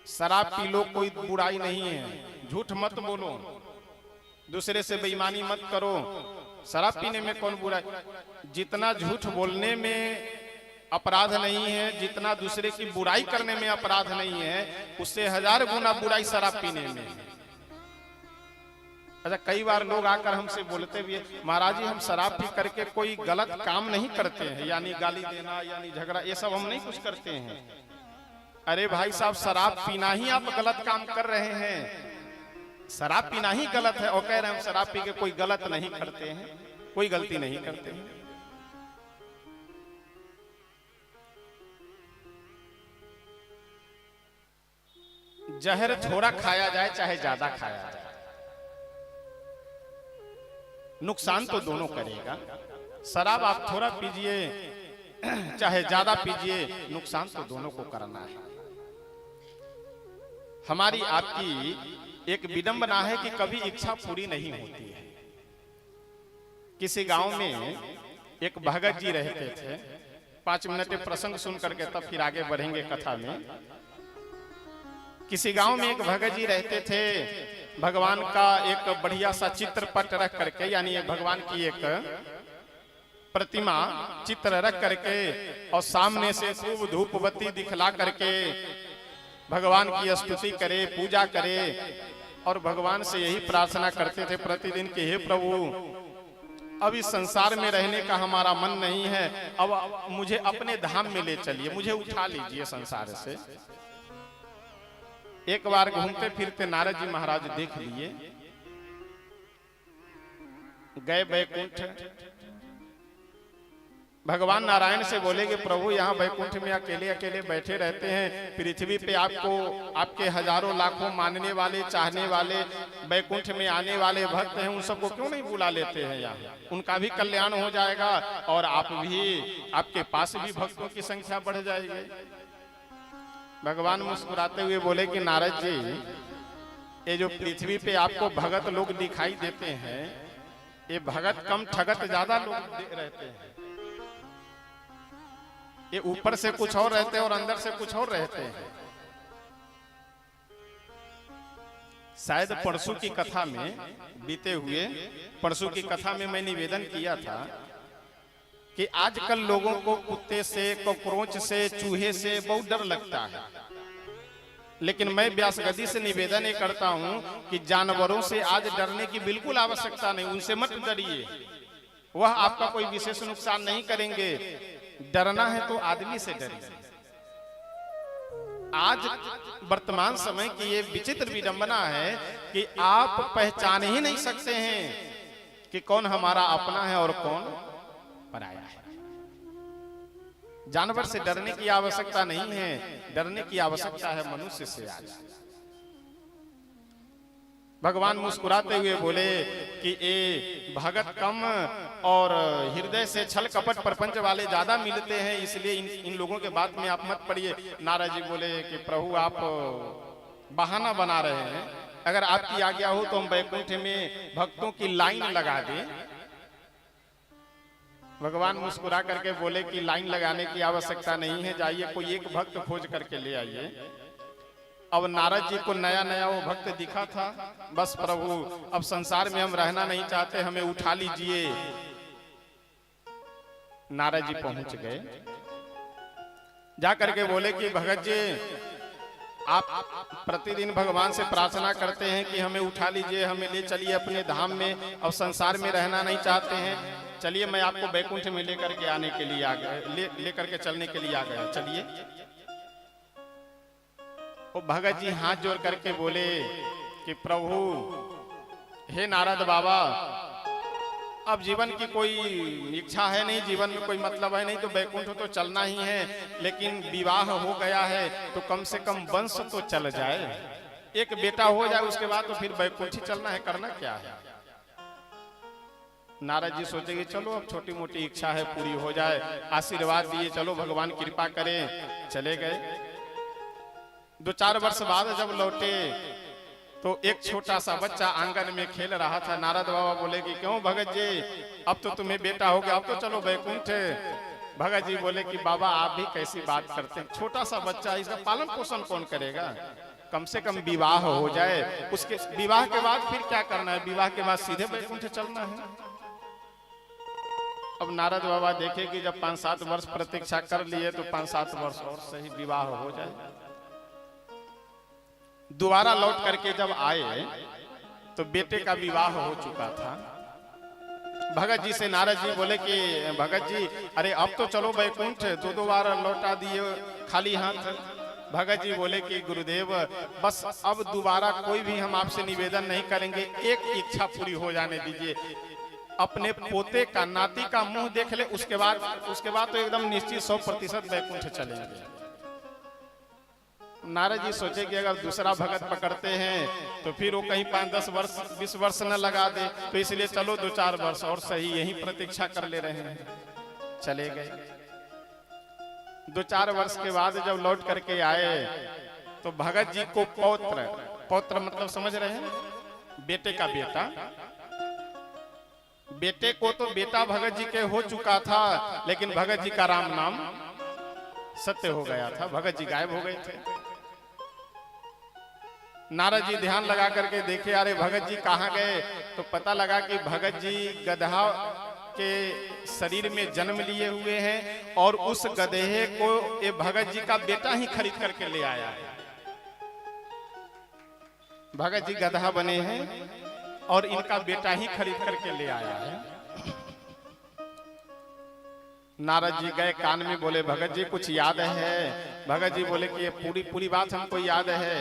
शराब पी लो, कोई बुराई नहीं है, झूठ मत बोलो, दूसरे से बेईमानी मत करो, शराब पीने में कौन बुराई। जितना झूठ बोलने में अपराध नहीं है, जितना दूसरे की बुराई करने में अपराध नहीं है, उससे 1000 गुना बुराई शराब पीने में है। अच्छा, कई बार लोग आकर हमसे बोलते भी है, महाराज जी हम शराब पी करके कोई गलत काम नहीं करते हैं, यानी गाली देना, यानी झगड़ा, ये सब हम नहीं कुछ करते हैं। अरे भाई साहब, शराब पीना ही आप गलत काम कर रहे हैं, शराब पीना ही गलत है और कह रहे हैं हम शराब पी के कोई गलत नहीं करते हैं, कोई गलती नहीं करते हैं। जहर थोड़ा खाया जाए चाहे ज्यादा खाया जाए, नुकसान तो दोनों करेगा। शराब आप थोड़ा पीजिए चाहे ज्यादा पीजिए, नुकसान तो दोनों को करना है। हमारी आपकी एक विडंबना है कि कभी इच्छा पूरी नहीं होती है। किसी गांव में एक भगत जी रहते थे। 5 मिनट प्रसंग सुन करके तब फिर आगे बढ़ेंगे कथा में। किसी गांव में एक भगत जी रहते थे। भगवान का एक बढ़िया सा चित्रपट रख करके, यानी एक भगवान की एक प्रतिमा चित्र रख करके और सामने से खूब धूप बत्ती दिखला करके भगवान की स्तुति करे, पूजा करे। और भगवान से यही प्रार्थना करते थे प्रतिदिन कि हे प्रभु, अब इस संसार में रहने का हमारा मन नहीं है, अब मुझे अपने धाम में ले चलिए, मुझे उठा लीजिए संसार से। एक बार घूमते फिरते नारद जी महाराज देख लिए, गए बैकुंठ। भगवान नारायण से बोले कि प्रभु यहाँ बैकुंठ में अकेले अकेले बैठे रहते हैं, पृथ्वी पे आपको आपके हजारों लाखों मानने वाले चाहने वाले बैकुंठ में आने वाले भक्त हैं, उन सबको क्यों नहीं बुला लेते हैं यहाँ? उनका भी कल्याण हो जाएगा और आप भी, आपके पास भी भक्तों की संख्या बढ़ जाएगी। भगवान मुस्कुराते हुए बोले कि नारद जी, ये जो पृथ्वी पे आपको भगत लोग दिखाई देते हैं, ये भगत कम ठगत ज्यादा लोग रहते हैं। ये ऊपर से कुछ और रहते हैं और अंदर से कुछ और रहते हैं। शायद परसों की कथा में, बीते हुए परसों की कथा में मैं निवेदन किया था कि आजकल लोगों को कुत्ते से, कॉकरोच से, चूहे से बहुत डर लगता है, लेकिन मैं व्यास गद्दी से निवेदन ये करता हूं कि जानवरों से आज डरने की बिल्कुल आवश्यकता नहीं, उनसे मत डरिए, वह आपका कोई विशेष नुकसान नहीं करेंगे। डरना है तो आदमी से डरिए। आज वर्तमान समय की ये विचित्र विडंबना है कि आप पहचान ही नहीं सकते हैं कि कौन हमारा अपना है और कौन पराया है। जानवर से डरने की आवश्यकता नहीं है, डरने की आवश्यकता है मनुष्य से। आज भगवान मुस्कुराते हुए बोले कि ए भगत कम और हृदय से छल कपट प्रपंच वाले ज्यादा मिलते हैं, इसलिए इन लोगों के बात में आप मत पड़िए। नारद जी बोले कि प्रभु आप बहाना बना रहे हैं, अगर आपकी आज्ञा हो तो हम बैकुंठ में भक्तों की लाइन लगा दें। भगवान मुस्कुरा करके बोले कि लाइन लगाने की आवश्यकता नहीं है, जाइए कोई एक भक्त खोज करके ले आइए। अब नारद जी को नया नया वो भक्त दिखा था, बस प्रभु अब संसार में हम रहना नहीं चाहते, हमें उठा लीजिए। नारद जी पहुंच गए, जाकर के बोले कि भगत जी आप प्रतिदिन भगवान से प्रार्थना करते हैं कि हमें उठा लीजिए, हमें ले चलिए अपने धाम में, अब संसार में रहना नहीं चाहते हैं, चलिए मैं आपको बैकुंठ में लेकर के आने के लिए आ गया, लेकर के चलने के लिए आ गया, चलिए। वो भगत जी हाथ जोड़ करके बोले कि प्रभु हे नारद बाबा, अब जीवन की कोई इच्छा है नहीं, जीवन में कोई मतलब है नहीं, तो बैकुंठ तो चलना ही है, लेकिन विवाह हो गया है तो कम से कम वंश तो चल जाए, एक बेटा हो जाए, उसके बाद तो फिर बैकुंठ ही चलना है, करना क्या है। नारद जी सोचेंगे चलो अब छोटी मोटी इच्छा है पूरी हो जाए, आशीर्वाद दिए, चलो भगवान कृपा करें, चले गए। 2-4 वर्ष बाद जब लौटे तो एक छोटा सा बच्चा आंगन में खेल रहा था। नारद बाबा बोले कि क्यों भगत जी, अब तो तुम्हें बेटा हो गया, अब तो चलो बैकुंठ। भगत जी बोले कि बाबा आप भी कैसी बात करते हैं, छोटा सा बच्चा, इसका पालन पोषण कौन करेगा, कम से कम विवाह हो जाए, उसके विवाह के बाद फिर क्या करना है, विवाह के बाद सीधे बैकुंठ चलना है। अब नारद बाबा देखे कि जब 5-7 वर्ष प्रतीक्षा कर लिए तो 5-7 वर्ष और सही विवाह हो जाए। दोबारा लौट करके जब आए तो बेटे का विवाह हो चुका था। भगत जी से नारद जी बोले कि भगत जी अरे अब तो चलो बैकुंठ, 2 बार लौटा दिए खाली हाथ। भगत जी बोले कि गुरुदेव बस अब दोबारा कोई भी हम आपसे निवेदन नहीं करेंगे, एक इच्छा पूरी हो जाने दीजिए, अपने पोते का, नाती का मुंह देख ले, उसके बाद तो एकदम निश्चित 100% बैकुंठ चलेंगे। नारद जी सोचे कि अगर दूसरा भगत पकड़ते हैं तो फिर वो कहीं 5-10 वर्ष 20 वर्ष न लगा दे, तो इसलिए चलो 2-4 वर्ष और सही यही प्रतीक्षा कर ले रहे हैं, चले गए। 2-4 वर्ष के बाद जब लौट करके आए तो भगत जी को पौत्र मतलब समझ रहे हैं, बेटे का बेटा, बेटे को तो बेटा भगत जी के हो चुका था, लेकिन भगत जी का राम नाम सत्य हो गया था, भगत जी गायब हो गए थे। नारद जी ध्यान लगा करके देखे अरे भगत जी कहाँ गए, तो पता लगा कि भगत जी गधा के शरीर में जन्म लिए हुए हैं और उस गधे को ये भगत जी का बेटा ही खरीद करके ले आया है। भगत जी गधा बने हैं और इनका बेटा ही खरीद करके ले आया है। नारद जी गए, कान में बोले भगत जी कुछ याद है? भगत जी बोले कि ये पूरी बात हमको याद है।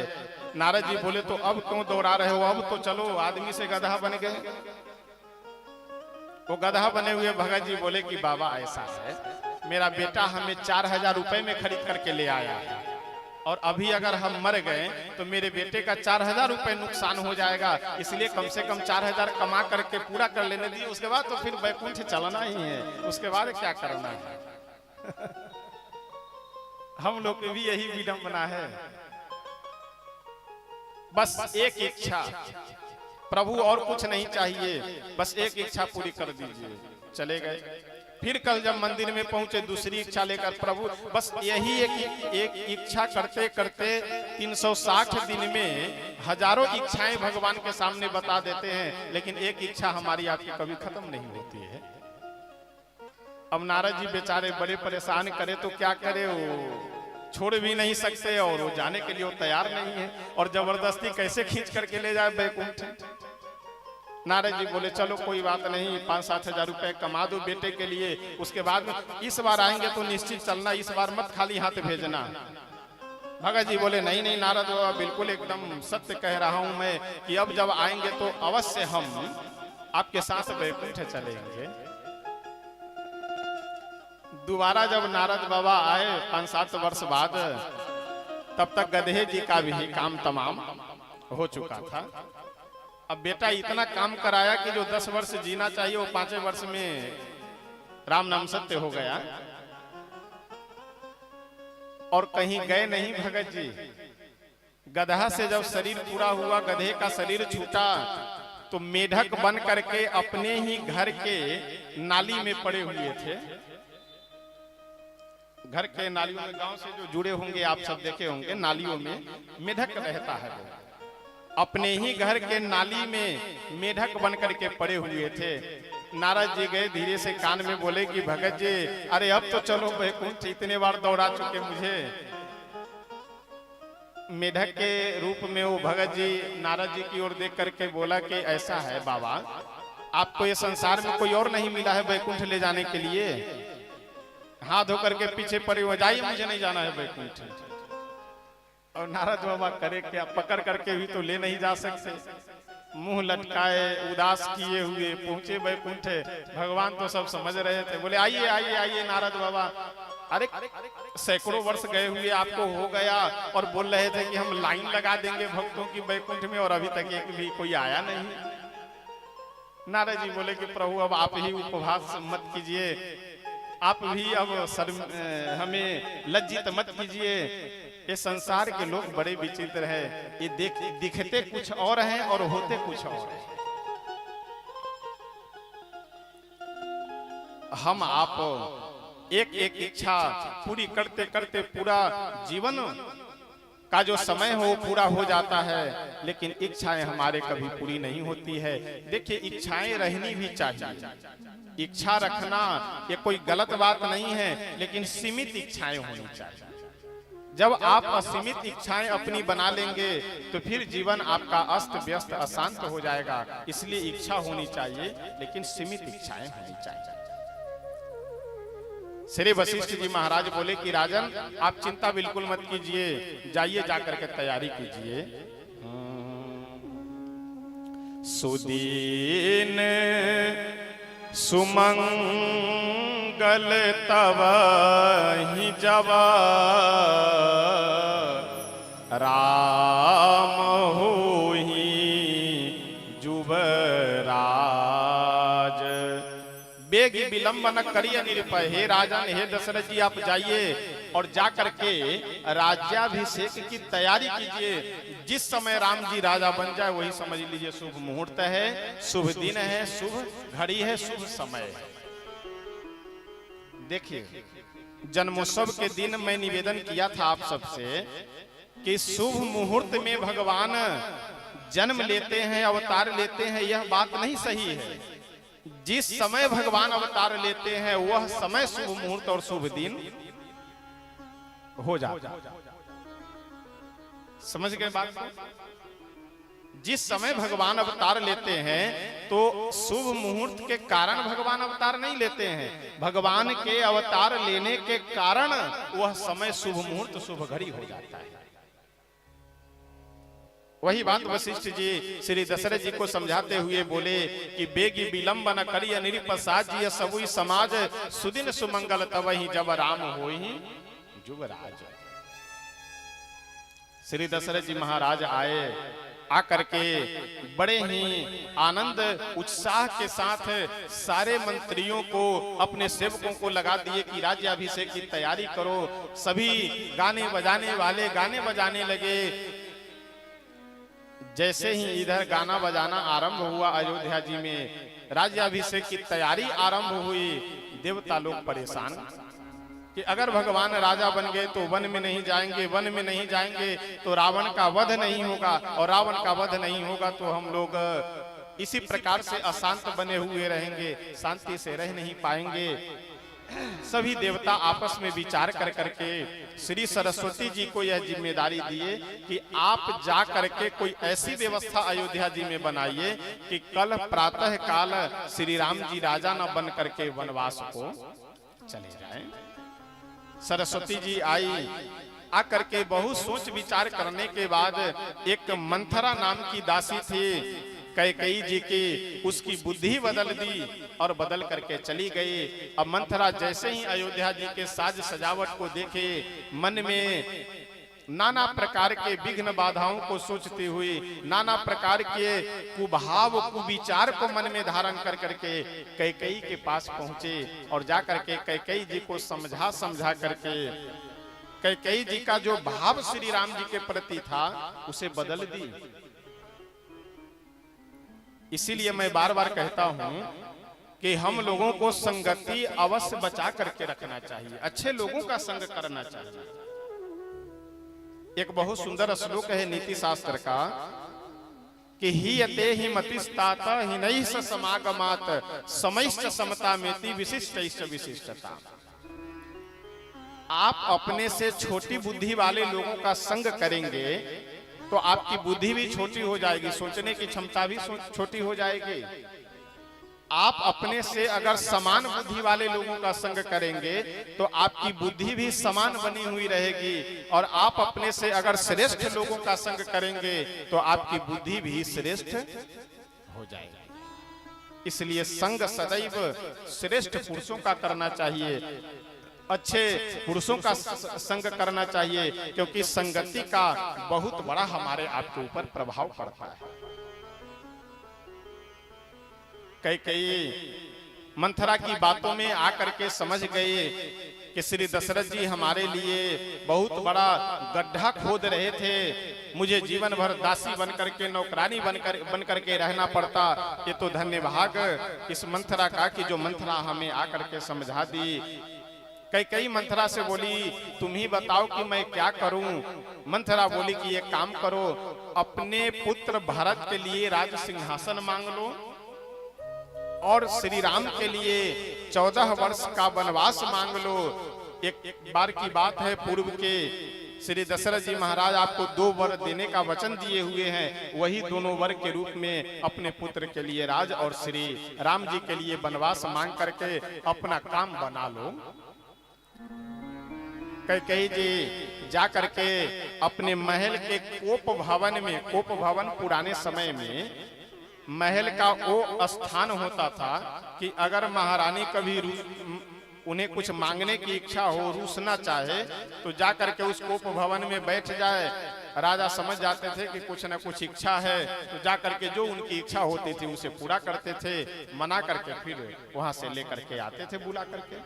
नारद जी बोले तो अब क्यों दोहरा रहे हो, अब तो चलो आदमी से गधा बन गए। वो गधा बने हुए भगत जी बोले कि बाबा ऐसा है, मेरा बेटा हमें 4000 रुपए में खरीद करके ले आया है और अभी अगर हम मर गए तो मेरे बेटे का 4000 रुपए नुकसान हो जाएगा, इसलिए कम से कम 4000 कमा करके पूरा कर लेने दिए, उसके बाद तो फिर वैकुंठ चलना ही है, उसके बाद क्या करना है। हम लोग की भी यही विडंबना है। बस एक इच्छा, प्रभु और कुछ नहीं चाहिए, बस एक इच्छा पूरी कर दीजिए। चले गए। फिर कल जब मंदिर में पहुंचे दूसरी इच्छा लेकर, प्रभु बस यही एक इच्छा करते करते 360 दिन में हजारों इच्छाएं भगवान के सामने बता देते हैं, लेकिन एक इच्छा हमारी आपकी कभी खत्म नहीं होती है। अब नारद जी बेचारे बड़े परेशान करे तो क्या करे, वो छोड़ भी नहीं सकते और वो जाने के लिए वो तैयार नहीं है, और जबरदस्ती कैसे खींच करके ले जाए बैकुंठ। नारद जी बोले चलो कोई बात नहीं, 5-7 हजार रुपए कमा दो बेटे के लिए, उसके बाद इस बार आएंगे तो निश्चित चलना, इस बार मत खाली हाथ भेजना। भगत जी बोले नहीं नहीं नारद बाबा, बिल्कुल एकदम सत्य कह रहा हूं मैं कि अब जब आएंगे तो अवश्य हम आपके साथ बैकुंठ चलेंगे। दोबारा जब नारद बाबा आए 5-7 वर्ष बाद, तब तक गधे जी का भी काम तमाम हो चुका था। अब बेटा इतना काम कराया कि जो 10 वर्ष जीना चाहिए वो 5 वर्ष में राम नाम सत्य हो गया। और कहीं गए नहीं भगत जी। गधा से जब शरीर पूरा हुआ, गधे का शरीर छूटा, तो मेढक बन करके अपने ही घर के नाली में पड़े हुए थे। घर के नालियों में, गांव से जो जुड़े होंगे आप सब देखे होंगे, नालियों में मेढक रहता है। वो अपने ही घर के नाली में मेढक बन करके पड़े हुए थे। नारद जी गए, धीरे से कान में बोले कि भगत जी अरे अब तो चलो बैकुंठ, इतने बार दौड़ा चुके मुझे। मेढक के रूप में वो भगत जी नारद जी की ओर देख करके बोला कि ऐसा है बाबा, आपको ये संसार में कोई और नहीं मिला है बैकुंठ ले जाने के लिए? हाथ धो करके पीछे पड़े हुए, जाइए मुझे नहीं जाना है बैकुंठ। और नारद बाबा करे क्या, पकड़ करके भी तो ले नहीं जा सकते, मुंह लटकाए उदास किए हुए पहुंचे बैकुंठ। भगवान तो सब समझ रहे थे, बोले आइए आइए आइए नारद बाबा। अरे सैकड़ों वर्ष गए हुए आपको हो गया, और बोल रहे थे कि हम लाइन लगा देंगे भक्तों की बैकुंठ में, और अभी तक एक भी कोई आया नहीं। नारद जी बोले कि प्रभु अब आप ही उपवास मत कीजिए, आप भी अब हमें लज्जित मत कीजिए। ये संसार के लोग बड़े विचित्र हैं, ये दिखते कुछ और हैं और होते कुछ और हैं। हम आप एक एक इच्छा पूरी करते करते पूरा जीवन का जो समय हो पूरा हो जाता है, लेकिन इच्छाएं हमारे कभी पूरी नहीं होती है। देखिए इच्छाएं रहनी भी चाहिए, इच्छा रखना ये कोई गलत बात नहीं है, लेकिन सीमित इच्छाएं होनी चाहिए। जब आप असीमित इच्छाएं अपनी बना लेंगे तो फिर जीवन आपका अस्त व्यस्त अशांत हो जाएगा। इसलिए इच्छा होनी चाहिए, लेकिन सीमित इच्छाएं होनी चाहिए। श्री वशिष्ठ जी महाराज बोले कि राजन आप चिंता बिल्कुल मत कीजिए, जाइए जाकर के तैयारी कीजिए। सुदीन सुमंगल तव ही जवा राम होहि जुबराज। बेग विलंब न करिए निरपय। हे राजन, हे दशरथ जी, आप जाइए और जाकर के राज्याभिषेक की तैयारी कीजिए। जिस समय राम जी राजा बन जाए वही समझ लीजिए शुभ मुहूर्त है, शुभ दिन है, शुभ घड़ी है, शुभ समय है। देखिए जन्मोत्सव के दिन मैं निवेदन किया था आप सबसे कि शुभ मुहूर्त में भगवान जन्म लेते हैं, अवतार लेते हैं, यह बात नहीं सही है। जिस समय भगवान अवतार लेते हैं वह समय शुभ मुहूर्त और शुभ दिन हो जाता। समझ गए बात को? जिस समय भगवान अवतार लेते हैं तो शुभ मुहूर्त के कारण भगवान अवतार नहीं लेते हैं, भगवान के अवतार लेने के कारण वह समय शुभ मुहूर्त शुभ घड़ी हो जाता है। वही बात वशिष्ठ जी श्री दशरथ जी को समझाते हुए बोले कि बेगी विलंब न करिय निरपसाद जी सबुई समाज सुदिन सुमंगल तवहि जब राम होई जुगराज। श्री दशरथ जी महाराज आए, आकर के बड़े ही आनंद उत्साह के साथ सारे मंत्रियों को अपने सेवकों को लगा दिए कि राज्याभिषेक की तैयारी करो। सभी गाने बजाने वाले गाने बजाने लगे। जैसे ही इधर गाना बजाना आरंभ हुआ अयोध्या जी में, राज्याभिषेक की तैयारी आरंभ हुई, देवता लोग परेशान कि अगर भगवान राजा बन गए तो वन में नहीं जाएंगे, वन में नहीं जाएंगे तो रावण का वध नहीं होगा, और रावण का वध नहीं होगा तो हम लोग इसी प्रकार से अशांत बने हुए रहेंगे, शांति से रह नहीं पाएंगे। सभी देवता आपस में विचार कर करके श्री सरस्वती जी को यह जिम्मेदारी दिए कि आप जा करके कोई ऐसी व्यवस्था अयोध्या जी में बनाइए कि कल प्रातः काल श्री राम जी राजा न बन करके वनवास को चले जाएं। सरस्वती जी आई, आकर के बहुत सोच विचार करने के बाद एक मंथरा नाम की दासी थी कैकेयी जी की, उसकी बुद्धि बदल दी और बदल करके चली गई। अब मंथरा जैसे ही अयोध्या जी के साज सजावट को देखे, मन में नाना प्रकार के विघ्न बाधाओं को सोचती हुई, नाना प्रकार के कुभाव कुविचार को मन में धारण कर करके कैकेयी के पास पहुंचे और जाकर के कैकेयी जी को समझा समझा करके कैकेयी जी का जो भाव श्री राम जी के प्रति था उसे बदल दी। इसीलिए मैं बार बार कहता हूं कि हम लोगों को संगति अवश्य बचा करके रखना चाहिए, अच्छे लोगों का संग करना चाहिए। एक बहुत सुंदर श्लोक है नीति शास्त्र का कि ही यते ही मतिस्तात ही नहीं समागमात समैश्च समता मेति विशिष्ट विशिष्टता। आप अपने से छोटी बुद्धि वाले लोगों का संग करेंगे तो आपकी बुद्धि भी छोटी हो जाएगी, सोचने की क्षमता भी छोटी हो जाएगी। आप अपने से अगर समान बुद्धि वाले लोगों का संग करेंगे तो आपकी बुद्धि भी समान बनी हुई रहेगी, और आप अपने से अगर श्रेष्ठ लोगों का संग करेंगे तो आपकी बुद्धि भी श्रेष्ठ हो जाएगी। इसलिए संग सदैव श्रेष्ठ पुरुषों का करना चाहिए, अच्छे पुरुषों का संग करना चाहिए, क्योंकि संगति का बहुत बड़ा हमारे आपके ऊपर प्रभाव पड़ता है। कैकेयी मंथरा की बातों में आकर के समझ गए कि श्री दशरथ जी हमारे लिए बहुत बड़ा गड्ढा खोद रहे थे, मुझे जीवन भर दासी बनकर के नौकरानी बनकर के रहना पड़ता। ये तो धन्यभाग इस मंथरा का कि जो मंथरा हमें आकर के समझा दी। कैकेयी मंथरा से बोली तुम ही बताओ कि मैं क्या करूं। मंथरा बोली कि एक काम करो, अपने पुत्र भरत के लिए राज सिंहासन मांग लो और श्री राम के लिए 14 वर्ष का वनवास मांग लो। एक बार की बात है, पूर्व के श्री दशरथ जी महाराज आपको 2 वर देने का वचन दिए हुए हैं, वही दोनों वर के रूप में अपने पुत्र के लिए राज और श्री राम जी के लिए वनवास मांग करके अपना काम बना लो। कैकेयी जी जा करके अपने महल के कोप भवन में, कोप भवन पुराने समय में महल का वो स्थान होता था कि अगर महारानी कभी उन्हें कुछ मांगने की इच्छा हो, रूसना चाहे, तो जा करके उस कोप भवन में बैठ जाए। राजा समझ जाते थे कि कुछ न कुछ इच्छा है, तो जा करके जो उनकी इच्छा होती थी उसे पूरा करते थे, मना करके फिर वहां से लेकर के आते थे बुला करके।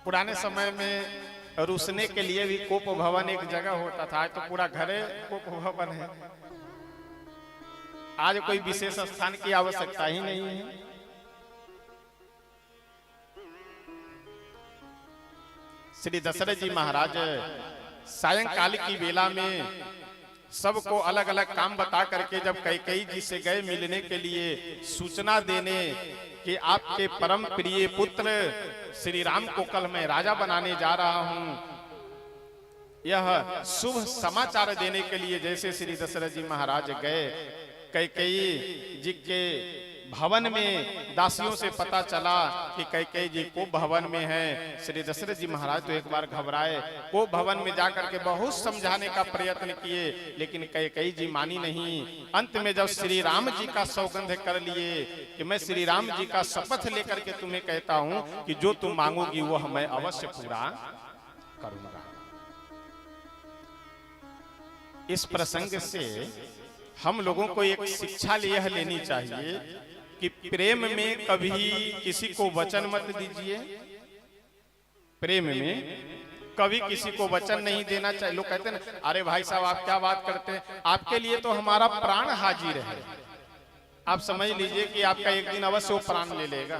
पुराने समय में रुसने के लिए भी कोप भवन एक जगह होता था, आज तो पूरा घरे कोप भवन है। आज कोई विशेष स्थान की आवश्यकता ही नहीं है। श्री दशरथ जी महाराज सायंकाल की बेला में सबको अलग अलग काम बता करके जब कैकेयी जी से गए मिलने के लिए, सूचना देने कि आपके परम प्रिय पुत्र श्री राम को कल मैं राजा बनाने जा रहा हूं, यह शुभ समाचार देने के लिए जैसे श्री दशरथ जी महाराज गए, कैकेयी जी के भवन में दासियों से पता चला कि कैकेयी जी को भवन में है। श्री दशरथ जी महाराज तो एक बार घबराए, को भवन में जाकर के बहुत समझाने का प्रयत्न किए, लेकिन कैकेयी जी मानी नहीं। अंत में जब श्री राम जी का सौगंध कर लिए कि मैं श्री राम जी का शपथ लेकर के तुम्हें कहता हूं कि जो तुम मांगोगी वह मैं अवश्य पूरा करूंगा। इस प्रसंग से हम लोगों को एक शिक्षा यह लेनी चाहिए कि प्रेम में कभी किसी को वचन मत दीजिए। प्रेम में कभी किसी को वचन नहीं देना चाहिए। लोग कहते हैं ना, अरे भाई साहब आप क्या बात करते हैं, आपके लिए तो हमारा प्राण हाजिर है। आप समझ लीजिए कि आपका एक दिन अवश्य वो प्राण ले लेगा,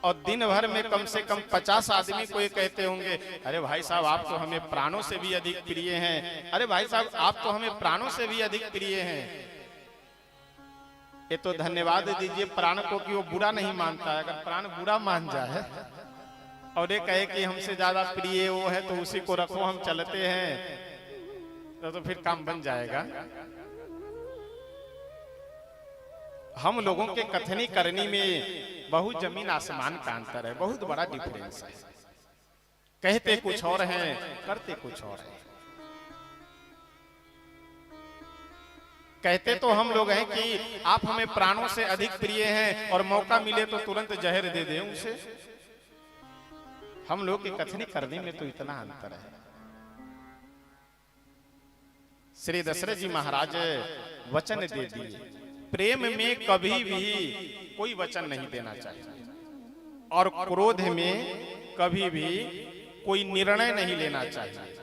और दिन भर में कम से कम 50 आदमी को ये कहते होंगे, अरे भाई साहब आप तो हमें प्राणों से भी अधिक प्रिय हैं, अरे भाई साहब आप तो हमें प्राणों से भी अधिक प्रिय हैं। ये तो धन्यवाद दीजिए प्राण को कि वो बुरा नहीं मानता है। अगर प्राण बुरा मान जाए और ये कहे कि हमसे ज्यादा प्रिय वो है तो उसी को रखो हम चलते हैं, तो फिर काम बन जाएगा। हम लोगों के कथनी करनी में बहुत जमीन आसमान का अंतर है, बहुत बड़ा डिफरेंस है। कहते कुछ और हैं, करते कुछ और हैं। कहते तो हम लोग हैं कि आप हमें प्राणों से अधिक प्रिय हैं, और मौका मिले तो तुरंत जहर दे दें उसे। हम लोग की कथनी करने में तो इतना अंतर है। श्री दशरथ जी महाराज वचन दे दिए। प्रेम में कभी भी कोई वचन नहीं देना चाहिए, और क्रोध में कभी भी कोई निर्णय नहीं लेना चाहिए।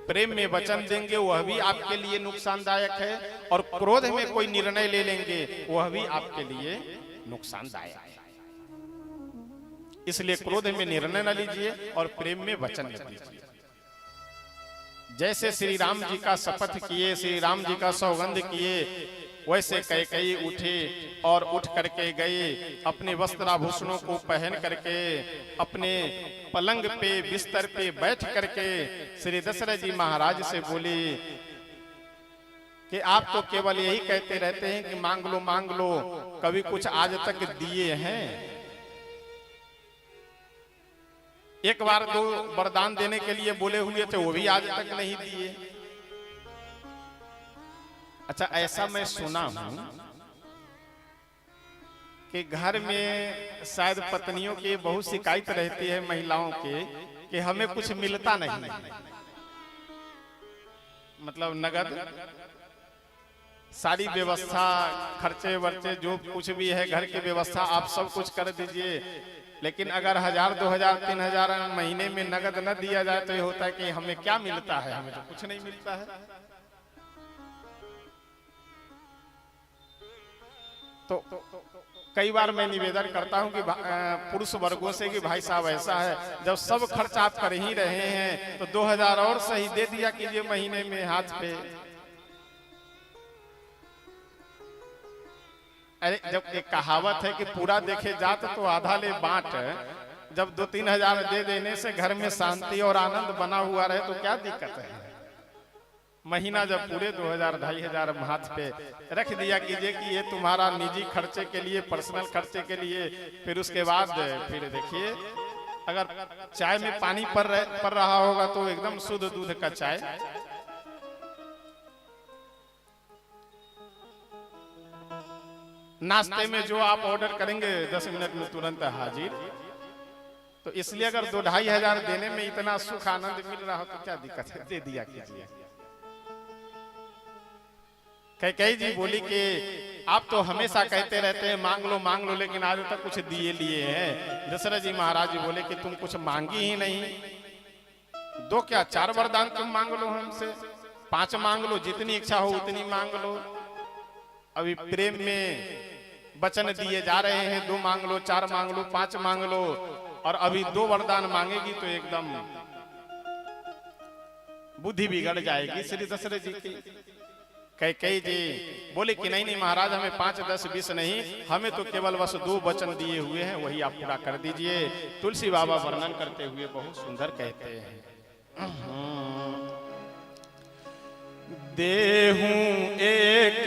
प्रेम में वचन देंगे वह भी आपके लिए नुकसानदायक है, और क्रोध में कोई निर्णय ले लेंगे वह भी आपके लिए नुकसानदायक है। इसलिए क्रोध में निर्णय न लीजिए और प्रेम में वचन न दीजिए। जैसे श्री राम जी का शपथ किए, श्री राम जी का सौगंध किए, वैसे कैकेयी उठे और उठ करके गए, अपने वस्त्राभूषणों को पहन करके अपने पलंग पे बिस्तर पे बैठ करके श्री दशरथ जी महाराज से बोली कि आप तो केवल यही कहते रहते हैं कि मांग लो मांग लो, कभी कुछ आज तक दिए हैं? एक बार दो वरदान देने के लिए बोले हुए थे, वो भी आज तक नहीं दिए। अच्छा, ऐसा मैं सुना हूं कि घर में शायद पत्नियों की बहुत शिकायत रहती है महिलाओं के कि हमें कुछ मिलता नहीं, मतलब नगद सारी व्यवस्था, खर्चे वर्चे जो कुछ भी है घर की व्यवस्था आप सब कुछ कर दीजिए, लेकिन अगर 1000 2000 3000 महीने में नगद न दिया जाए तो ये होता है कि हमें क्या मिलता है, हमें तो कुछ नहीं मिलता है। तो कई बार मैं निवेदन करता हूं कि पुरुष वर्गों से कि भाई साहब ऐसा है, जब सब खर्च आप कर ही रहे हैं तो 2000 और सही दे दिया कीजिए महीने में हाथ पे। अरे जब एक कहावत है कि पूरा देखे जात तो आधा ले बांट, जब 2-3 हजार दे देने से घर में शांति और आनंद बना हुआ रहे तो क्या दिक्कत है। महीना जब पूरे 2000-2500 हाथ पे रख दिया कीजिए कि ये तुम्हारा निजी खर्चे के लिए, पर्सनल खर्चे के लिए, फिर उसके बाद फिर देखिए अगर चाय में पानी पड़ रहा होगा तो एकदम शुद्ध दूध का चाय। नाश्ते में जो आप ऑर्डर करेंगे 10 मिनट में तुरंत हाजिर। तो इसलिए अगर 2-2.5 हजार देने में इतना सुख आनंद मिल रहा हो तो क्या दिक्कत है, दे दिया कीजिए। कैकेयी जी बोली कि आप तो हमेशा कहते रहते हैं मांग लो, लेकिन आज तक कुछ दिए लिए हैं। दशरथ जी महाराज जी बोले कि तुम कुछ मांगी ही नहीं, 2 क्या 4 वरदान तुम मांग लो हमसे, 5 मांग लो, जितनी इच्छा हो उतनी मांग लो। अभी प्रेम में वचन दिए जा रहे हैं, 2 मांग लो, 4 मांग लो, 5 मांग लो, और अभी 2 वरदान मांगेगी तो एकदम बुद्धि बिगड़ जाएगी श्री दशरथ जी की। कैकेयी जी बोले कि नहीं महाराज, हमें 5, 10, 20 नहीं, हमें तो केवल बस 2 वचन दिए हुए हैं, वही आप पूरा कर दीजिए। तुलसी बाबा वर्णन करते हुए बहुत सुंदर कहते हैं देहूं एक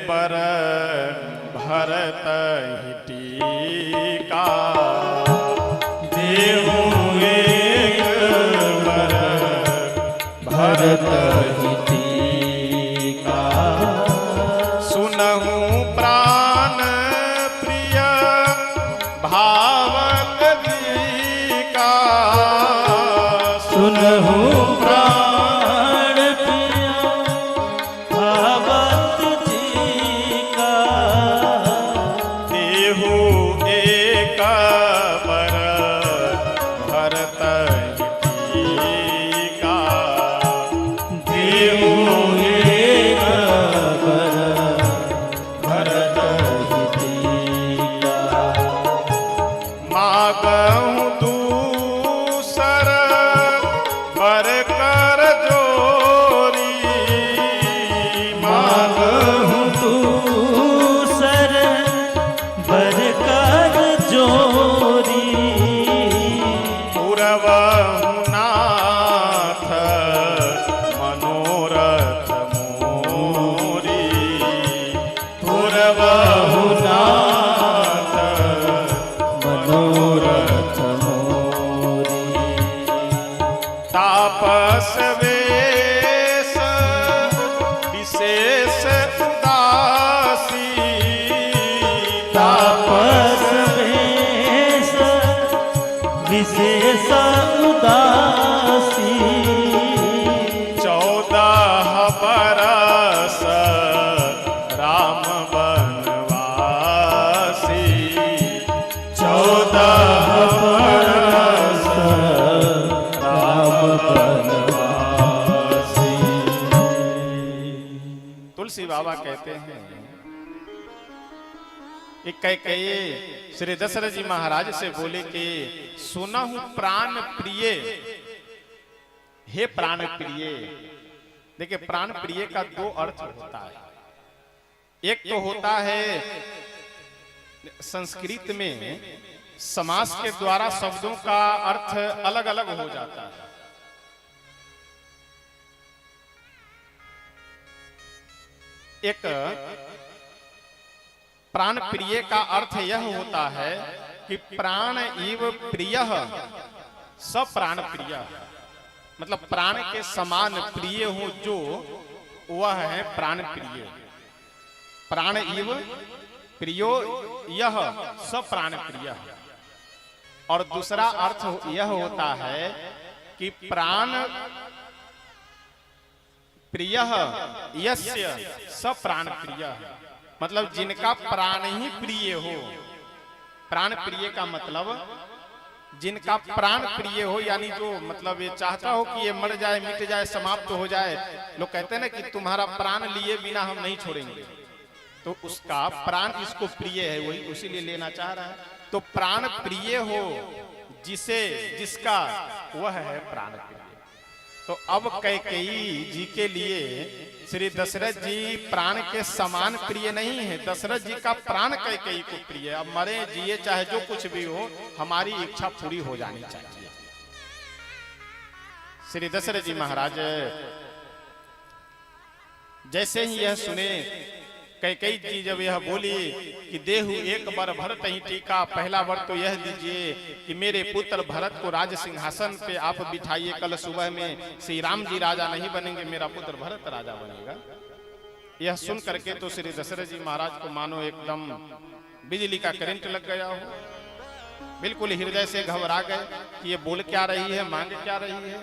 बर भरत ही टीका, देहूं एक बर भरत ही टीका, सुनहूं प्राण प्रिय भावत जी का, सुनहु प्राण प्रिय भावत जी का, देहु एक बर भरत ही टीका, देहु एक बर भरत ही टीका, मागहूं दूसर बर कर जोरी, मांगहूं दूसर बर कर जोरी, पुरवहु नाथ मनोरथ मोरी, पुरवहु नाथ मनोरथ मोरी, तापस वेश विशेष उदासी, तापस वेश विशेष उदासी, 14 बरस राम बनवासी, 14 बरस राम बनवासी। तुलसी बाबा कहते हैं एक कैकेयी श्री दशरथ जी महाराज से बोले कि सुना हूं प्राण प्रिय, हे प्राण प्रिय। देखिए प्राण प्रिय का दो अर्थ होता है, एक तो होता है संस्कृत में समास के द्वारा शब्दों का अर्थ अलग अलग हो जाता है। एक प्राण प्रिय का अर्थ यह होता है कि प्राण इव प्रिय सब प्राण प्रिय, मतलब प्राण के समान प्रिय हो जो वह है प्राण प्रिय। प्राण इव प्रियो यह सब प्राण प्रिय। और दूसरा अर्थ यह होता है कि प्राण प्रिय यस्य सब प्राण प्रिय, मतलब जिनका प्राण ही प्रिय हो। प्राण प्रिय का मतलब जिनका प्राण प्रिय हो, यानी जो मतलब ये चाहता हो कि ये मर जाए, मिट जाए, समाप्त हो जाए। लोग कहते हैं ना कि तुम्हारा प्राण लिए बिना हम नहीं छोड़ेंगे, तो उसका प्राण इसको प्रिय है, वही उसीलिए लेना चाह रहा है। तो प्राण प्रिय हो जिसे जिसका, वह है प्राण प्रिय। तो अब कैकेयी जी के लिए श्री दशरथ जी प्राण के समान प्रिय नहीं है। दशरथ जी का प्राण कैकेयी को प्रिय है। अब मरे जिए चाहे जो कुछ भी हो, हमारी इच्छा पूरी हो जानी चाहिए। श्री दशरथ जी महाराज जैसे ही यह सुने, कैकेयी जी जब यह बोली कि देहु एक बार भरत ही टीका, पहला वर तो यह दीजिए कि मेरे पुत्र भरत को राज सिंहासन पे आप बिठाइए। कल सुबह में श्री राम जी राजा नहीं बनेंगे, मेरा पुत्र भरत राजा बनेगा। यह सुन करके तो श्री दशरथ जी महाराज को मानो एकदम बिजली का करंट लग गया हो। बिल्कुल हृदय से घबरा गए कि ये बोल क्या रही है, मांग क्या रही है।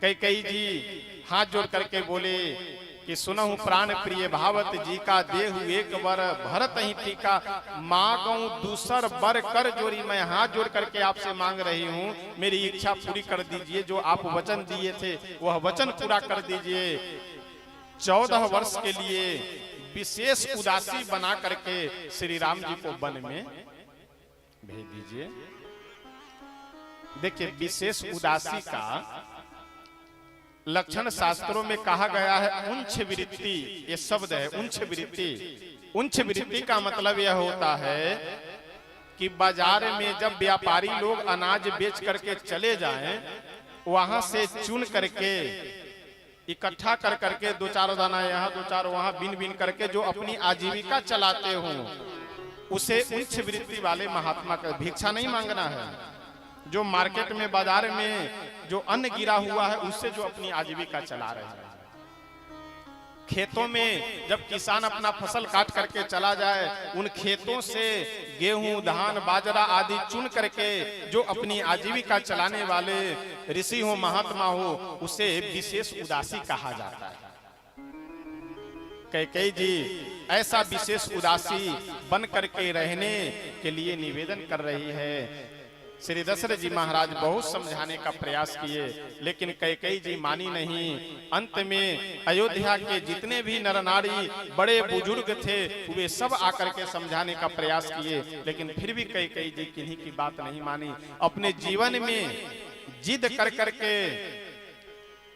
कैकेयी जी हाथ जोड़ करके बोले कि सुनहु प्राण प्रिय भावत जी का, देहु एक बर भरत ही टीका, मांगू दूसर बर कर जोरी। मैं हाथ जोड़ करके आपसे मांग रही हूँ, मेरी इच्छा पूरी कर दीजिए। जो आप वचन दिए थे वह वचन पूरा कर दीजिए। 14 वर्ष के लिए विशेष उदासी बना करके श्री राम जी को वन में भेज दीजिए। देखिए विशेष उदासी का लक्षण शास्त्रों में कहा गया है उंच वृत्ति। ये शब्द है उंच वृत्ति। उंच वृत्ति का मतलब यह होता है कि बाजार में जब व्यापारी लोग अनाज बेच करके चले जाएं, वहां से चुन करके इकट्ठा कर करके 2-4 दाना यहाँ 2-4 वहां बिन बिन करके जो अपनी आजीविका चलाते हों, उसे उच्च वृत्ति वाले महात्मा का भिक्षा नहीं मांगना है। जो मार्केट में बाजार में जो अन्न गिरा हुआ है उससे जो अपनी आजीविका चला रहे हैं। खेतों में जब किसान अपना फसल काट करके चला जाए, उन खेतों से गेहूं, धान, बाजरा आदि चुन करके जो अपनी आजीविका चलाने वाले ऋषि हो, महात्मा हो, उसे विशेष उदासी कहा जाता है। कैकेयी जी ऐसा विशेष उदासी बन करके रहने के लिए निवेदन कर रही है। श्री दशरथ जी महाराज बहुत समझाने का प्रयास किए, लेकिन कैकेयी जी मानी नहीं। अंत में अयोध्या के जितने भी नर नारी बड़े बुजुर्ग थे, वे सब आकर के समझाने का प्रयास किए, लेकिन फिर भी कैकेयी जी किन्हीं की बात नहीं मानी। अपने जीवन में जिद कर करके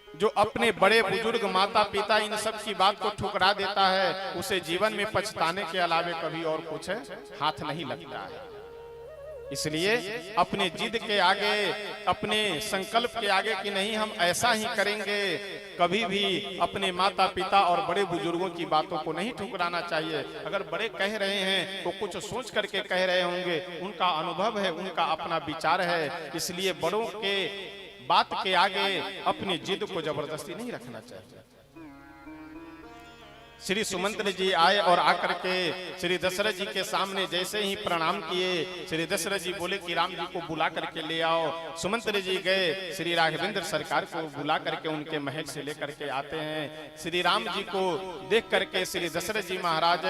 जो अपने बड़े बुजुर्ग, माता पिता, इन सब की बात को ठुकरा देता है, उसे जीवन में पछताने के अलावे कभी और कुछ हाथ नहीं लगता है। इसलिए अपने जिद के आगे, अपने संकल्प के आगे कि नहीं हम ऐसा ही करेंगे, कभी भी अपने माता पिता और बड़े बुजुर्गों की बातों को नहीं ठुकराना चाहिए। अगर बड़े कह रहे हैं तो कुछ सोच करके कह रहे होंगे, उनका अनुभव है, उनका अपना विचार है। इसलिए बड़ों के बात के आगे अपनी जिद को जबरदस्ती नहीं रखना चाहिए। श्री सुमंत्र जी आए और आकर के श्री दशरथ जी के सामने जैसे ही प्रणाम किए, श्री दशरथ जी बोले कि राम जी को बुला करके ले आओ। सुमंत्र जी गए, श्री राघवेंद्र सरकार को बुला करके उनके महल से लेकर के आते हैं। श्री राम जी को देख करके श्री दशरथ जी महाराज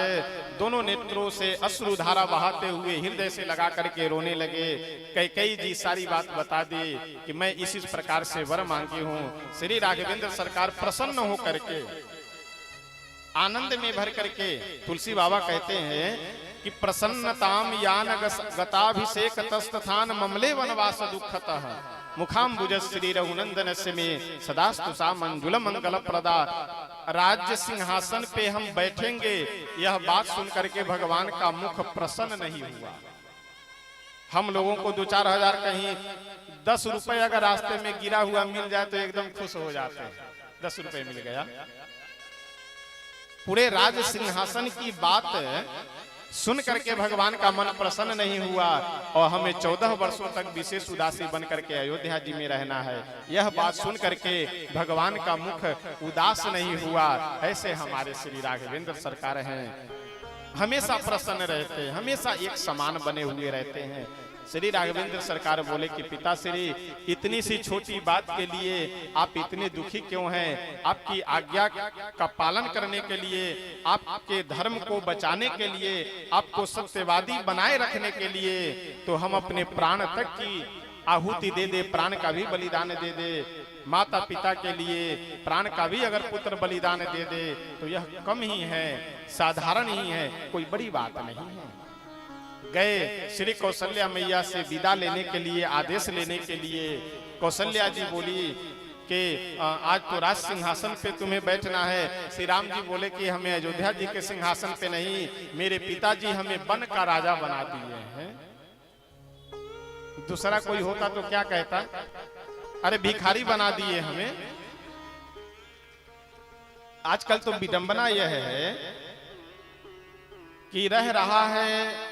दोनों नेत्रों से अश्रुधारा बहाते हुए हृदय से लगा करके रोने लगे। कैकेयी जी सारी बात बता दी कि मैं इस प्रकार से वर मांगी हूँ। श्री राघवेंद्र सरकार प्रसन्न हो करके आनंद में भर करके, तुलसी बाबा कहते हैं कि प्रसन्नताम यान गताभिषेक तस्थान ममले वनवास दुखतः मुखाम्बुज श्री रघुनंदन से में सदास्तु सा मंजुल मंगल प्रदा। राज्य सिंहासन पे हम बैठेंगे, यह बात सुन करके भगवान का मुख प्रसन्न नहीं हुआ। हम लोगों को 2-4 हजार कहीं 10 रुपए अगर रास्ते में गिरा हुआ मिल जाए तो एकदम खुश हो जाते हैं, 10 रुपए मिल गया। पूरे राज सिंहासन की बात सुन करके भगवान का मन प्रसन्न नहीं हुआ और हमें 14 वर्षों तक विशेष उदासी बन करके अयोध्या जी में रहना है। यह बात सुन करके भगवान का मुख उदास नहीं हुआ। ऐसे हमारे श्री राघवेंद्र सरकार हैं, हमेशा प्रसन्न रहते हैं, हमेशा एक समान बने हुए रहते हैं। श्री राघवेंद्र सरकार बोले कि पिताश्री, इतनी सी छोटी बात के लिए आप इतने दुखी क्यों हैं? आपकी आज्ञा का पालन करने के लिए, आपके धर्म को बचाने के लिए, आपको सत्यवादी बनाए रखने के लिए तो हम अपने प्राण तक की आहुति दे दे, प्राण का भी बलिदान दे दे। माता पिता के लिए प्राण का भी अगर पुत्र बलिदान दे दे तो यह कम ही है, साधारण ही है, कोई बड़ी बात नहीं है। गए श्री कौशल्या मैया से विदा लेने के लिए, आदेश लेने के लिए। कौशल्या जी बोली कि आज तो राज सिंहासन पे तुम्हें बैठना है। श्री राम जी बोले कि हमें अयोध्या जी के सिंहासन पे नहीं, मेरे पिताजी हमें वन का राजा बना दिए हैं। दूसरा कोई होता तो क्या कहता, अरे भिखारी बना दिए हमें। आजकल तो विडंबना यह है कि रह रहा है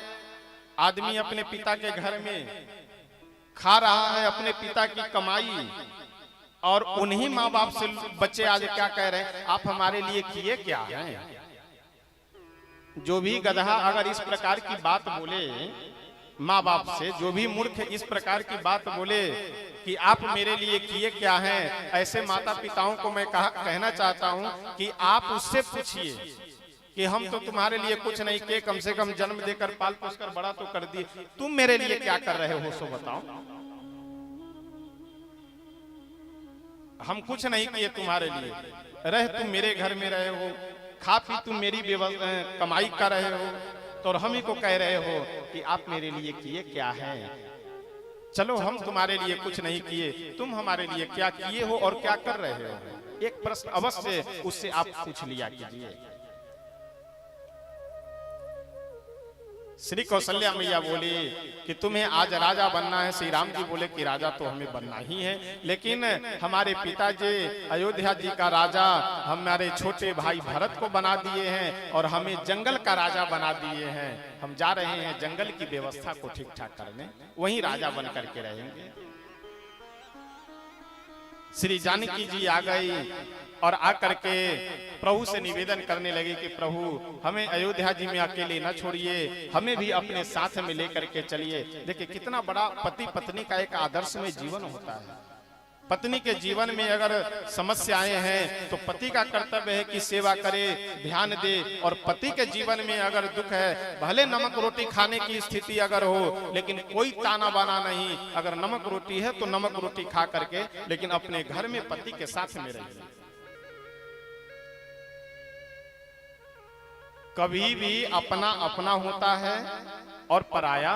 आदमी अपने पिता के घर में, खा रहा है अपने पिता की कमाई, और उन्हीं माँ बाप से बच्चे आज क्या कह रहे हैं, आप हमारे लिए किए क्या हैं? जो भी गधा अगर इस प्रकार की बात बोले माँ बाप से, जो भी मूर्ख इस प्रकार की बात बोले कि आप मेरे लिए किए क्या हैं, ऐसे माता पिताओं को मैं कहना चाहता हूँ कि आप उससे पूछिए कि हम तो तुम्हारे लिए कुछ नहीं किए, कम से कम जन्म देकर पाल पोस कर बड़ा तो कर दिए, तुम मेरे लिए क्या कर रहे हो सो बताओ। हम कुछ नहीं किए तुम्हारे लिए, रह तुम मेरे घर में रहे हो, खा पी तुम मेरी कमाई कर रहे हो, तो हम ही को कह रहे हो कि आप मेरे लिए किए क्या है। चलो हम तुम्हारे लिए कुछ नहीं किए, तुम हमारे लिए क्या किए हो और क्या कर रहे हो। एक प्रश्न अवश्य उससे आप पूछ लिया कीजिए। श्री कौशल्या मैया बोली कि तुम्हें आज राजा बनना है। श्री राम जी बोले कि राजा तो हमें बनना ही है, लेकिन हमारे पिताजी अयोध्या जी का राजा हमारे छोटे भाई भरत को बना दिए हैं और हमें जंगल का राजा बना दिए हैं। हम जा रहे हैं जंगल की व्यवस्था को ठीक ठाक करने, वहीं राजा बन करके रहेंगे। श्री जानकी जी आ गई और आकर के प्रभु से निवेदन करने लगी कि प्रभु हमें अयोध्या जी में अकेले न छोड़िए, हमें भी अपने साथ में लेकर के चलिए। देखिए कितना बड़ा पति पत्नी का एक आदर्श में जीवन होता है। पत्नी के जीवन में अगर समस्याएं हैं तो पति का कर्तव्य है कि सेवा करे, ध्यान दे। और पति के जीवन में अगर दुख है, भले नमक रोटी खाने की स्थिति अगर हो, लेकिन कोई ताना बाना नहीं। अगर नमक रोटी है तो नमक रोटी खा करके, लेकिन अपने घर में पति के साथ में रहिए। कभी भी अपना अपना होता है और पराया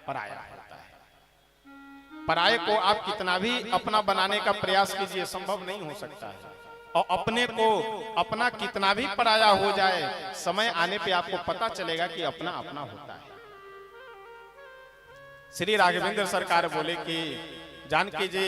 पराया होता है। पराये को आप कितना भी अपना बनाने का प्रयास कीजिए, संभव नहीं हो सकता है। और अपने को अपना कितना भी पराया हो जाए, समय आने पे आपको पता चलेगा कि अपना अपना होता है। श्री राघवेंद्र सरकार बोले कि जानकी जी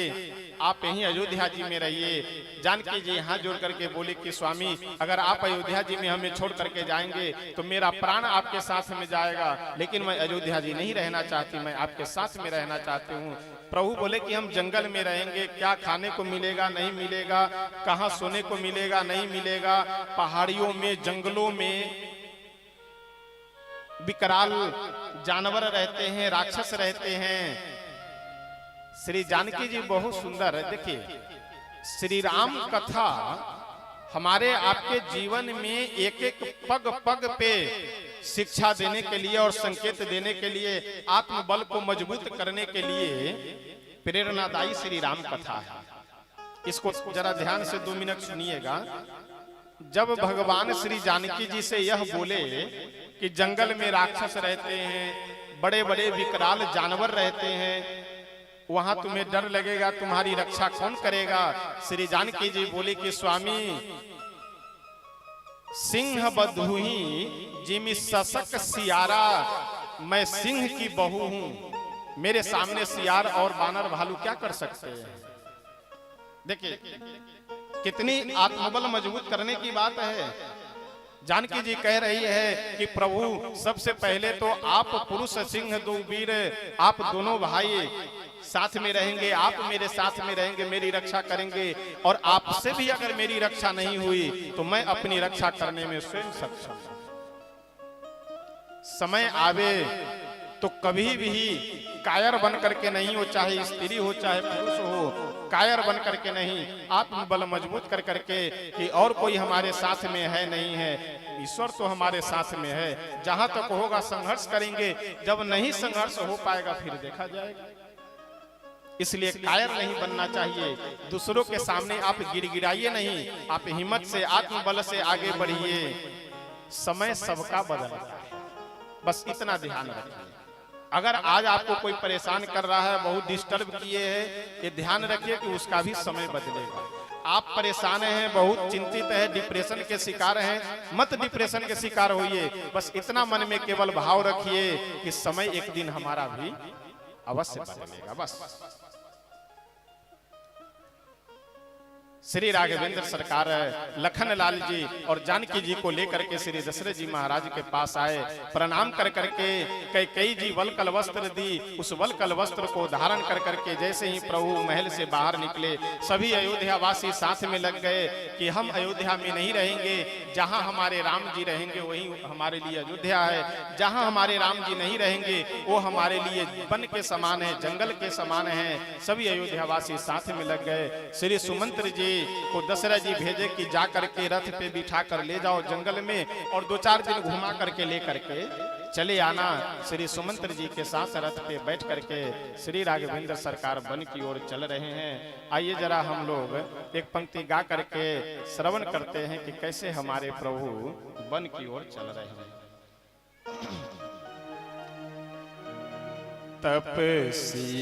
आप यहीं अयोध्या जी में रहिए। जानकी जी हाथ जोड़ करके बोले कि स्वामी अगर आप अयोध्या जी में हमें छोड़ करके जाएंगे तो मेरा प्राण आपके साथ में जाएगा, लेकिन मैं अयोध्या जी नहीं रहना चाहती, मैं आपके साथ में रहना चाहती हूँ। प्रभु बोले कि हम जंगल में रहेंगे, क्या खाने को मिलेगा नहीं मिलेगा, कहाँ सोने को मिलेगा नहीं मिलेगा। पहाड़ियों में, जंगलों में विकराल जानवर रहते हैं, राक्षस रहते हैं। श्री जानकी जी बहुत सुंदर है। देखिए श्री राम कथा हमारे आपके जीवन में एक एक पग पग पे शिक्षा देने के लिए और संकेत देने के लिए, आत्मबल को मजबूत करने के लिए प्रेरणादायी श्री राम कथा है। इसको जरा ध्यान से 2 मिनट सुनिएगा। जब भगवान श्री जानकी जी से यह बोले कि जंगल में राक्षस रहते हैं, बड़े बड़े विकराल जानवर रहते हैं, वहां तुम्हें डर लगेगा, तुम्हारी रक्षा कौन करेगा। श्री जानकी जी बोले कि स्वामी सिंह बधुही जिमि सशक सियारा, मैं सिंह की बहू हूं, मेरे सामने सियार और बानर भालू क्या कर सकते हैं। देखिए कितनी आत्मबल मजबूत करने की बात है। जानकी जी कह रही है कि प्रभु सबसे पहले तो आप पुरुष सिंह दो वीर, आप दोनों भाई साथ में रहेंगे, आप मेरे साथ में रहेंगे, मेरी रक्षा करेंगे। और आपसे भी अगर मेरी रक्षा नहीं हुई तो मैं अपनी रक्षा करने में स्वयं सक्षम हूं। समय आवे तो कभी भी कायर बन करके नहीं हो, चाहे स्त्री हो चाहे पुरुष हो, कायर बन करके नहीं, आत्मबल मजबूत कर करके कि और कोई हमारे साथ में है नहीं है, ईश्वर तो हमारे साथ में है। जहां तक होगा संघर्ष करेंगे, जब नहीं संघर्ष हो पाएगा फिर देखा जाएगा। इसलिए कायर नहीं बनना चाहिए। दूसरों के सामने आप गिड़गिड़ाइए नहीं, आप हिम्मत से आत्मबल से आगे बढ़िए। समय सबका बदलता है, बस इतना ध्यान रखिए। अगर आज आपको कोई परेशान कर रहा है, बहुत डिस्टर्ब किए हैं, ये ध्यान रखिए कि उसका भी समय बदलेगा। आप परेशान हैं, बहुत चिंतित है, डिप्रेशन के शिकार हैं, मत डिप्रेशन के शिकार होइए। बस इतना मन में केवल भाव रखिए कि समय एक दिन हमारा भी अवश्य बदलेगा। बस श्री राघवेंद्र सरकार लखन लाल जी और जानकी जी को लेकर के श्री दशरथ जी महाराज के पास आए। प्रणाम कर करके कई जी वलकल वस्त्र दी। उस वलकल वस्त्र को धारण कर करके जैसे ही प्रभु महल से बाहर निकले, सभी अयोध्या वासी साथ में लग गए कि हम अयोध्या में नहीं रहेंगे, जहां हमारे राम जी रहेंगे वही हमारे लिए अयोध्या है। जहां हमारे राम जी नहीं रहेंगे वो हमारे लिए वन के समान है, जंगल के समान है। सभी अयोध्या वासी साथ में लग गए। श्री सुमंत्र जी को दशरथ जी भेजे कि जा करके रथ पे बिठा कर ले जाओ जंगल में और 2-4 दिन घुमा करके ले करके चले आना। श्री सुमंत्र जी के साथ रथ पे बैठ करके श्री राघवेंद्र सरकार वन की ओर चल रहे हैं। आइए जरा हम लोग एक पंक्ति गा करके श्रवण करते हैं कि कैसे हमारे प्रभु वन की ओर चल रहे हैं। तपसी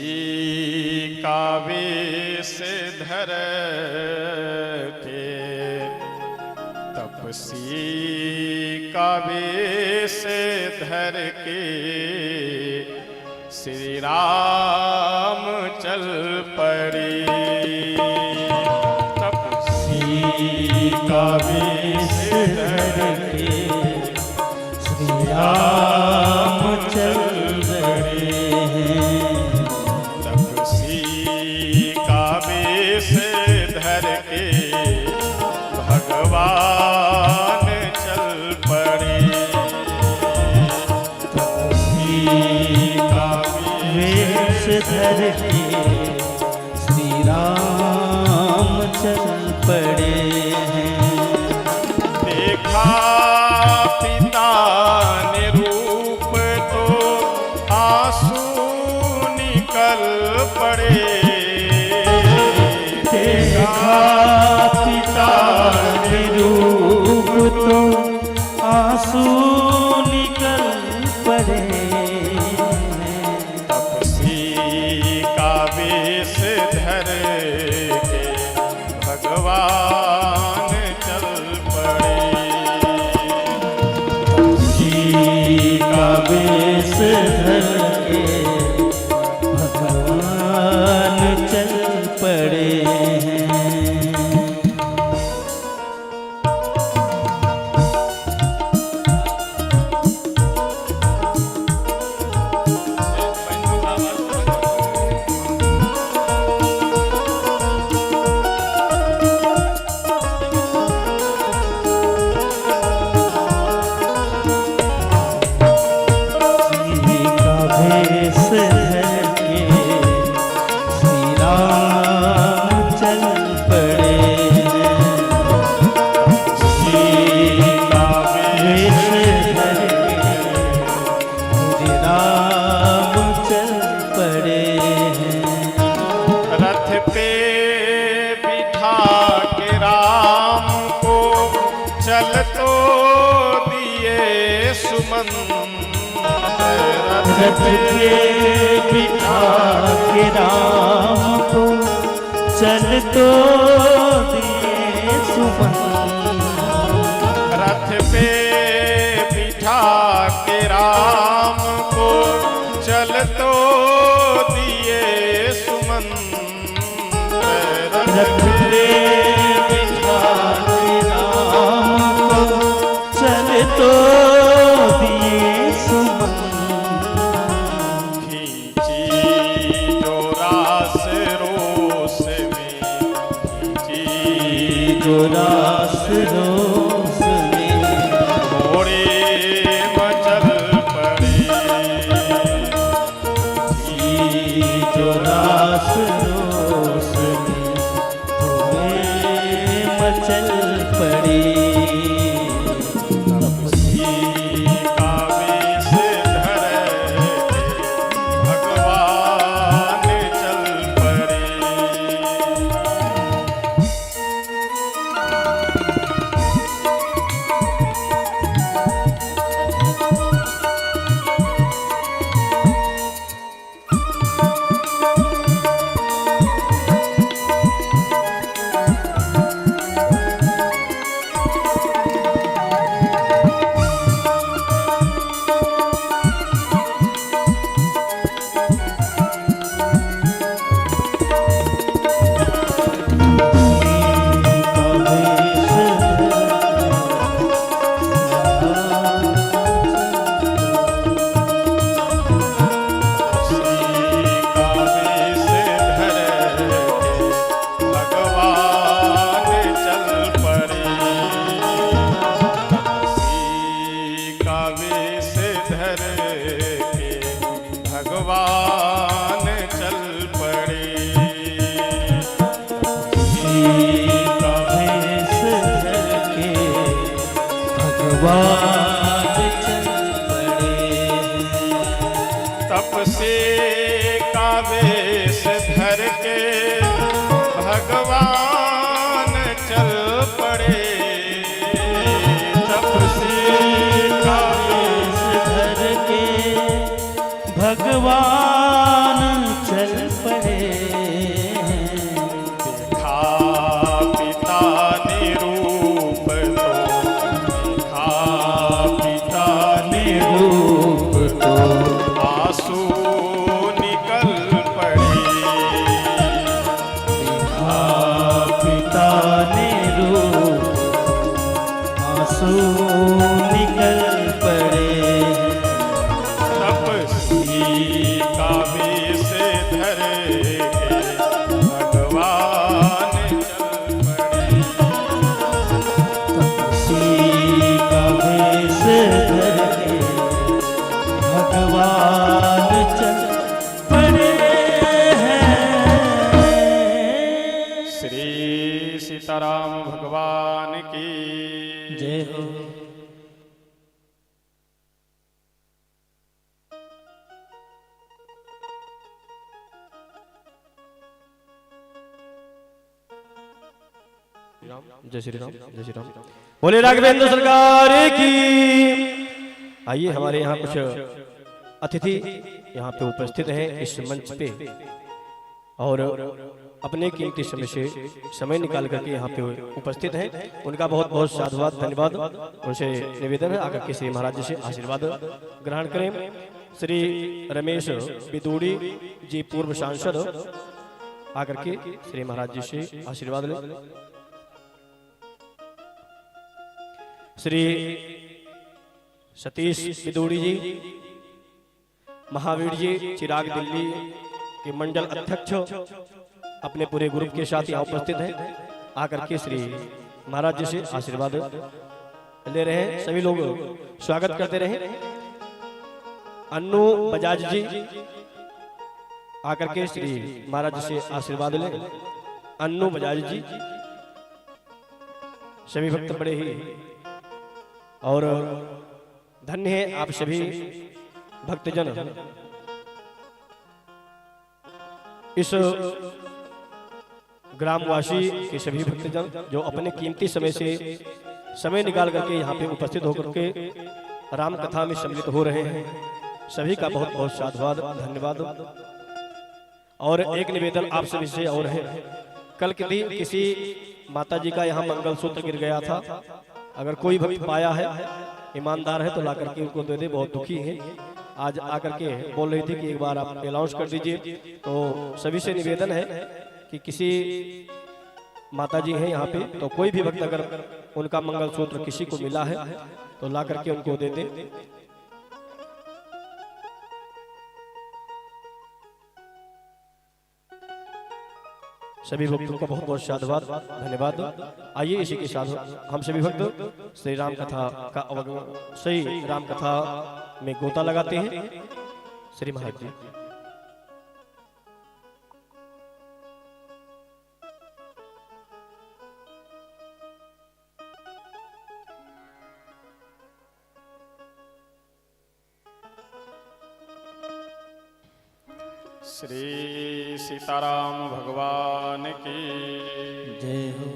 का वेश धर के तप तपसी का वेश धर के श्री राम चल पड़े। तपसी का वेश धर के श्री राम चल रहे हैं। तपसी का वेश धर के भगवान चल पड़े। तपसी का वेश धर के श्री राम चल पड़े हैं। देखा पिता ने रूप तो आंसू निकल पड़े। देखा पिता ने रूप तो आंसू निकल पड़े। तपसी का वेश धर के भगवान चल पड़े। तपसी का वेश धर के भगवान चल पड़े हैं। रथ पे बिठा के राम को चल तो दिए सुमंत। रथ पे बिठा के राम को चल तो दिए सुमंत। रथ पे बिठा के राम को चल तो दिए सुमंत। रथ पे बिठा के राम को चल तो दिए सुमंत। खींची जो रास रोस में, खींची जो रास रोस में घोड़े मचल पड़े। जो रास रोस में धुएं मचल पड़ी। तपसी का वेश धर के भगवान चल पड़े। भगवान चल पड़े। तप से का वेश धर के भगवान चल पड़े। देखा पिता ने रूप तो श्री सीताराम भगवान की जय हो। जय श्री राम, जय श्री राम। बोले राघवेंद्र सरकार की। आइए, हमारे यहाँ कुछ अतिथि यहाँ पे उपस्थित हैं इस मंच पे और अपने कीमती समय से समय निकाल करके यहाँ पे उपस्थित हैं। उनका बहुत बहुत साधुवाद, धन्यवाद। उनसे निवेदन है आकर के श्री महाराज जी से आशीर्वाद ग्रहण करें। श्री रमेश बिदूड़ी जी पूर्व सांसद आकर के श्री महाराज जी से आशीर्वाद लें। श्री सतीश बिदूड़ी जी, महावीर जी चिराग दिल्ली के मंडल अध्यक्ष अपने पूरे ग्रुप के साथ यहाँ उपस्थित हैं। आकर के श्री महाराज जी से आशीर्वाद ले रहे हैं। सभी लोग स्वागत करते रहे। अन्नू बजाज जी आकर के श्री महाराज जी से आशीर्वाद लें। अन्नू बजाज जी, सभी भक्त बड़े ही और धन्य है आप सभी भक्तजन इस ग्रामवासी के सभी भक्तजन जो अपने कीमती समय से समय निकाल करके यहाँ पे उपस्थित होकर के राम कथा में सम्मिलित हो रहे हैं। सभी का बहुत बहुत साधुवाद, धन्यवाद। और एक निवेदन आप सभी से और है, कल के दिन किसी माता जी का यहाँ मंगलसूत्र गिर गया था। अगर कोई भक्त पाया है, ईमानदार है तो ला करके उनको दे दे। बहुत दुखी है, आज आकर के बोल रही थी कि एक बार आप अनाउंस कर दीजिए। तो सभी से निवेदन है कि किसी माता जी हैं यहाँ पे, तो कोई भी भक्त अगर उनका मंगलसूत्र किसी को मिला है तो ला करके उनको दे दे। सभी भक्तों का बहुत बहुत साधुवाद, धन्यवाद। आइए इसी के साथ हम सभी भक्त श्री राम कथा का अवगमन, श्री राम कथा में गोता लगाते हैं। श्री महाराज जी। श्री सीताराम भगवान की जय हो।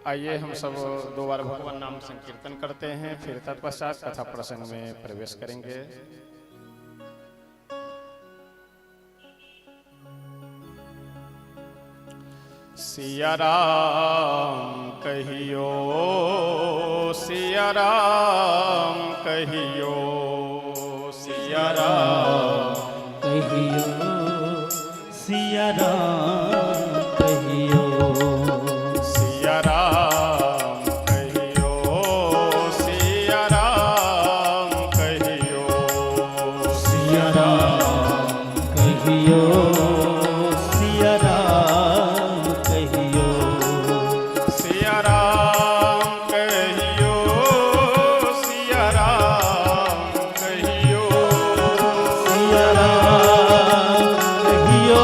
आइए हम सब दो बार भगवान नाम संकीर्तन करते हैं, फिर तत्पश्चात कथा प्रसंग में प्रवेश करेंगे। सिया राम कहियो, सिया राम कहियो, सिया राम कहियो, सिया राम कहियो, सिया राम कहियो, सिया राम कहियो, सिया राम कहियो, सिया राम कहियो, सिया राम कहियो, सिया राम कहियो, सिया राम कहियो,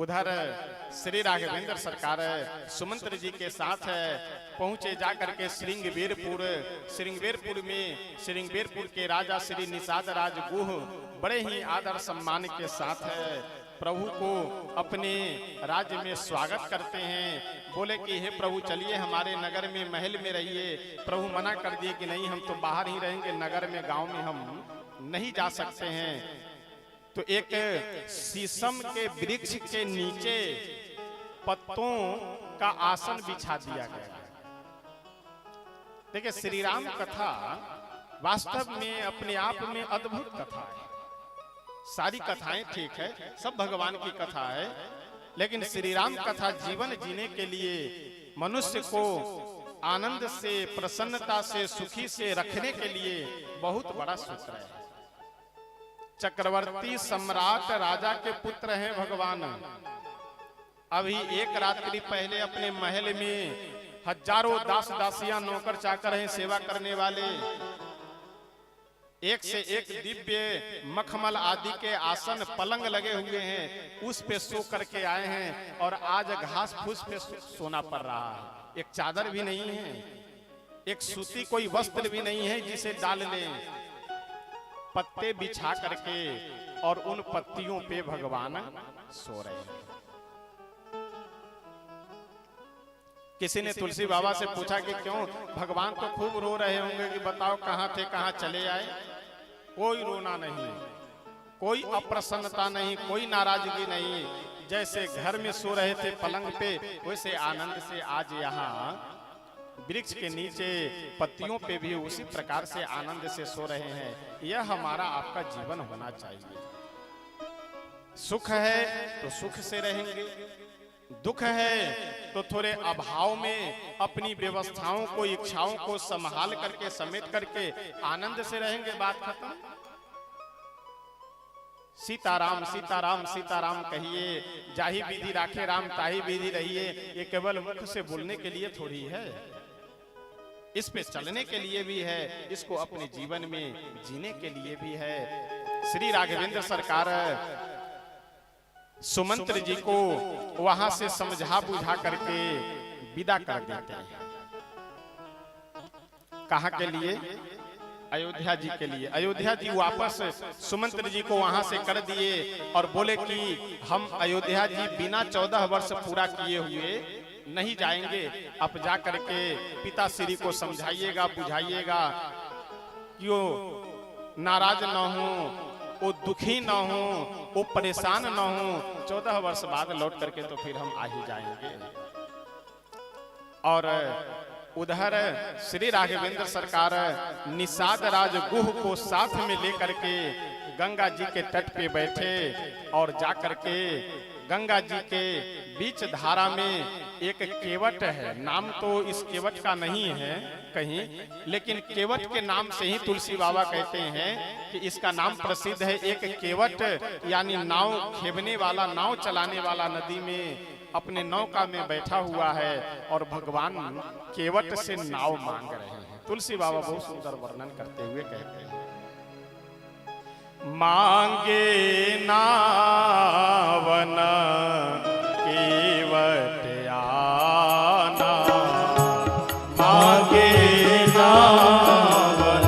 उधर श्री राघवेंद्र सरकार सुमंत्र जी के साथ पहुंचे जाकर के श्रृंगवेरपुर में श्रृंगवेरपुर के राजा श्री निषाद राज गुह बड़े ही आदर सम्मान के साथ प्रभु को अपने राज्य में स्वागत करते हैं। बोले कि हे प्रभु चलिए हमारे नगर में महल में रहिए। प्रभु मना कर दिए कि नहीं, हम तो बाहर ही रहेंगे, नगर में गांव में हम नहीं जा सकते हैं। तो एक शीशम के वृक्ष के नीचे पत्तों का आसन बिछा दिया गया। देखिए, श्री राम कथा वास्तव में अपने आप में अद्भुत कथा है। सारी कथाएं ठीक है, सब भगवान की कथा है, लेकिन श्री राम कथा जीवन जीने के लिए मनुष्य को आनंद से, प्रसन्नता से, सुखी से रखने के लिए बहुत बड़ा सूत्र है। चक्रवर्ती सम्राट राजा के पुत्र हैं भगवान। अभी एक रात्रि पहले अपने महल में हजारों दास दासियां नौकर चाकर हैं, सेवा करने वाले, एक से एक दिव्य मखमल आदि के आसन पलंग लगे हुए हैं, उस पे सो करके आए हैं। और आज घास फूस पे सोना पड़ रहा है। एक चादर भी नहीं है, एक सूती कोई वस्त्र भी नहीं है जिसे डाल लें। पत्ते बिछा करके और उन पत्तियों पे भगवान सो रहे हैं। किसी ने तुलसी बाबा से पूछा कि क्यों, भगवान तो खूब रो रहे होंगे कि बताओ कहां थे, कहां चले आए। कोई रोना नहीं, कोई अप्रसन्नता नहीं, कोई नाराजगी नहीं। जैसे घर में सो रहे थे पलंग पे, वैसे आनंद से आज यहाँ वृक्ष के नीचे पत्तियों पे भी उसी प्रकार से आनंद से सो रहे हैं। यह हमारा आपका जीवन होना चाहिए। सुख है तो सुख से रहेंगे, दुख है तो थोड़े अभाव में अपनी व्यवस्थाओं को, इच्छाओं को संभाल करके, समेट करके आनंद से रहेंगे। बात खत्म। सीताराम सीताराम सीताराम कहिए, जाही विधि राखे राम ताही विधि रहिए। ये केवल मुख से बोलने के लिए थोड़ी है, इस पे चलने के लिए भी है, इसको अपने जीवन में जीने के लिए भी है। श्री राघवेंद्र सरकार सुमंत्र जी को वहां से समझा बुझा करके विदा कर देते हैं। कहां के लिए? अयोध्या जी के लिए। अयोध्या जी वापस सुमंत्र जी को वहां से कर दिए और बोले कि हम अयोध्या जी बिना 14 वर्ष पूरा किए हुए नहीं जाएंगे। अब जा करके पिता श्री को समझाइएगा, बुझाइएगा कि वो नाराज न हो, वो दुखी न हो, वो परेशान न हो। 14 वर्ष बाद लौट करके तो फिर हम आ ही जाएंगे। और उधर श्री राघवेंद्र सरकार निषाद राज गुह को साथ में लेकर के गंगा जी के तट पे बैठे और जाकर के गंगा जी के बीच धारा में एक केवट है। नाम तो इस केवट का नहीं है कहीं, लेकिन केवट के नाम से ही तुलसी बाबा कहते हैं कि इसका नाम प्रसिद्ध है। एक केवट यानी नाव खेवने वाला, नाव चलाने वाला नदी में अपने नौका में बैठा हुआ है और भगवान केवट से नाव मांग रहे हैं। तुलसी बाबा बहुत सुंदर वर्णन करते हुए कहते हैं, मांगे नावन केवट आना, मांगे नावन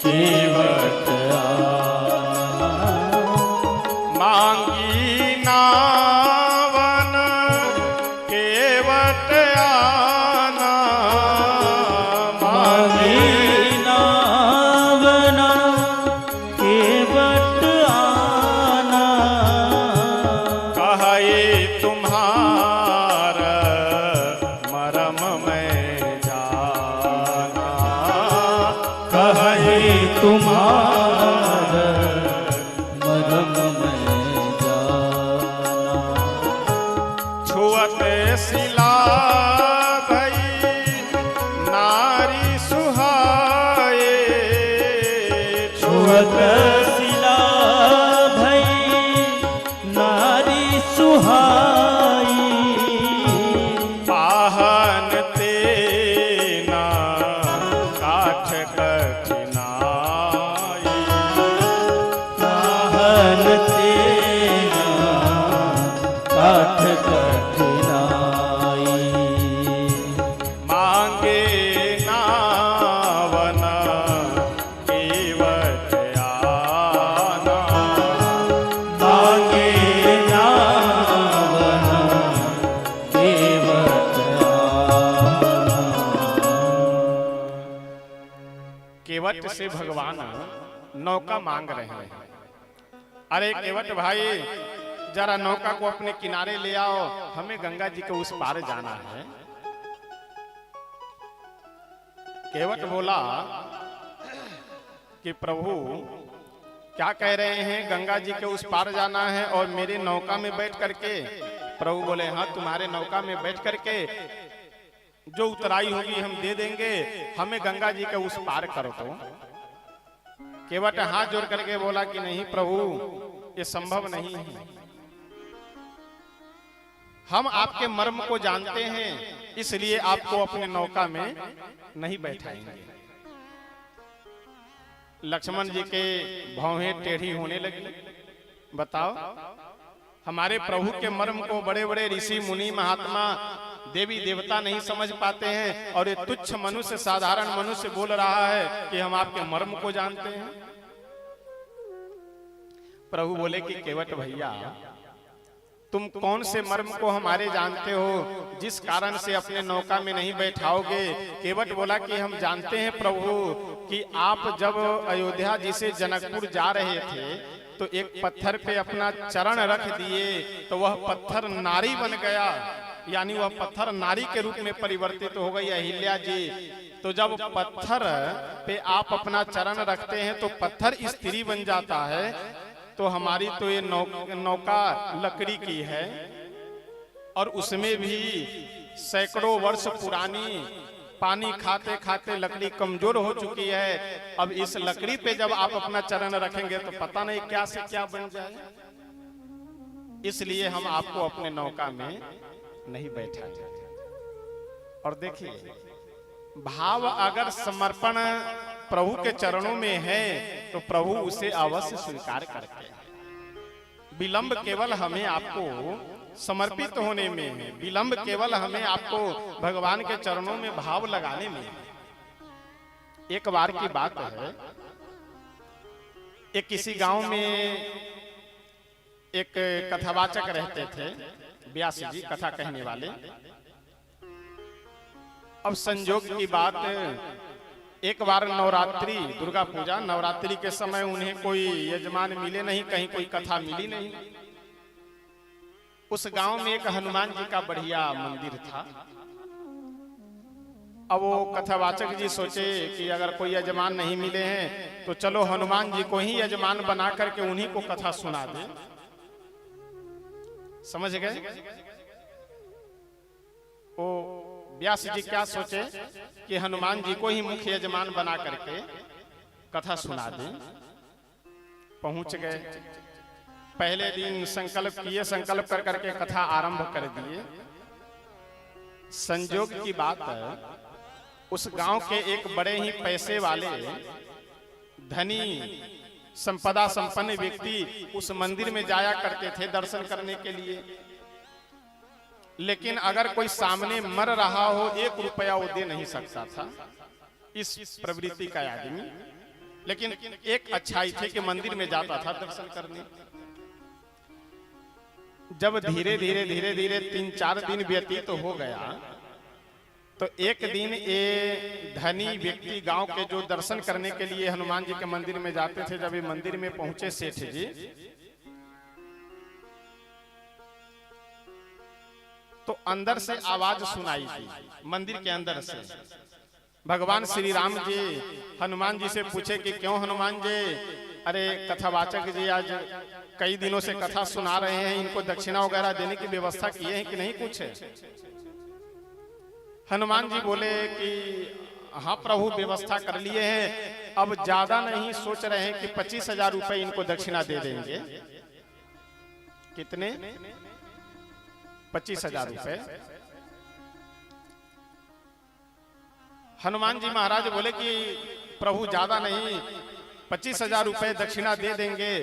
केवट आना, मांगी नावन केवट आना, मांगे नावन केवट आना, कहे तुम्हार मरम में जाना, कहे तुम्हार मरम में जाना, छुअत सिला भई नारी सुहाए, छुअत सिला भई नारी सुहाई, पाहन तेना काठ कठिनाई, पाहन तेरा केवट से भगवान नौका मांग रहे हैं। अरे केवट भाई, जरा नौका को अपने किनारे ले आओ, हमें गंगा जी के उस पार जाना है। केवट बोला कि प्रभु क्या कह रहे हैं, गंगा जी के उस पार जाना है और मेरे नौका में बैठ करके? प्रभु बोले हाँ, तुम्हारे नौका में बैठ करके जो उतराई होगी हम दे देंगे, हमें गंगा जी के उस पार करो। तो केवट हाथ जोड़ करके बोला कि नहीं प्रभु, ये संभव नहीं है। हम आपके मर्म को जानते हैं, इसलिए आपको अपने नौका में नहीं बैठाएंगे। लक्ष्मण जी के भौहें टेढ़ी होने लगी। बताओ, हमारे प्रभु के मर्म को बड़े बड़े ऋषि मुनि महात्मा देवी देवता नहीं समझ पाते हैं, और ये तुच्छ मनुष्य, साधारण मनुष्य बोल रहा है कि हम आपके मर्म को जानते हैं। प्रभु बोले कि केवट भैया, तुम कौन से मर्म को हमारे जानते हो जिस कारण से अपने नौका में नहीं बैठाओगे? केवट बोला कि हम जानते हैं प्रभु कि आप जब अयोध्या जी से जनकपुर जा रहे थे तो एक पत्थर पे अपना चरण रख दिए, तो वह पत्थर नारी बन गया, यानी वह पत्थर नारी के रूप में परिवर्तित हो गई अहिल्या जी। तो जब पत्थर पे आप अपना चरण रखते हैं तो पत्थर स्त्री बन जाता है। तो हमारी तो ये नौका लकड़ी की है, और उसमें भी सैकड़ों वर्ष पुरानी, पानी खाते खाते लकड़ी कमजोर हो चुकी है। अब इस लकड़ी पे जब आप अपना चरण रखेंगे तो पता नहीं क्या से क्या बन जाए, इसलिए हम आपको अपने नौका में नहीं बैठाएंगे। और देखिए, भाव अगर समर्पण प्रभु के चरणों में है तो प्रभु उसे अवश्य स्वीकार करते हैं। विलंब केवल हमें आपको समर्पित होने में है, विलंब केवल हमें आपको भगवान के चरणों में भाव लगाने में है। एक बार की बात है, एक किसी गांव में एक कथावाचक रहते थे, व्यास जी कथा कहने वाले। अब संजोग की बात, एक बार नवरात्रि, दुर्गा पूजा नवरात्रि के समय उन्हें कोई यजमान मिले नहीं, कहीं कोई कथा मिली नहीं। उस गांव में एक हनुमान जी का बढ़िया मंदिर था। अब वो कथावाचक जी सोचे कि अगर कोई यजमान नहीं मिले हैं तो चलो हनुमान जी को ही यजमान बना करके उन्हीं को कथा सुना दे। समझ गए? वो व्यास जी क्या सोचे कि हनुमान जी को ही मुख्य यजमान बना करके कथा सुना दें। पहुंच गए, पहले दिन संकल्प किए, संकल्प कर करके कथा आरंभ कर दिए। संजोग की बात है, उस गांव के एक बड़े ही पैसे वाले, धनी, संपदा संपन्न व्यक्ति उस मंदिर में जाया करते थे दर्शन करने के लिए। लेकिन अगर कोई सामने मर रहा हो, 1 रुपया वो दे नहीं सकता था, इस प्रवृत्ति का आदमी। लेकिन एक अच्छाई थी कि मंदिर में जाता था दर्शन करने। जब धीरे धीरे धीरे धीरे 3-4 दिन व्यतीत तो हो गया, तो एक दिन ये धनी व्यक्ति गांव के जो दर्शन करने के लिए हनुमान जी के मंदिर में जाते थे, जब ये मंदिर में पहुंचे सेठ जी, तो अंदर से आवाज सुनाई दी। मंदिर के अंदर से भगवान श्री राम जी हनुमान जी से पूछे कि क्यों हनुमान जी, अरे कथावाचक जी आज कई दिनों से कथा सुना रहे हैं, इनको दक्षिणा वगैरह देने की व्यवस्था किए हैं कि नहीं कुछ? हनुमान जी बोले कि हाँ प्रभु, व्यवस्था कर लिए हैं, अब ज्यादा नहीं, सोच रहे हैं कि 25,000 रुपए इनको दक्षिणा दे देंगे। कितने? 25,000 रुपए। हनुमान जी महाराज बोले कि प्रभु ज्यादा नहीं, 25,000 रुपए दक्षिणा दे देंगे।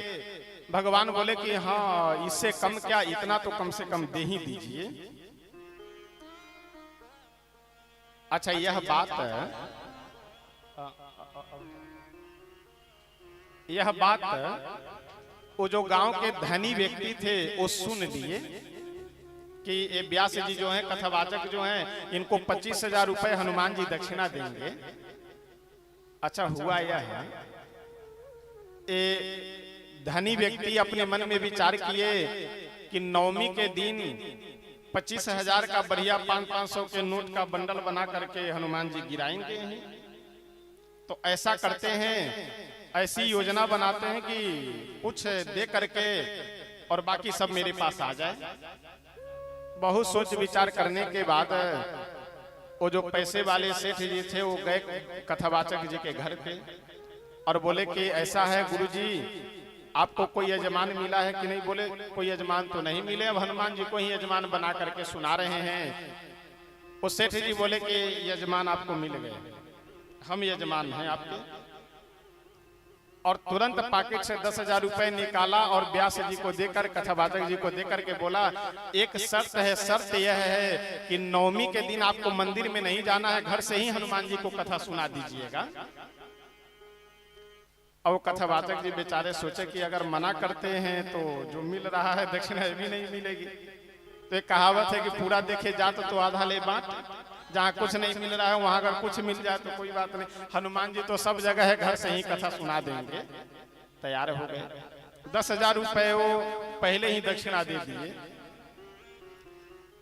भगवान बोले कि हाँ, इससे कम क्या, इतना तो कम से कम दे ही दीजिए। अच्छा, यह बात वो जो गांव के धनी व्यक्ति थे वो सुन लिए कि ये व्यास जी जो हैं, कथावाचक जो हैं, इनको 25,000 रुपए हनुमान जी दक्षिणा देंगे। अच्छा हुआ यह है, ए धनी व्यक्ति अपने मन में विचार किए कि नवमी के दिन 25,000 का बढ़िया 500 के नोट का बंडल बना करके हनुमान जी गिराएंगे। तो ऐसा करते हैं, ऐसी योजना बनाते हैं कि कुछ दे करके और बाकी सब मेरे पास आ जाए। बहुत सोच विचार करने के बाद वो जो पैसे वाले सेठ जी थे वो गए कथावाचक जी के घर पे और बोले कि ऐसा है गुरुजी, आपको कोई यजमान मिला है कि नहीं? बोले कोई यजमान तो नहीं मिले, अब हनुमान जी को ही यजमान बना करके सुना रहे हैं। वो सेठ जी बोले कि यजमान आपको मिल गए, हम यजमान हैं आपके। और तुरंत पॉकेट से 10,000 रुपए निकाला और व्यास जी को देकर, कथावाचक जी को देकर के बोला, एक शर्त है, शर्त यह है कि नवमी के दिन आपको मंदिर में नहीं जाना है, घर से ही हनुमान जी को कथा सुना दीजिएगा। और कथावाचक जी बेचारे सोचे कि अगर मना करते हैं तो जो मिल रहा है दक्षिणा भी नहीं मिलेगी। तो एक कहावत है कि पूरा देखे जात तो आधा ले बांट, जहाँ कुछ नहीं मिल रहा है वहां अगर कुछ मिल जाए तो कोई बात नहीं। हनुमान जी तो सब जगह है, घर से ही कथा सुना देंगे। तैयार हो गए, 10,000 रुपए वो पहले ही दक्षिणा दे दिए।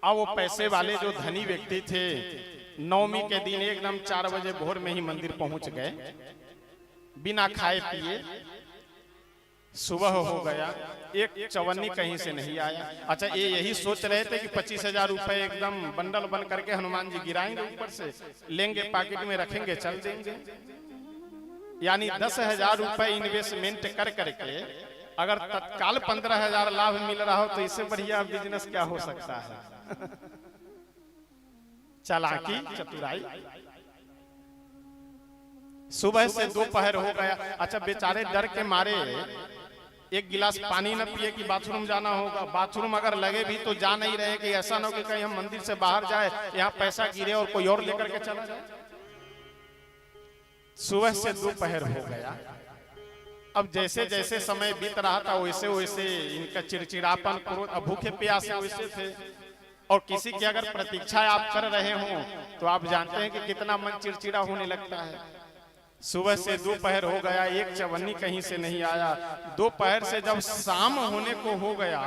अब वो पैसे वाले जो धनी व्यक्ति थे नवमी के दिन एकदम 4 बजे भोर में ही मंदिर पहुंच गए, बिना खाए पिए। सुबह हो गया, एक चवन्नी कहीं से नहीं आया। अच्छा, ये यही सोच रहे थे कि 25,000 रुपए एकदम बंडल बन करके हनुमान जी गिराएंगे, ऊपर से लेंगे, पॉकेट में रखेंगे, चल देंगे। यानी 10,000 रुपए इन्वेस्टमेंट कर करके अगर तत्काल 15,000 लाभ मिल रहा हो तो इससे बढ़िया बिजनेस क्या हो सकता है? चालाकी, चतुराई। सुबह से दोपहर हो गया। अच्छा, बेचारे डर के मारे एक गिलास पानी न पिए कि बाथरूम जाना होगा। बाथरूम अगर लगे भी तो जा नहीं रहे कि ऐसा ना हो कि कहीं हम मंदिर से बाहर जाए, यहाँ पैसा गिरे और कोई और लेकर के चला जाए। सुबह से दोपहर हो गया। अब जैसे जैसे समय बीत रहा था वैसे वैसे इनका चिड़चिड़ापन, क्रोध, भूखे प्यासे वैसे थे। और किसी की अगर प्रतीक्षा आप कर रहे हो तो आप जानते हैं कि कितना मन चिड़चिड़ा होने लगता है। सुबह से दोपहर हो गया, एक चवन्नी कहीं से नहीं आया। दोपहर से जब शाम होने को हो गया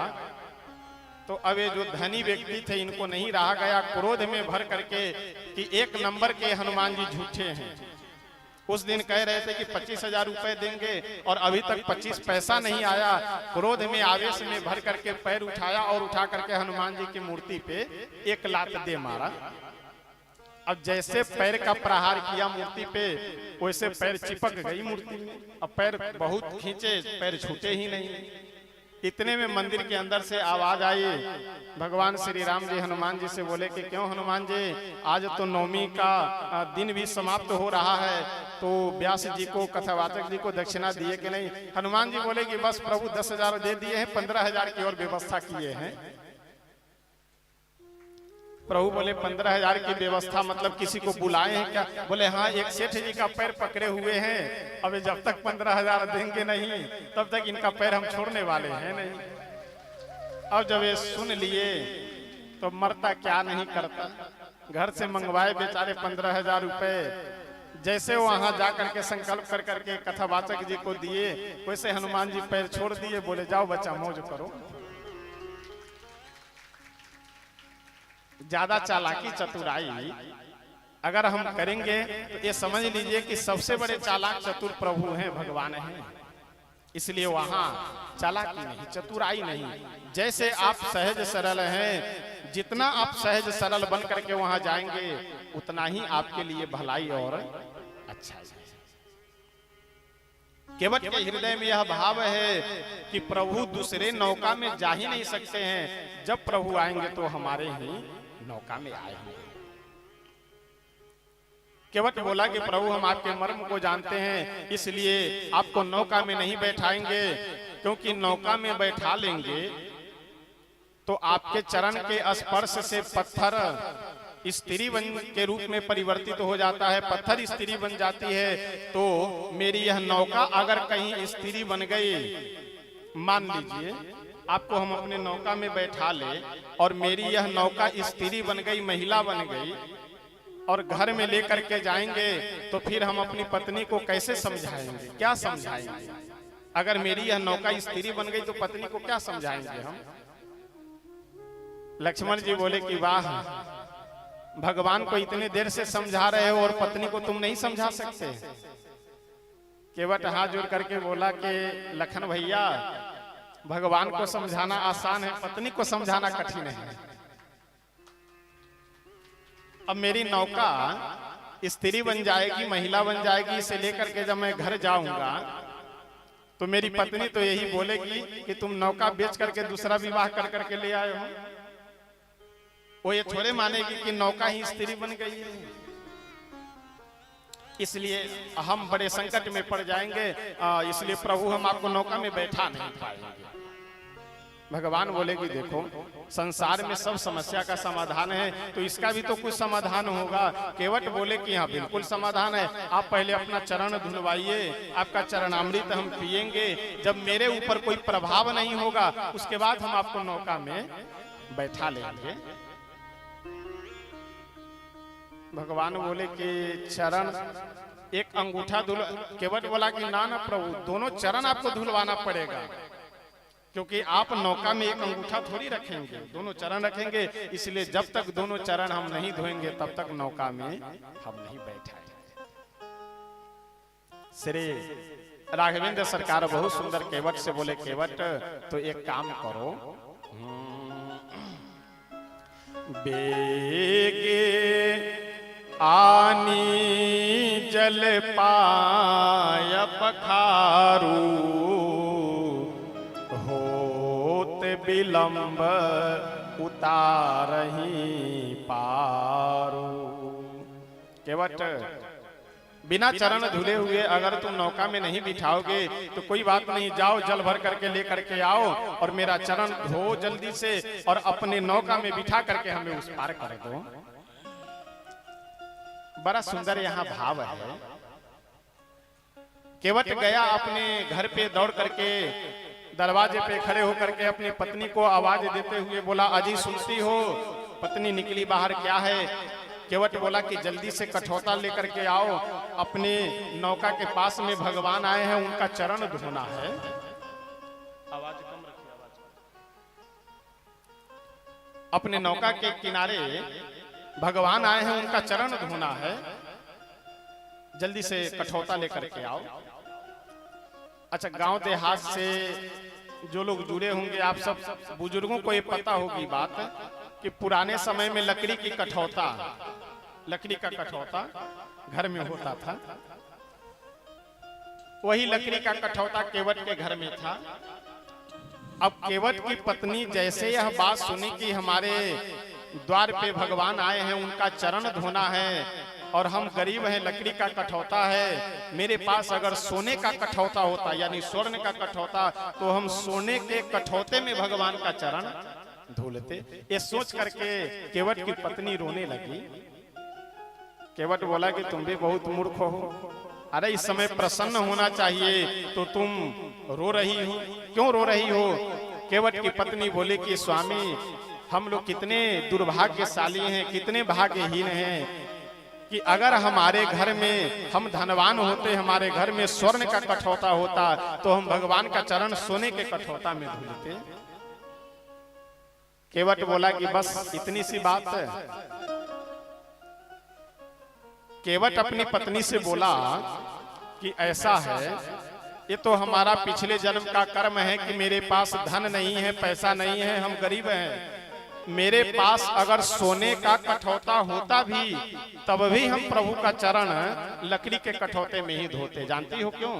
तो अब ये जो धनी व्यक्ति थे इनको नहीं रहा गया, क्रोध में भर करके कि 1 नंबर के हनुमान जी झूठे हैं। उस दिन कह रहे थे कि 25,000 रुपए देंगे और अभी तक 25 पैसा नहीं आया। क्रोध में, आवेश में भर करके पैर उठाया और उठा करके हनुमान जी की मूर्ति पे 1 लात दे मारा। अब जैसे पैर का प्रहार किया मूर्ति पे वैसे पैर चिपक गई मूर्ति में। अब पैर बहुत खींचे, पैर छूटे ही नहीं। इतने में मंदिर के अंदर से आवाज आई। भगवान श्री राम जी हनुमान जी से बोले कि क्यों हनुमान जी, आज तो नवमी का दिन भी समाप्त हो रहा है, तो व्यास जी को, कथावाचक जी को दक्षिणा दिए कि नहीं? हनुमान जी बोले कि बस प्रभु 10,000 दे दिए हैं, 15,000 की और व्यवस्था किए हैं। प्रभु बोले 15,000 की व्यवस्था मतलब किसी को बुलाए हैं क्या? बोले हाँ, एक सेठ जी का पैर पकड़े हुए हैं, अब जब तक 15,000 देंगे नहीं तब तक इनका पैर हम छोड़ने वाले हैं नहीं। अब जब ये सुन लिए तो मरता क्या नहीं करता। घर से मंगवाए बेचारे 15,000 रुपए। जैसे वहां जा करके संकल्प कर करके कथावाचक जी को दिए, वैसे हनुमान जी पैर छोड़ दिए। बोले जाओ बच्चा, मौज करो। ज्यादा चालाकी, चतुराई अगर हम करेंगे तो ये समझ लीजिए कि सबसे बड़े चालाक चतुर प्रभु हैं, भगवान हैं। इसलिए वहां चालाकी नहीं, चतुराई नहीं। जैसे आप सहज सरल हैं, जितना आप सहज सरल बन करके वहां जाएंगे उतना ही आपके लिए भलाई और अच्छा है। केवट के हृदय में यह भाव है कि प्रभु दूसरे नौका में जा ही नहीं सकते हैं, जब प्रभु आएंगे तो हमारे ही नौका में आएंगे। केवट बोला कि प्रभु हम आपके मर्म को जानते हैं, इसलिए आपको नौका में नहीं बैठाएंगे, क्योंकि नौका में बैठा लेंगे तो आपके चरण के स्पर्श से पत्थर स्त्री बन के रूप में परिवर्तित हो जाता है, पत्थर स्त्री बन जाती है। तो मेरी यह नौका अगर कहीं स्त्री बन गई, मान लीजिए आपको हम अपने नौका में बैठा ले और मेरी यह नौका स्त्री बन गई, महिला बन गई, और घर में लेकर के जाएंगे तो फिर हम अपनी पत्नी को कैसे समझाएंगे, क्या समझाएंगे? अगर मेरी यह नौका स्त्री बन गई तो पत्नी को क्या समझाएंगे हम? लक्ष्मण जी बोले कि वाह, भगवान को इतने देर से समझा रहे हो और पत्नी को तुम नहीं समझा सकते। केवट हाथ जोड़ करके बोला कि लखन भैया, भगवान को समझाना आसान है, पत्नी को समझाना कठिन है। अब मेरी नौका स्त्री बन जाएगी, महिला बन जाएगी, इसे लेकर के जब मैं घर जाऊंगा तो मेरी पत्नी तो यही बोलेगी कि तुम नौका बेच करके दूसरा विवाह कर करके ले आए हो। वो ये थोड़े मानेगी कि नौका ही स्त्री बन गई है। इसलिए हम बड़े संकट में पड़ जाएंगे, इसलिए प्रभु हम आपको नौका में बैठा नहीं पाएंगे। भगवान बोले कि देखो, संसार में सब समस्या का समाधान है, तो इसका भी तो कुछ समाधान होगा। केवट बोले कि हाँ बिल्कुल समाधान है, आप पहले अपना चरण धुलवाइए, आपका चरणामृत हम पिएंगे, जब मेरे ऊपर कोई प्रभाव नहीं होगा उसके बाद हम आपको नौका में बैठा लेंगे। भगवान बोले कि चरण, एक अंगूठा धुल। केवट बोला कि ना ना प्रभु, दोनों चरण आपको धुलवाना पड़ेगा, क्योंकि आप नौका में एक अंगूठा थोड़ी रखेंगे, दोनों चरण रखेंगे। इसलिए जब तक दोनों चरण हम नहीं धोएंगे तब तक नौका में हम नहीं बैठाएंगे। श्री राघवेंद्र सरकार बहुत सुंदर केवट से बोले, केवट तो एक काम करो, बेगे आनी जल पाय पखारू, होत विलंब उतारही पारू। केवट, बिना चरण धुले हुए अगर तुम नौका में नहीं बिठाओगे तो कोई बात नहीं, जाओ जल भर करके ले करके आओ और मेरा चरण धो जल्दी से और अपने नौका में बिठा करके हमें उस पार कर दो। बड़ा सुंदर यहाँ भाव है। केवट गया अपने घर पे, दौड़ करके दरवाजे पे खड़े होकर के अपनी पत्नी को आवाज देते हुए बोला, अजी सुनती हो? पत्नी निकली बाहर, क्या है? केवट बोला कि जल्दी से कठौता लेकर के आओ, अपने नौका के पास में भगवान आए हैं, उनका चरण धोना है। आवाज कम रखिए, आवाज। अपने नौका के किनारे भगवान आए हैं, उनका चरण धोना है, जल्दी से कठौता लेकर के आओ। अच्छा, गांव देहात से जो लोग जुड़े होंगे, आप सब बुजुर्गों को ये पता होगी बात कि पुराने समय में लकड़ी की कठौता, लकड़ी का कठौता घर में होता था। वही लकड़ी का कठौता केवट के घर में था। अब केवट की पत्नी जैसे यह बात सुनी कि हमारे द्वार पे भगवान आए हैं, उनका चरण धोना है और हम गरीब हैं, लकड़ी का कठौता है, मेरे पास अगर सोने का कठौता होता यानी स्वर्ण का कठौता तो हम सोने के कठौते में भगवान का चरण धुलते। ये सोच करके केवट की पत्नी रोने लगी। केवट बोला कि तुम भी बहुत मूर्ख हो, अरे इस समय प्रसन्न होना चाहिए तो तुम रो रही हो, क्यों रो रही हो? केवट की पत्नी बोली कि स्वामी, हम लोग कितने दुर्भाग्यशाली हैं, कितने भाग्यहीन हैं कि अगर हमारे घर में हम धनवान होते, हमारे घर में स्वर्ण का कठौता होता तो हम भगवान का चरण सोने के कठौता में धुलते। केवट बोला कि बस इतनी सी बात है। केवट अपनी पत्नी से बोला कि ऐसा है, ये तो हमारा पिछले जन्म का कर्म है कि मेरे पास धन नहीं है, पैसा नहीं है, हम गरीब हैं। मेरे पास अगर सोने का कठौता होता भी तब भी हम प्रभु का चरण लकड़ी के कठौते में ही धोते। जानती हो क्यों?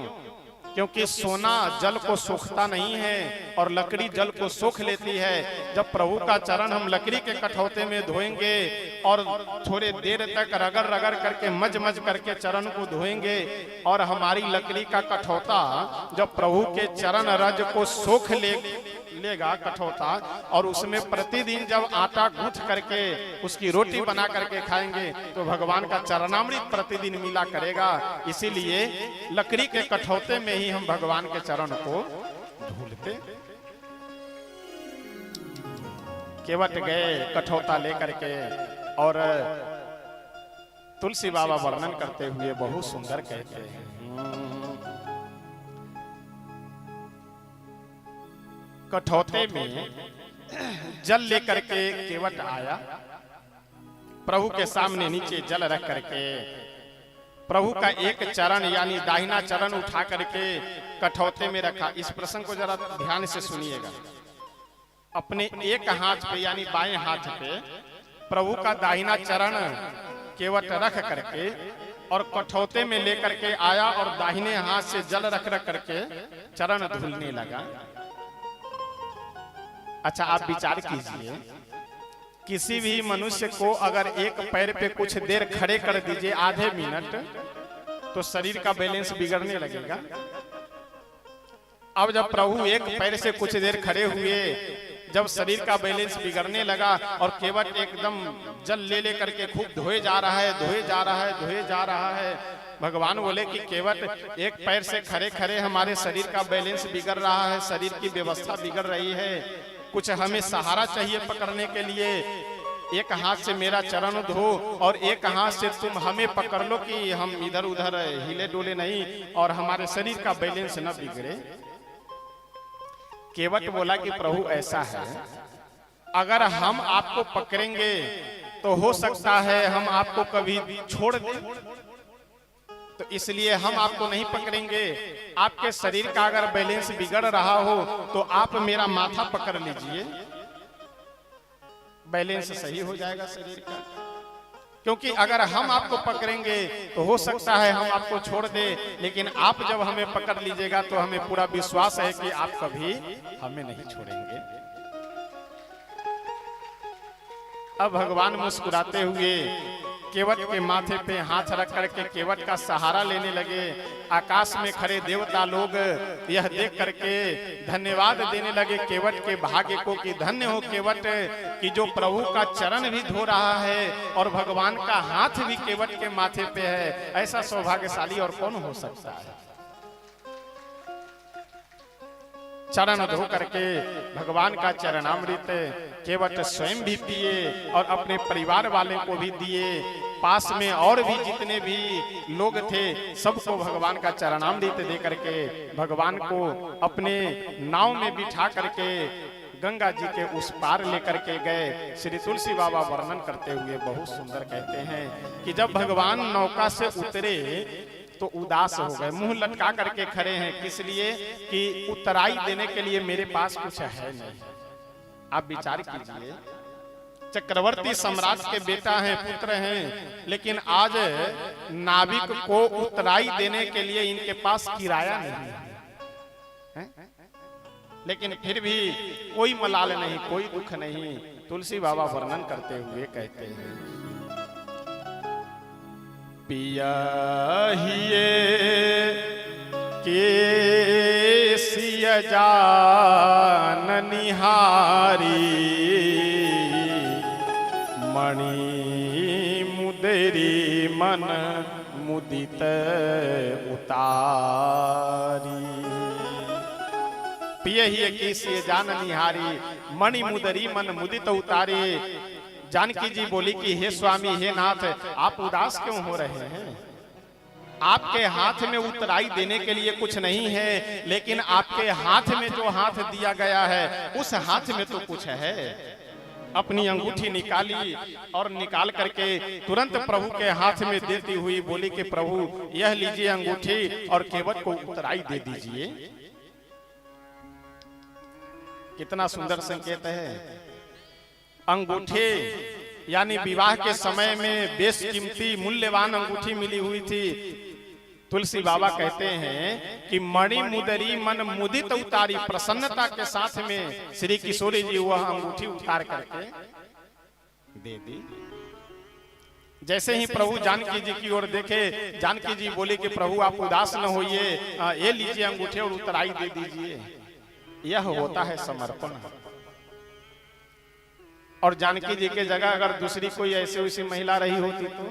क्योंकि सोना जल को सोखता नहीं है और लकड़ी जल को सोख लेती है। जब प्रभु का चरण हम लकड़ी के कठौते में धोएंगे और थोड़े देर तक रगड़ रगड़ करके मज मज करके चरण को धोएंगे और हमारी लकड़ी का कठौता जब प्रभु के चरण रज को सोख लेगा कठौता, और उसमें प्रतिदिन जब आटा गूंथ करके उसकी रोटी बना करके खाएंगे तो भगवान का चरणामृत प्रतिदिन मिला करेगा। इसीलिए लकड़ी के कठौते में ही हम भगवान के चरण को धुलते। केवट गए कठौता लेकर के और तुलसी बाबा वर्णन करते हुए बहुत सुंदर कहते हैं, कठौते में जल लेकर के केवट आया, प्रभु के सामने नीचे जल रख करके प्रभु का एक चरण यानी दाहिना चरण उठा करके कठौते में रखा। इस प्रसंग को जरा ध्यान से सुनिएगा। अपने एक हाथ पे यानी बाएं हाथ पे प्रभु का दाहिना चरण केवट रख करके और कठौते में लेकर के आया और दाहिने हाथ से जल रख करके चरण धुलने लगा। अच्छा, आप विचार कीजिए, किसी भी मनुष्य को अगर एक पैर पे कुछ देर खड़े कर दीजिए आधे मिनट, तो शरीर का बैलेंस बिगड़ने लगेगा। अब जब प्रभु एक पैर से कुछ देर खड़े हुए, जब शरीर का बैलेंस बिगड़ने लगा और केवट एकदम जल ले लेकर के खूब धोए जा रहा है, धोए जा रहा है, धोए जा रहा है। भगवान बोले कि केवट एक पैर से खड़े खड़े हमारे शरीर का बैलेंस बिगड़ रहा है, शरीर की व्यवस्था बिगड़ रही है, कुछ हमें सहारा चाहिए पकड़ने के लिए। एक हाथ से मेरा चरण धो और एक हाथ से तुम हमें पकड़ लो कि हम इधर उधर हिले डोले नहीं और हमारे शरीर का बैलेंस न बिगड़े। केवट बोला कि प्रभु ऐसा है, अगर हम आपको पकड़ेंगे तो हो सकता है हम आपको कभी छोड़ दें, तो इसलिए हम आपको नहीं पकड़ेंगे। आपके शरीर का अगर बैलेंस बिगड़ रहा हो तो आप मेरा माथा पकड़ लीजिए, बैलेंस सही हो जाएगा शरीर का। क्योंकि अगर हम आपको पकड़ेंगे तो हो सकता है हम आपको छोड़ दे, लेकिन आप जब हमें पकड़ लीजिएगा तो हमें पूरा विश्वास है कि आप कभी हमें नहीं छोड़ेंगे। अब भगवान मुस्कुराते हुए केवट के माथे पे हाथ रख करके केवट का सहारा लेने लगे। आकाश में खड़े देवता लोग यह देख करके धन्यवाद देने लगे केवट के भाग्य को कि धन्य हो केवट कि जो प्रभु का चरण भी धो रहा है और भगवान का हाथ भी केवट के माथे पे है। ऐसा सौभाग्यशाली और कौन हो सकता है। चरण धो करके भगवान का चरणामृत केवट स्वयं भी पिए और अपने परिवार वाले को भी दिए। पास में और भी जितने भी लोग थे सबको भगवान का चरणामृत दे करके भगवान को अपने नाव में बिठा करके गंगा जी के उस पार लेकर के गए। श्री तुलसी बाबा वर्णन करते हुए बहुत सुंदर कहते हैं कि जब भगवान नौका से उतरे तो उदास हो गए, मुंह लटका करके खड़े हैं। किस लिए? कि उत्तराई देने के लिए मेरे पास कुछ है नहीं। आप विचार कीजिए, चक्रवर्ती सम्राट के बेटा हैं, पुत्र हैं, लेकिन आज नाविक को उत्तराई देने के लिए इनके पास किराया नहीं है। लेकिन फिर भी कोई मलाल नहीं, कोई दुख नहीं। तुलसी बाबा वर्णन करते हुए कहते हैं, पिया के सिय जान निहारी मणि मुदरी मन मुदित उतारी। पिय ही की सिय जान निहारी मणि मुदरी मन मुदित उतारी। जानकी जी बोली कि हे स्वामी, हे नाथ, आप उदास क्यों हो रहे हैं? आपके हाथ में उत्तराई देने के लिए कुछ नहीं है, लेकिन आपके हाथ में जो हाथ दिया गया है उस हाथ में तो कुछ है। अपनी अंगूठी निकाली और निकाल करके तुरंत प्रभु के हाथ में देती हुई बोली कि प्रभु यह लीजिए अंगूठी और केवट को उत्तराई दे दीजिए। कितना सुंदर संकेत है। अंगूठी यानी विवाह के समय में बेशकीमती मूल्यवान अंगूठी मिली हुई थी। तुलसी बाबा कहते हैं कि मणि मुदरी मन मुदित उतारी। प्रसन्नता के साथ में श्री किशोरी जी वह अंगूठी उतार करके दे दी। जैसे ही प्रभु जानकी जी की ओर देखे, जानकी जी बोली कि प्रभु आप उदास न होइए, ये लीजिए अंगूठी और उतराई दे दीजिए। यह होता है समर्पण। और जानकी जी के जगह अगर दूसरी कोई ऐसी वैसी महिला रही होती तो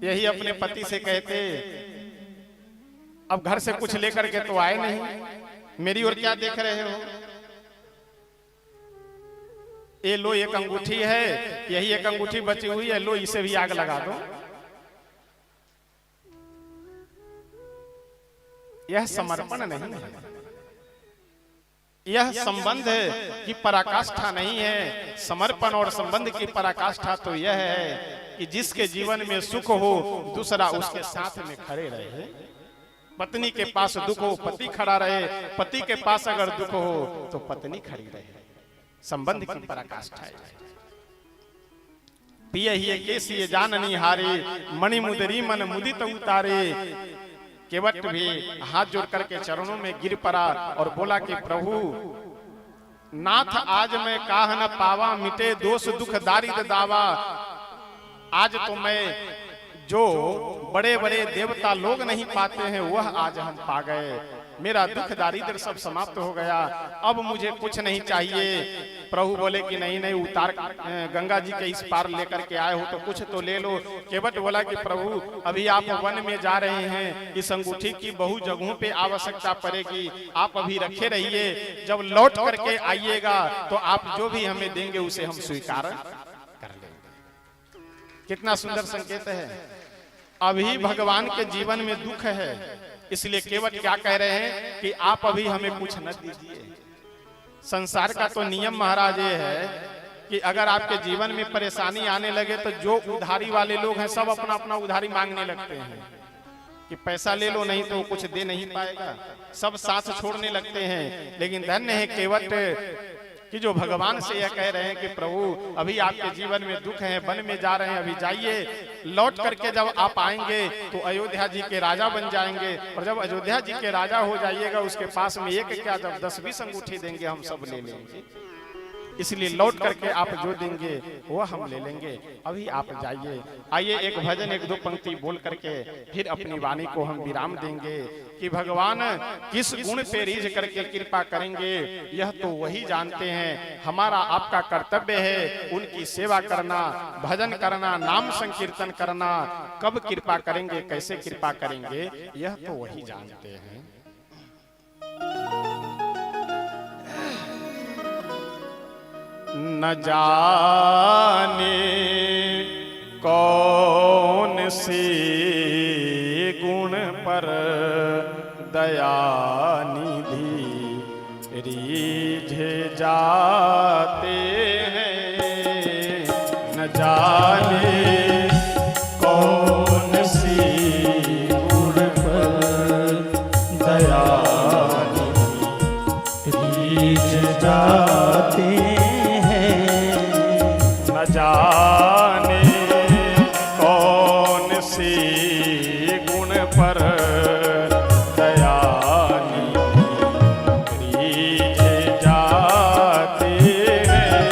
यही अपने पति से कहते, अब घर से कुछ लेकर के तो आए नहीं, मेरी ओर क्या देख रहे हो? ये लो एक अंगूठी है, यही एक अंगूठी बची हुई है, लो इसे भी आग लगा दो। यह समर्पण नहीं है, यह संबंध की पराकाष्ठा नहीं है। समर्पण और संबंध की पराकाष्ठा तो यह है कि जिसके जीवन में सुख हो दूसरा उसके साथ में खड़े रहे। पत्नी के पास दुख हो पति खड़ा रहे, पति के पास अगर दुख हो तो पत्नी खड़ी रहे। संबंध की पराकाष्ठा है। पिय ही केसी जाननी हारे, मणि मुदरी मन मुदित उतारे। केवट भी हाथ जोड़ करके चरणों में गिर पड़ा और बोला कि प्रभु नाथ आज मैं काह न पावा, मिटे दोष दुख दारिद्र दावा। आज तो मैं जो बड़े बड़े देवता लोग नहीं पाते हैं वह आज हम पा गए। मेरा दुख दारिद्र सब समाप्त हो गया, अब मुझे कुछ नहीं चाहिए। प्रभु बोले कि नहीं नहीं, उतार गंगा जी के इस पार लेकर के आए हो तो कुछ तो ले लो। केवट बोला कि प्रभु अभी आप वन में जा रहे हैं, इस अंगूठी की बहु जगहों पे आवश्यकता पड़ेगी, आप अभी रखे रहिए। जब लौट करके आइएगा तो आप जो भी हमें देंगे उसे हम स्वीकार कर लेंगे। कितना सुंदर संकेत है। अभी भगवान के जीवन में दुख है, इसलिए केवट क्या कह रहे हैं कि आप अभी हमें कुछ न दीजिए। संसार का तो नियम महाराज ये है कि अगर आपके जीवन में परेशानी आने लगे तो जो उधारी वाले लोग हैं सब अपना अपना उधारी मांगने लगते हैं कि पैसा ले लो, नहीं तो कुछ दे नहीं पाएगा। सब साथ छोड़ने लगते हैं। लेकिन धन्य है केवट कि जो भगवान से यह कह रहे हैं कि प्रभु अभी आपके जीवन में दुख है, वन में जा रहे हैं, अभी जाइए। लौट करके जब आप आएंगे तो अयोध्या जी के राजा बन जाएंगे, और जब अयोध्या जी के राजा हो जाइएगा उसके पास में एक क्या जब 10-20 अंगूठी देंगे हम सब ले लेंगे। इसलिए लौट करके आप जो देंगे वो हम ले लेंगे। अभी आप जाइए। आइए एक भजन 1-2 पंक्ति बोल करके फिर अपनी वाणी को हम विराम देंगे कि भगवान किस गुण पे रीझ करके कृपा करेंगे यह तो वही जानते हैं। हमारा आपका कर्तव्य है उनकी सेवा करना, भजन करना, नाम संकीर्तन करना। कब कृपा करेंगे, कैसे कृपा करेंगे, यह तो वही जानते हैं। न जाने कौन से गुण पर दया निधि रीझे जाते हैं। न जाने कौन सी गुण पर दया निधि रीझ जाते हैं। जाने कौन सी गुण पर दया रीझ जाते हैं।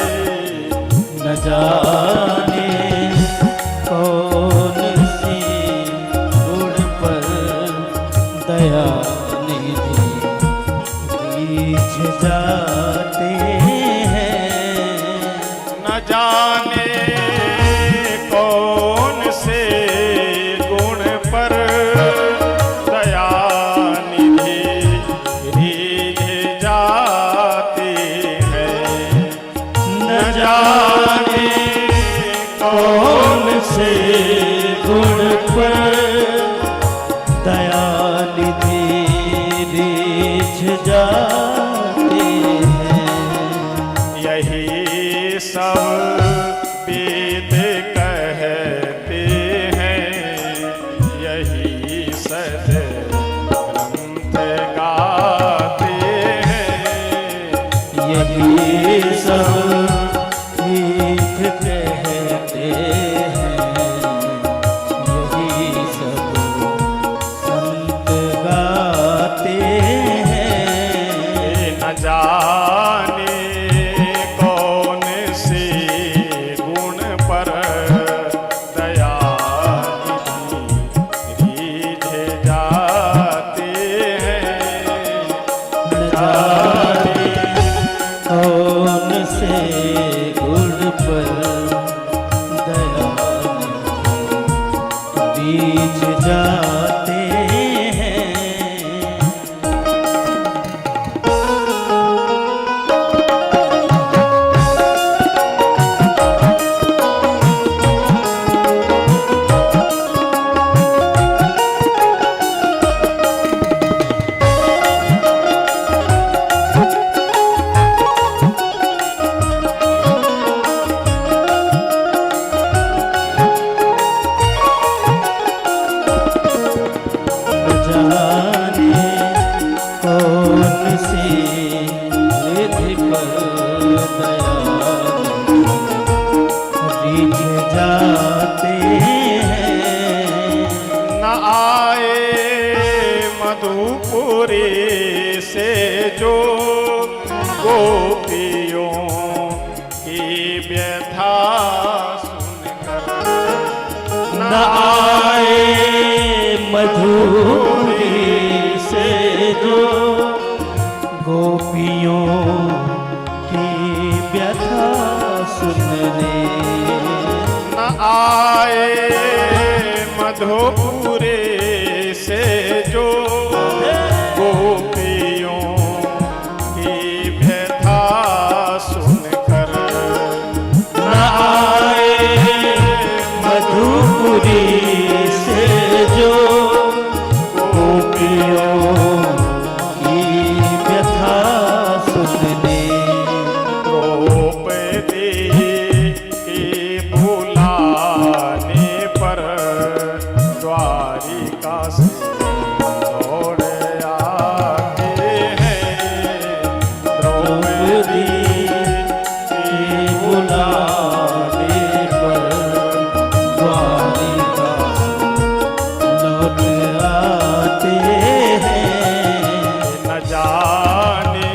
न जाने कौन सी गुण पर दया निधि रीझ जाते हैं। न जाने कौन से गुण पर दया निधि रीझ जाते हैं। न जाने कौन से गुण पर दया निधि रीझ जाते हैं। यही सब वेद कहते हैं, यही सद ग्रंथ गाते हैं। यही सब ठीक कहते हैं, यही सब संत गाते हैं। न जाने कौन से गुण पर दया रीझ जाते हैं। न जाने कौन से गुण पर दया रीझ जाते हैं। बीच जाते हैं। न आए मधुपुरी से जो गोपियों की व्यथा सुनकर, न आए मधुपुरी से जो गोपियों की व्यथा सुनने। न आए मधुपुरी से जो गोपियों की व्यथा सुनकर, न आए मधुपुरी से जो गोपियों की व्यथा सुनने। द्रौपदी के बुलाने पर द्वारिका से दौड़ आते हैं। द्रौपदी के बुलाने पर द्वारिका लौट आते हैं। न जाने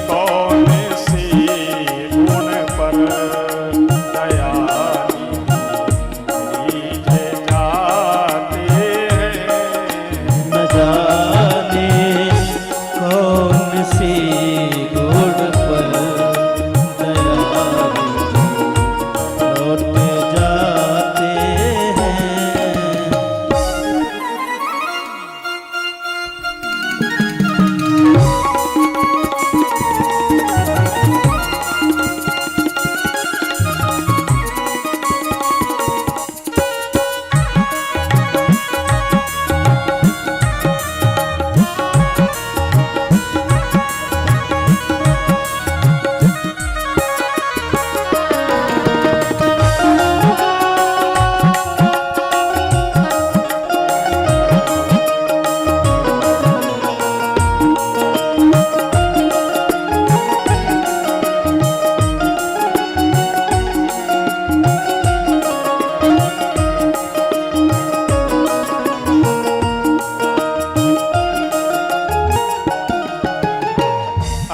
कौन सी गुण पर दयानी रीझे जाते हैं। न जाने कौन सी गुण पर दयालु लौट जाते हैं।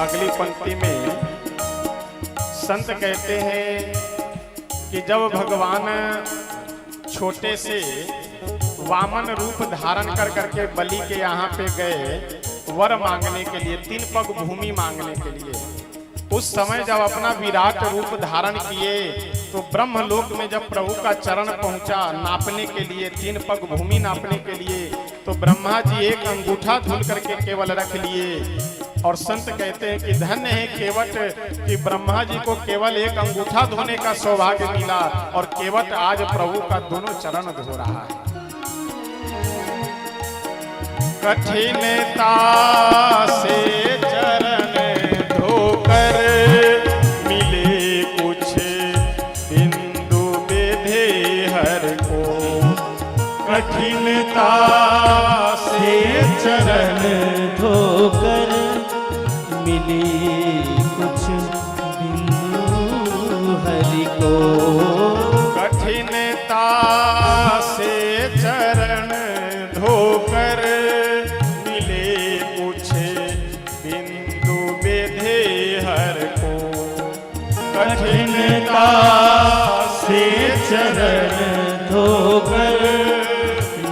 अगली पंक्ति में संत कहते हैं कि जब भगवान छोटे से वामन रूप धारण कर करके बलि के यहाँ पे गए वर मांगने के लिए, 3 पग भूमि मांगने के लिए, उस समय जब अपना विराट रूप धारण किए तो ब्रह्मलोक में जब प्रभु का चरण पहुंचा नापने के लिए, 3 पग भूमि नापने के लिए, तो ब्रह्मा जी एक अंगूठा धुल करके केवल रख लिए। और संत कहते हैं कि धन्य है केवट कि ब्रह्मा जी को केवल एक अंगूठा धोने का सौभाग्य मिला और केवट आज प्रभु का दोनों चरण धो रहा है। कठिनता से चरण धोकर मिले कुछ बिंदु बेधे हर को। कठिनता से चरण धोकर मिली कुछ बिंदु हरि को। कठिनता से चरण धोकर मिले कुछ बिंदु बेधे हर को। कठिनता से चरण धोकर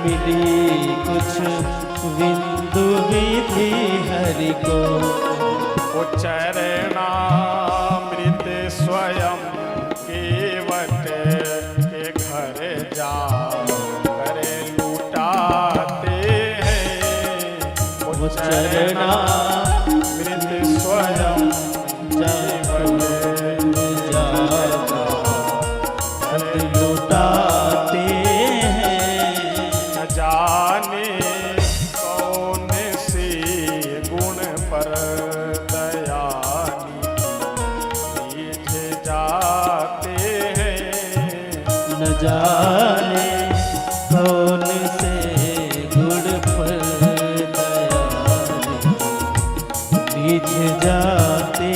मिली कुछ बिंदु विधि हरि को। चरणामृत स्वयं केवट के घर जा कर लुटाते हैं। चरणामृत स्वयं केवट लुटाते हैं। न जाने कौन से गुण पर न जाने कौन से गुण पर दयालु बीच जाते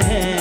हैं।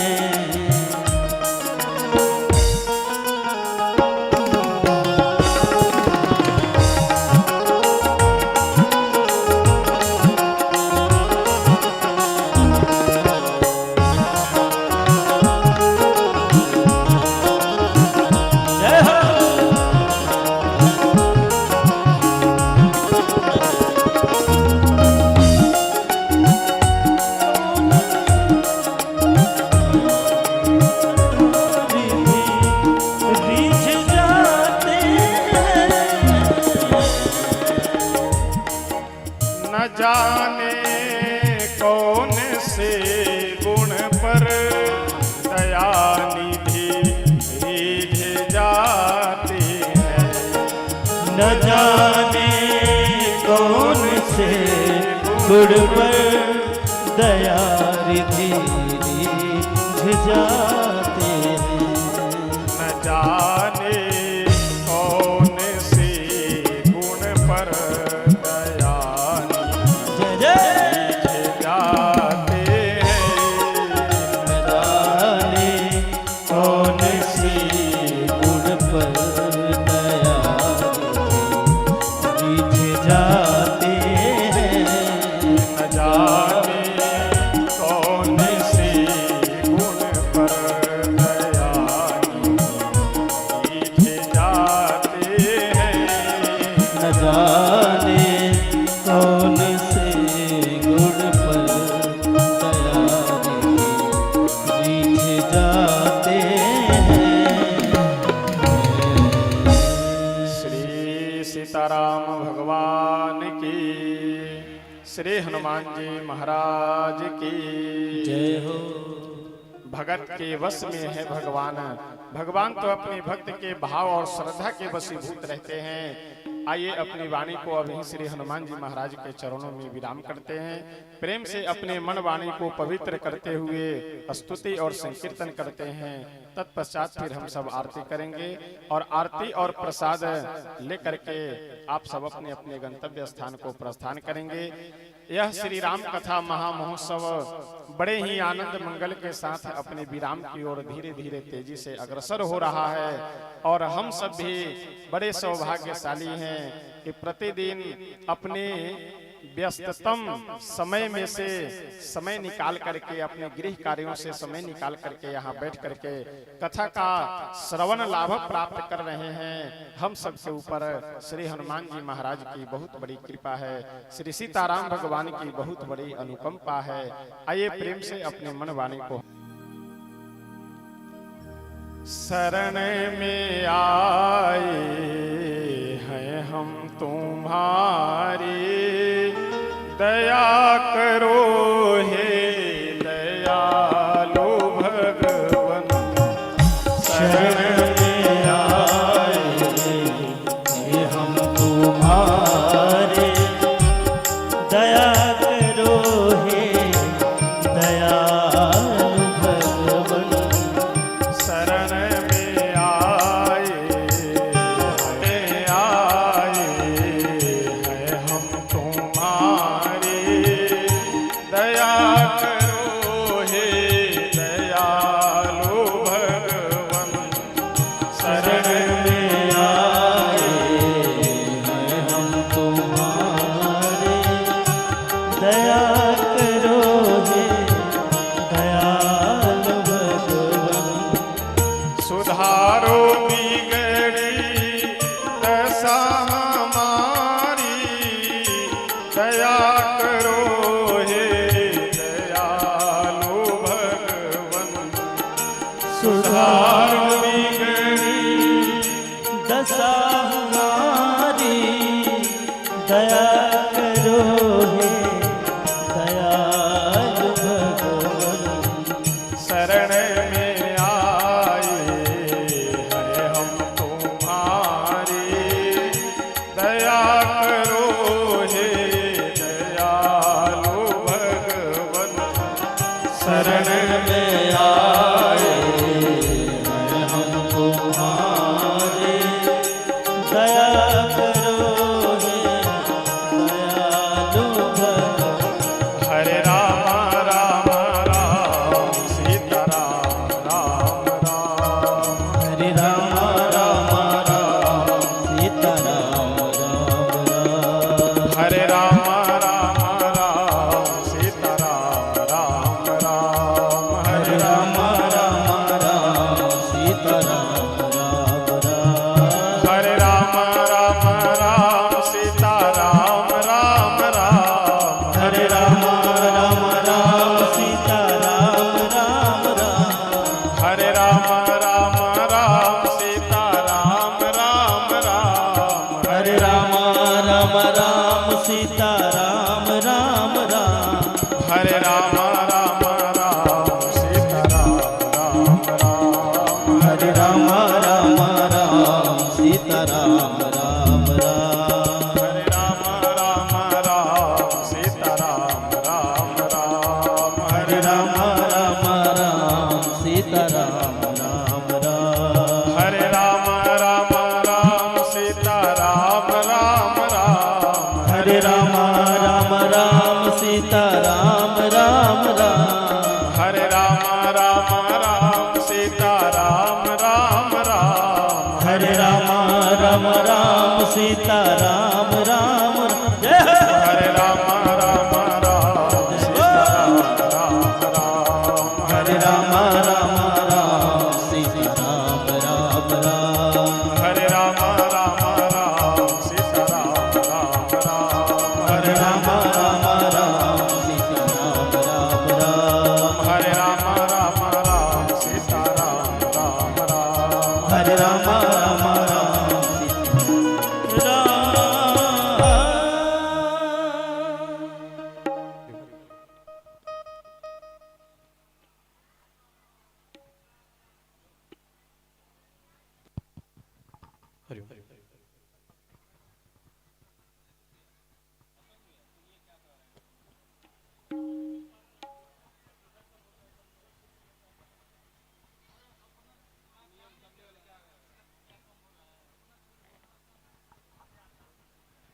जाने कौन से गुण पर दया निधि रीझ जाते हैं। न जाने कौन से गुण पर दया रिधि रीझ जाते हैं। न जाने कौन से गुण पर दया जय जय रीझ जाते हैं। न जाने कौन से गुण पर दया रिधि जाते हैं। न जाने कौन से गुण पर दया रीझ जाते हैं। न जाने कौन से गुण पर दया रीझ जाते हैं। श्री सीताराम भगवान की, श्री हनुमान जी महाराज की जय हो। भगत के वश में है भगवान। भगवान तो अपने भक्त के भाव और श्रद्धा के वशीभूत रहते हैं। आइए अपनी वाणी को अभी श्री हनुमान जी महाराज के चरणों में विराम करते हैं। प्रेम से अपने मन वाणी को पवित्र करते हुए स्तुति और संकीर्तन करते हैं। तत्पश्चात फिर हम सब आरती करेंगे और आरती और प्रसाद लेकर के आप सब अपने अपने गंतव्य स्थान को प्रस्थान करेंगे। यह श्री राम कथा महामहोत्सव बड़े ही आनंद मंगल के साथ अपने विराम की ओर धीरे धीरे तेजी से अग्रसर हो रहा है। और हम सब भी बड़े सौभाग्यशाली हैं कि प्रतिदिन अपने व्यस्ततम समय में से समय निकाल करके, अपने गृह कार्यों से समय निकाल करके यहाँ बैठ करके कथा का श्रवण लाभ प्राप्त कर रहे हैं। हम सब के ऊपर श्री हनुमान जी महाराज की बहुत बड़ी कृपा है। श्री सीताराम भगवान की बहुत बड़ी अनुकंपा है। आइए प्रेम से अपने मन वाणी को शरण में आए हैं हम तुम्हारी, दया करो हे दयालु भगवन। शरण में आए हैं हम तुम्हारे, दया करो हे दयालु भगवन। शरण में आए हैं हम तुम्हारे, दया करो हे दयालु भगवन। शरण में आए हैं हम तुम्हारे, दया करो हे दयालु भगवन। सुधारो बिगड़ी दशा हमारी, दया करो हे दयालु भगवन। सुधारो बिगड़ी दशा हमारी, दया करो हे दयालु भगवन। शरण में आए हैं हम तुम्हारे, दया करो हे दयालु भगवन। शरण में आए हैं हम तुम्हारे, दया करो हे दयालु भगवन। हरे राम राम राम सीता राम राम राम। हरे राम राम राम सीता राम राम राम। हरे राम राम राम सीता राम राम राम। हरे राम राम राम सीता राम राम राम। हरे राम राम राम सीता राम राम राम। हरे राम राम राम सीता राम राम राम। हरे राम राम राम सीता राम राम राम। हरे राम राम राम सीता राम राम राम राम राम सीता राम राम जय हो। हरे राम राम राम सीता राम राम हरे राम राम राम सीता राम राम राम हरे राम राम राम सीता राम राम हरे राम राम राम सीता राम राम राम हरे राम राम राम सीता राम राम हरे राम राम राम सीता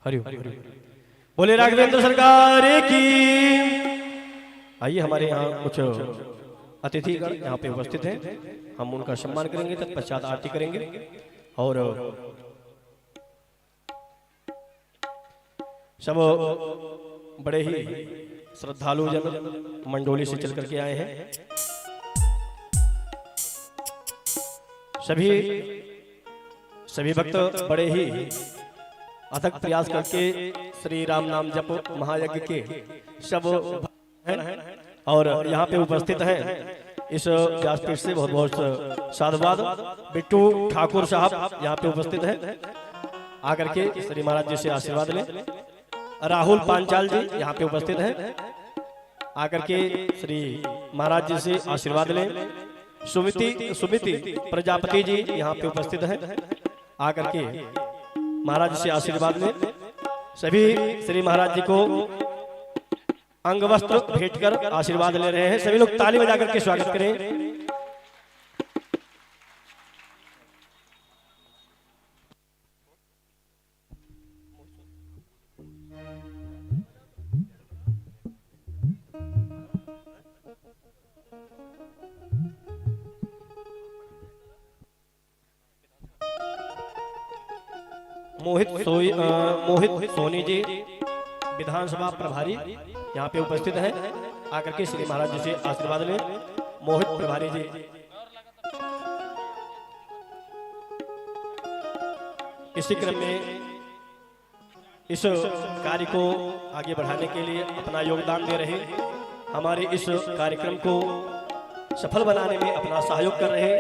हरि बोले राघवेंद्र सरकार की। आइए हमारे यहाँ कुछ अतिथिगण यहाँ पे उपस्थित हैं, हम उनका सम्मान करेंगे, तत्पश्चात आरती करेंगे और सब बड़े ही श्रद्धालु जन मंडोली से चल करके आए हैं। सभी भक्त बड़े ही अथक प्रयास करके श्री राम नाम जप महायज्ञ के सब हैं और यहाँ पे उपस्थित हैं। इस व्यासपीठ से बहुत बहुत साधुवाद। बिट्टू ठाकुर साहब यहाँ पे उपस्थित हैं, आकर के श्री महाराज जी से आशीर्वाद लें। राहुल पांचाल जी यहाँ पे उपस्थित हैं, आकर के श्री महाराज जी से आशीर्वाद लें। सुमिति प्रजापति जी यहाँ पे उपस्थित हैं, आकर के महाराज से आशीर्वाद लें। सभी श्री महाराज जी को अंग वस्त्र भेंट कर आशीर्वाद ले रहे हैं। सभी लोग ताली बजा करके स्वागत करें। मोहित सोनी जी विधानसभा प्रभारी यहाँ पे उपस्थित हैं, आकर के श्री महाराज जी से आशीर्वाद लें। मोहित प्रभारी जी इसी क्रम में इस कार्य को आगे बढ़ाने के लिए अपना योगदान दे रहे, हमारे इस कार्यक्रम को सफल बनाने में अपना सहयोग कर रहे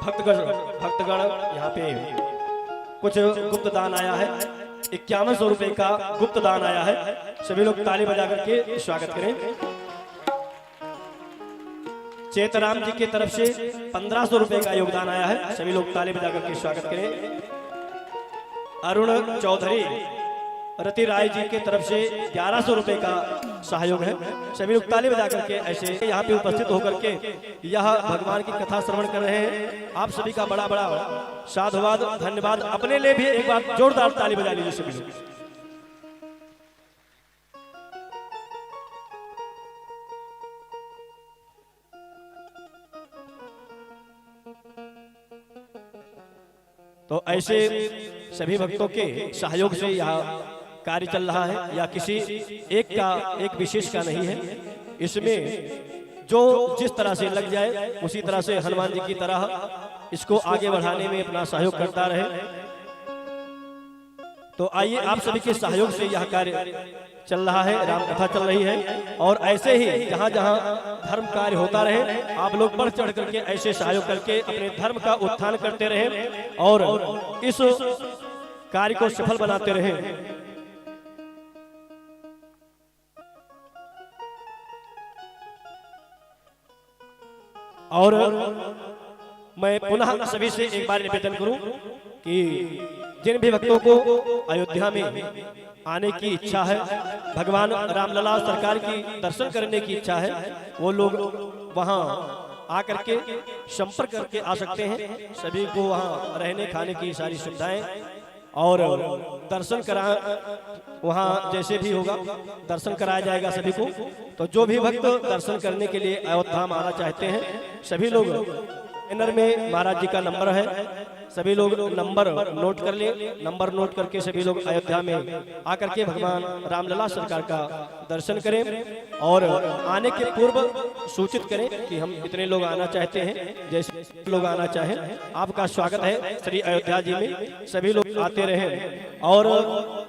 भक्तगण यहाँ पे कुछ गुप्त दान आया है। 5100 रुपए का गुप्त दान आया है। सभी लोग ताली बजा करके स्वागत करें। चेतराम जी की तरफ से 1500 रुपए का योगदान आया है। सभी लोग ताली बजा करके स्वागत करें। अरुण चौधरी रति राय जी की तरफ से 1100 रुपए का सहयोग है। सभी लोग ताली बजा करके ऐसे यहाँ पे उपस्थित होकर के यह भगवान की कथा श्रवण कर रहे हैं। आप सभी का बड़ा बड़ा साधुवाद, धन्यवाद। अपने लिए भी एक बार जोरदार ताली बजा लीजिए सभी लोग। तो ऐसे सभी भक्तों के सहयोग से यह कार्य चल रहा है, या किसी एक का एक विशेष का नहीं है। इसमें जो जिस तरह से लग जाए उसी तरह से हनुमान जी की तरह इसको आगे बढ़ाने में अपना सहयोग करता रहे। तो आइए आप सभी के सहयोग से यह कार्य चल रहा है, राम कथा चल रही है। और ऐसे ही जहाँ जहाँ धर्म कार्य होता रहे, आप लोग बढ़ चढ़ करके ऐसे सहयोग करके अपने धर्म का उत्थान करते रहे और इस कार्य को सफल बनाते रहे। और मैं पुनः सभी से एक बार निवेदन करूं कि जिन भी भक्तों को अयोध्या में आने की इच्छा है, भगवान रामलला सरकार की दर्शन करने की इच्छा है, वो लोग वहां आकर के संपर्क करके आ सकते हैं। सभी को वहां रहने खाने की सारी सुविधाएं और दर्शन करा, वहाँ जैसे भी होगा दर्शन कराया जाएगा सभी को। तो जो भी भक्त दर्शन करने के लिए अयोध्या आना चाहते हैं, सभी लोग बैनर में महाराज जी का नंबर है, सभी लोग नंबर नोट कर ले, नंबर नोट करके सभी लोग अयोध्या में आकर के भगवान रामलला सरकार का दर्शन करें और आने के पूर्व सूचित करें कि हम इतने लोग आना चाहते हैं। जैसे लोग आना चाहें, आपका स्वागत है श्री अयोध्या जी में, सभी लोग आते रहें। और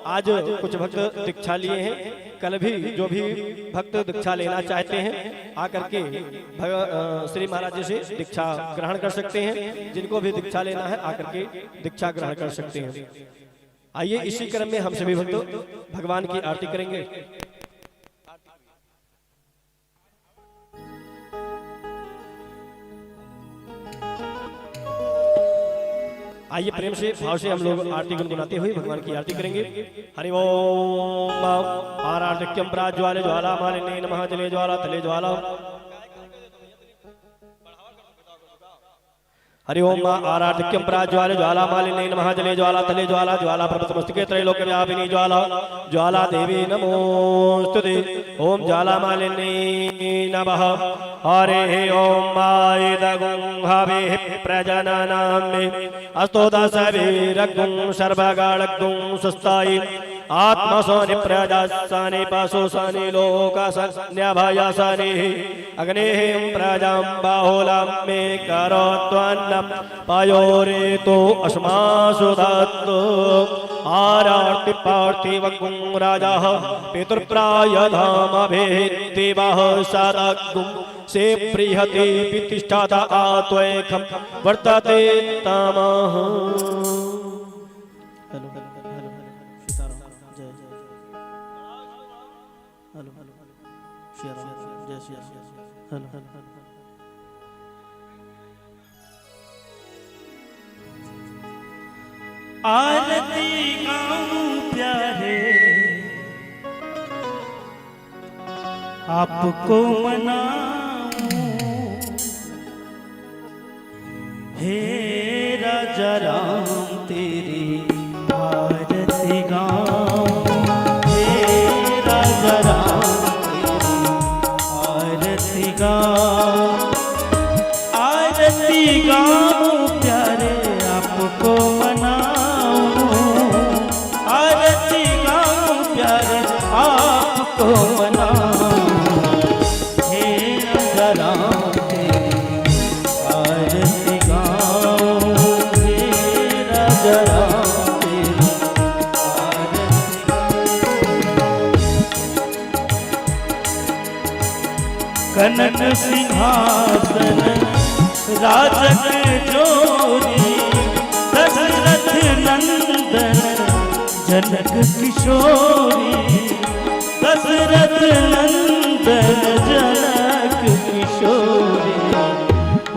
आज कुछ भक्त दीक्षा लिए हैं, कल भी जो भी भक्त दीक्षा लेना चाहते हैं आकर के श्री महाराज जी से दीक्षा ग्रहण कर सकते हैं। जिनको भी दीक्षा लेना है आकर के दीक्षा ग्रहण कर सकते हैं। आइए इसी क्रम में हम सभी भक्त भगवान की आरती करेंगे। आइए प्रेम से भाव से हम लोग आरती गुनगुनाते हुए भगवान की आरती करेंगे। हरि ओम आराध्यक्यम प्राज्वाले ज्वाला मालिनी नमः जले ज्वाला तले ज्वाला। हरि ओम आराध्यक्यम प्राज्वाले ज्वाला मालिनी नमः जले ज्वाला तले ज्वाला ज्वाला प्रभृतमस्तके त्रैलोक्य व्यापिनी ज्वाला ज्वाला देवी नमोस्तुते। ओम ज्वाला मालिनी नमः। हरे ओम आयदगुंहवे प्रजननामे अस्तो दशवीरगुं सर्वगाळगुं स्वस्ताय आत्मसोनि प्रजासानि पशुसानि लोकासन्यभयासानि अग्नेः प्रजां बाहुलां मे करोत्वन्नं पयोरेतो अस्मासु दत्तो। आरार्ति पार्थिवगुं राजाः पितृप्रायधामभिद्दिवः सदगुं से प्रियते प्रतिष्ठाता आत्वैकं वर्तते तमः। हेलो हेलो हेलो सीताराम जय जय हेलो हेलो श्री राम जय श्री राम हेलो हेलो आरती गाऊं प्यारे आपको मनाऊं हे राजा राम तेरी आरती गाऊं हे राजा राम तेरी आरती गाऊं। आरती गाऊं प्यारे आपको मनाऊं आरती गाऊं प्यारे आपको मनाऊं हे राजा राम तेरी आरती गाऊं हे राजा राम तेरी आरती गाऊं। कनक सिंहासन राजक जोरी दशरथ नंदन जनक किशोरी दशरथ नंदन जनक किशोरी।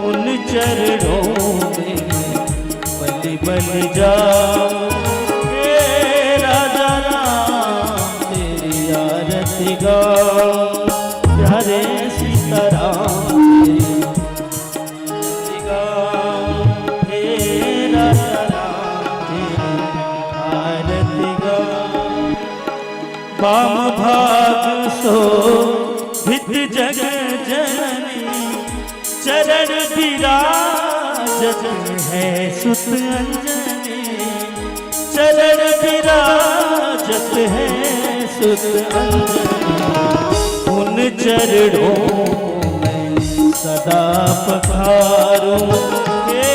उन चरणों में बलि बलि जाऊं हे राजा राम तेरी आरती गाऊं प्यारे सीताराम तेरी आरती गाऊं हे राजा राम तेरी आरती गाऊं। वाम भाग सो भित जग जननी चरण विराजत है सुत अंजनी चरण विराजत है सुत अंजनी। उन चरणों में सदा पखारूं हे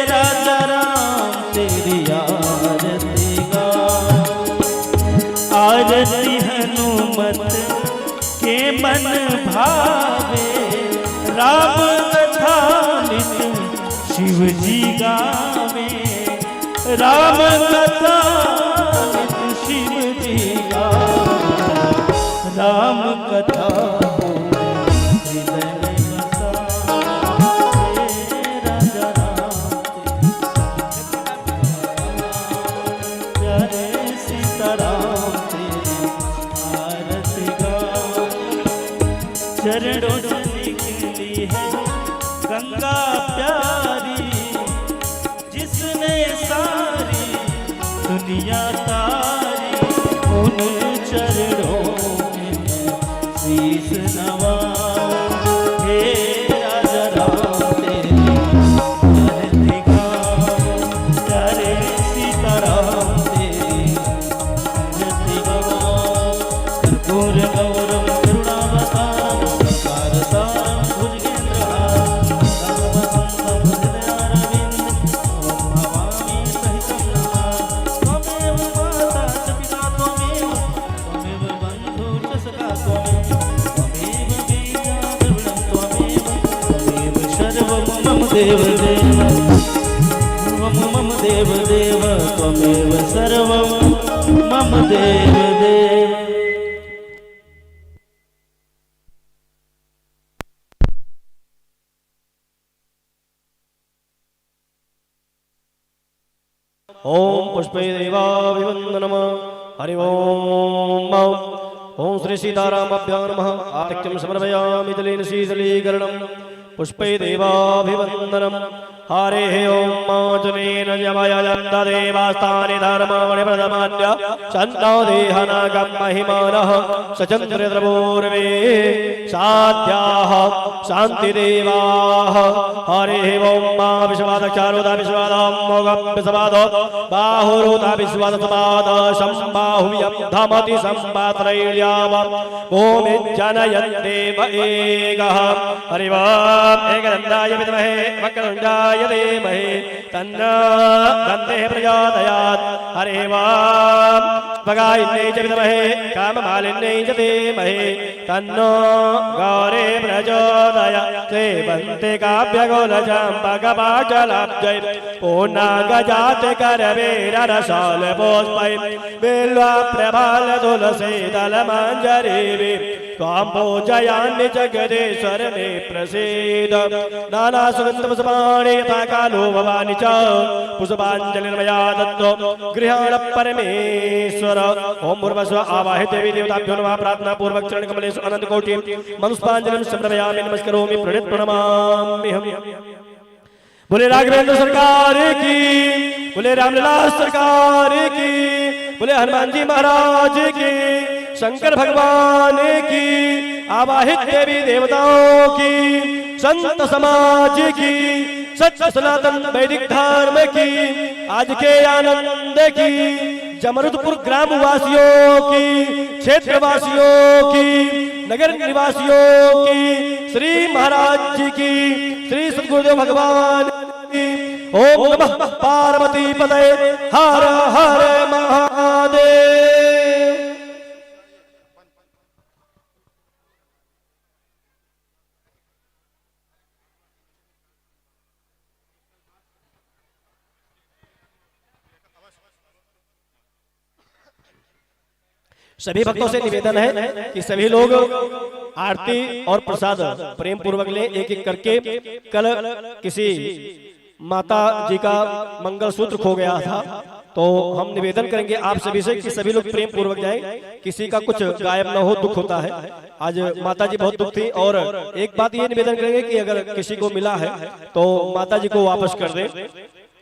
राजा राम तेरी आरती गाऊं। आरती हनुमत के मन भावे राम कथा नित शिव जी गावे राम कथा नित शिव जी गावे राम कथा हृदय में बसावे राजा राम प्यारे सीताराम तेरी आरती गाऊं। चरणों से निकली है गंगा प्यारी जिसने सारी दुनिया तारी। उन चरणों में शीश नवाऊं हे राजा राम तेरी आरती गाऊं देव देव मम देव देव त्वमेव सर्वं मम देव देव। ओम पुष्पे देवाभिवंदनम हरि ओम। ओम श्री सीतारामाभ्यां नमः। आर्घ्यं समर्पयामि जलेन शीतलीकरणं पुष्पे देवाभिवंदनम हरे ओम। जनेन जमयन्त देवास्तानि धर्माणि प्रथमान्य चन्दो देहनागं महिमानः सचन्द्रद्रवोर्वे साध्याः शान्तिदेवाः। हरे ओम। विश्वादक्षारोदा विश्वादां मोगं विश्वादो बाहुरोदा विश्वादसमाद संबाहुव्यं धमति संपात्रैल्याव ओम जनयन्देव एकः। हरि ओम। एकदन्ताय विद्महे वक्रतुण्डाय धीमहि तन्नो दन्तिः प्रचोदयात्। हरि ओम। भगायिन्यै च विद्महे काममालिन्यै च धीमहि तन्नो गौरी प्रचोदयात्। सेवन्ते काव्यगोलचम्पकपाटलाब्जै पूर्णागजाति करवीररसालपुष्पै बिल्वा प्रभालतुलसीदलमञ्जरीभिः त्वां पूजयामि जगदीश्वर मे प्रसीद। नानासुगन्धपुष्पाणि यथा कालो भवानि च पुष्पाञ्जलिर्मया दत्तो गृहाण परमेश्वर। ओम भूर्भुवस्व आवाहि देवी देवताभ्यो नमः। प्रार्थना पूर्वक चरण कमलेषु अनंत कोटि मनुष्पांजलिं समर्पयामि नमस्करोमि प्रणित प्रणमामि हम। बोले राघवेंद्र सरकार की, बोले रामलला सरकार की, बोले हनुमान जी महाराज की, शंकर भगवान की, आवाहित देवी देवताओं की, संत समाज की, सत्य सनातन वैदिक धर्म की, आज के आनंद की, जमरुदपुर ग्राम वासियों की, क्षेत्र वासियों की, नगर निवासियों की, श्री महाराज जी की, श्री सद्गुरुदेव भगवान की। ओम नमः पार्वती पतये हर हर महादेव। सभी भक्तों से निवेदन है कि सभी लोग आरती और प्रसाद प्रेम पूर्वक लें एक एक करके। कल किसी माता जी का मंगलसूत्र खो गया था, तो हम निवेदन करेंगे आप सभी से कि सभी लोग प्रेम पूर्वक जाएं, किसी का कुछ गायब न हो, दुख होता है। आज माता जी बहुत दुख थी, और एक बात ये निवेदन करेंगे कि अगर किसी को मिला है तो माता जी को वापस कर दें।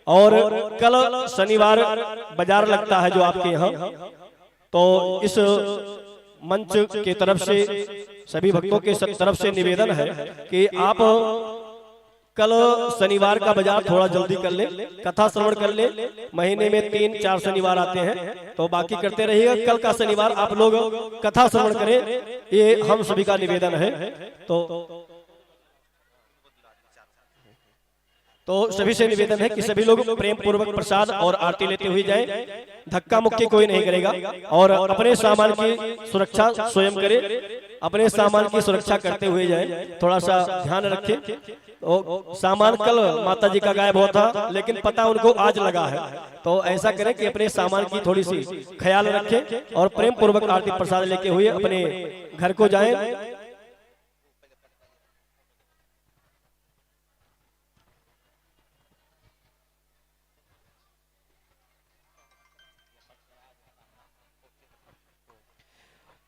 और कल शनिवार बाजार लगता है जो आपके यहाँ, तो इस मंच के तरफ से सभी भक्तों के तरफ से निवेदन है कि आप कल शनिवार का बाजार थोड़ा जल्दी कर ले, कथा श्रवण कर ले। महीने में 3-4 शनिवार आते हैं, तो बाकी करते रहिएगा। कल का शनिवार आप लोग कथा श्रवण करें, ये हम सभी का निवेदन है। तो सभी से निवेदन है कि सभी लोग प्रेम पूर्वक प्रसाद और आरती लेते हुए जाएं। धक्का मुक्की कोई नहीं करेगा, और अपने सामान की सुरक्षा स्वयं करें। अपने सामान की सुरक्षा करते हुए जाएं, थोड़ा सा ध्यान रखें। तो सामान कल माता जी का गायब हुआ था, लेकिन पता उनको आज लगा है। तो ऐसा करें कि अपने सामान की थोड़ी सी ख्याल रखें और प्रेम पूर्वक आरती प्रसाद लेके हुए अपने घर को जाएं।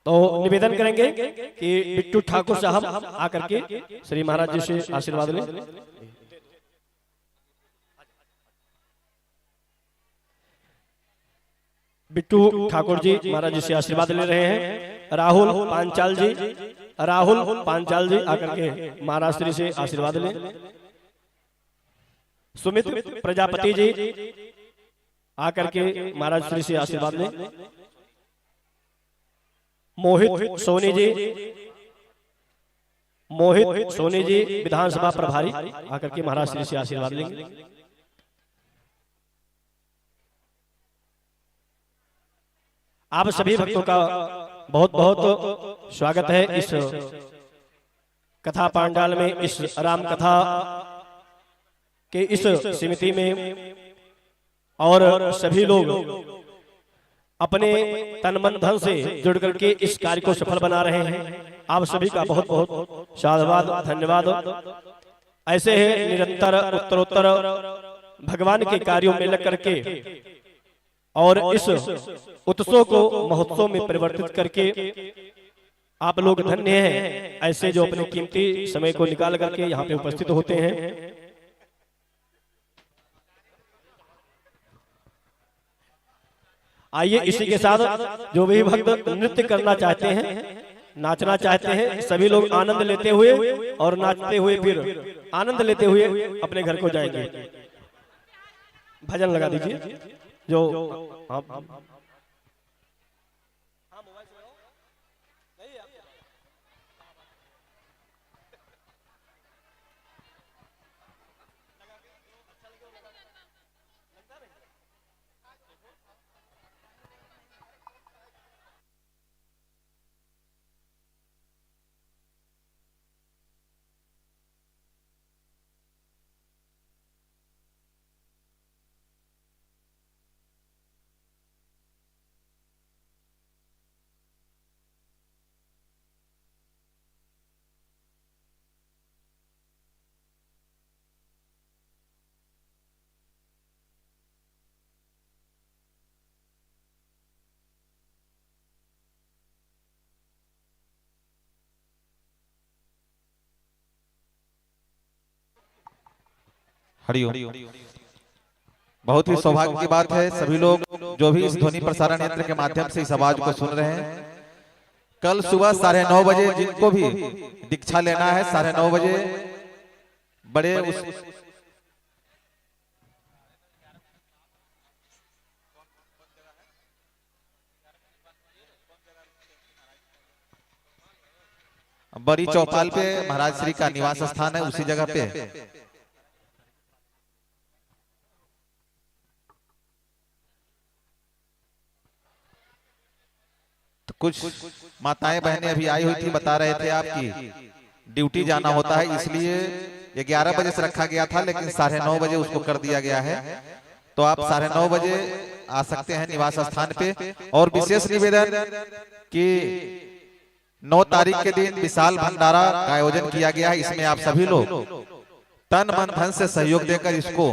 तो निवेदन करेंगे कि बिट्टू ठाकुर साहब आकर के श्री महाराज जी से आशीर्वाद लें। बिट्टू ठाकुर जी महाराज जी से आशीर्वाद ले रहे हैं। राहुल पांचाल जी, राहुल पांचाल जी आकर के महाराज श्री से आशीर्वाद लें। सुमित प्रजापति जी आकर के महाराज श्री से आशीर्वाद लें। मोहित सोनी जी, मोहित सोनी जी विधानसभा प्रभारी आकर के महाराज श्री से आशीर्वाद लेंगे। आप सभी भक्तों का बहुत बहुत स्वागत है इस कथा पांडाल में, इस राम कथा कि इस समिति में और सभी लोग अपने तन मन धन से जुड़ करके इस कार्य को सफल बना रहे हैं। आप सभी का बहुत बहुत साधुवाद, धन्यवाद। ऐसे ही निरंतर उत्तरोत्तर भगवान के कार्यों में लग करके और इस उत्सव को महोत्सव में परिवर्तित करके आप लोग धन्य हैं, ऐसे जो अपने कीमती समय को निकाल करके यहाँ पे उपस्थित होते हैं। आइए इसी के साथ जो भी भक्त नृत्य करना चाहते हैं, नाचना चाहते हैं, सभी लोग आनंद लेते हुए और नाचते हुए फिर आनंद लेते हुए अपने घर को जाएंगे। भजन लगा दीजिए जो आप हरिओम। बहुत ही सौभाग्य की बात है सभी लोग जो भी इस ध्वनि प्रसारण यंत्र के माध्यम से इस आवाज को सुन रहे हैं। कल सुबह 9:30 बजे जिनको भी दीक्षा लेना है 9:30 बजे बड़े बड़ी चौपाल पे महाराज श्री का निवास स्थान है, उसी जगह पे कुछ माताएं बहनें अभी आई हुई थी, बता रहे थे आपकी ड्यूटी जाना होता है, इसलिए 11 बजे से रखा गया था, लेकिन 9:30 बजे उसको कर दिया गया है। तो आप 9:30 बजे आ सकते हैं निवास स्थान पे। और विशेष निवेदन कि 9 तारीख के दिन विशाल भंडारा का आयोजन किया गया है। इसमें आप सभी लोग तन मन धन से सहयोग देकर इसको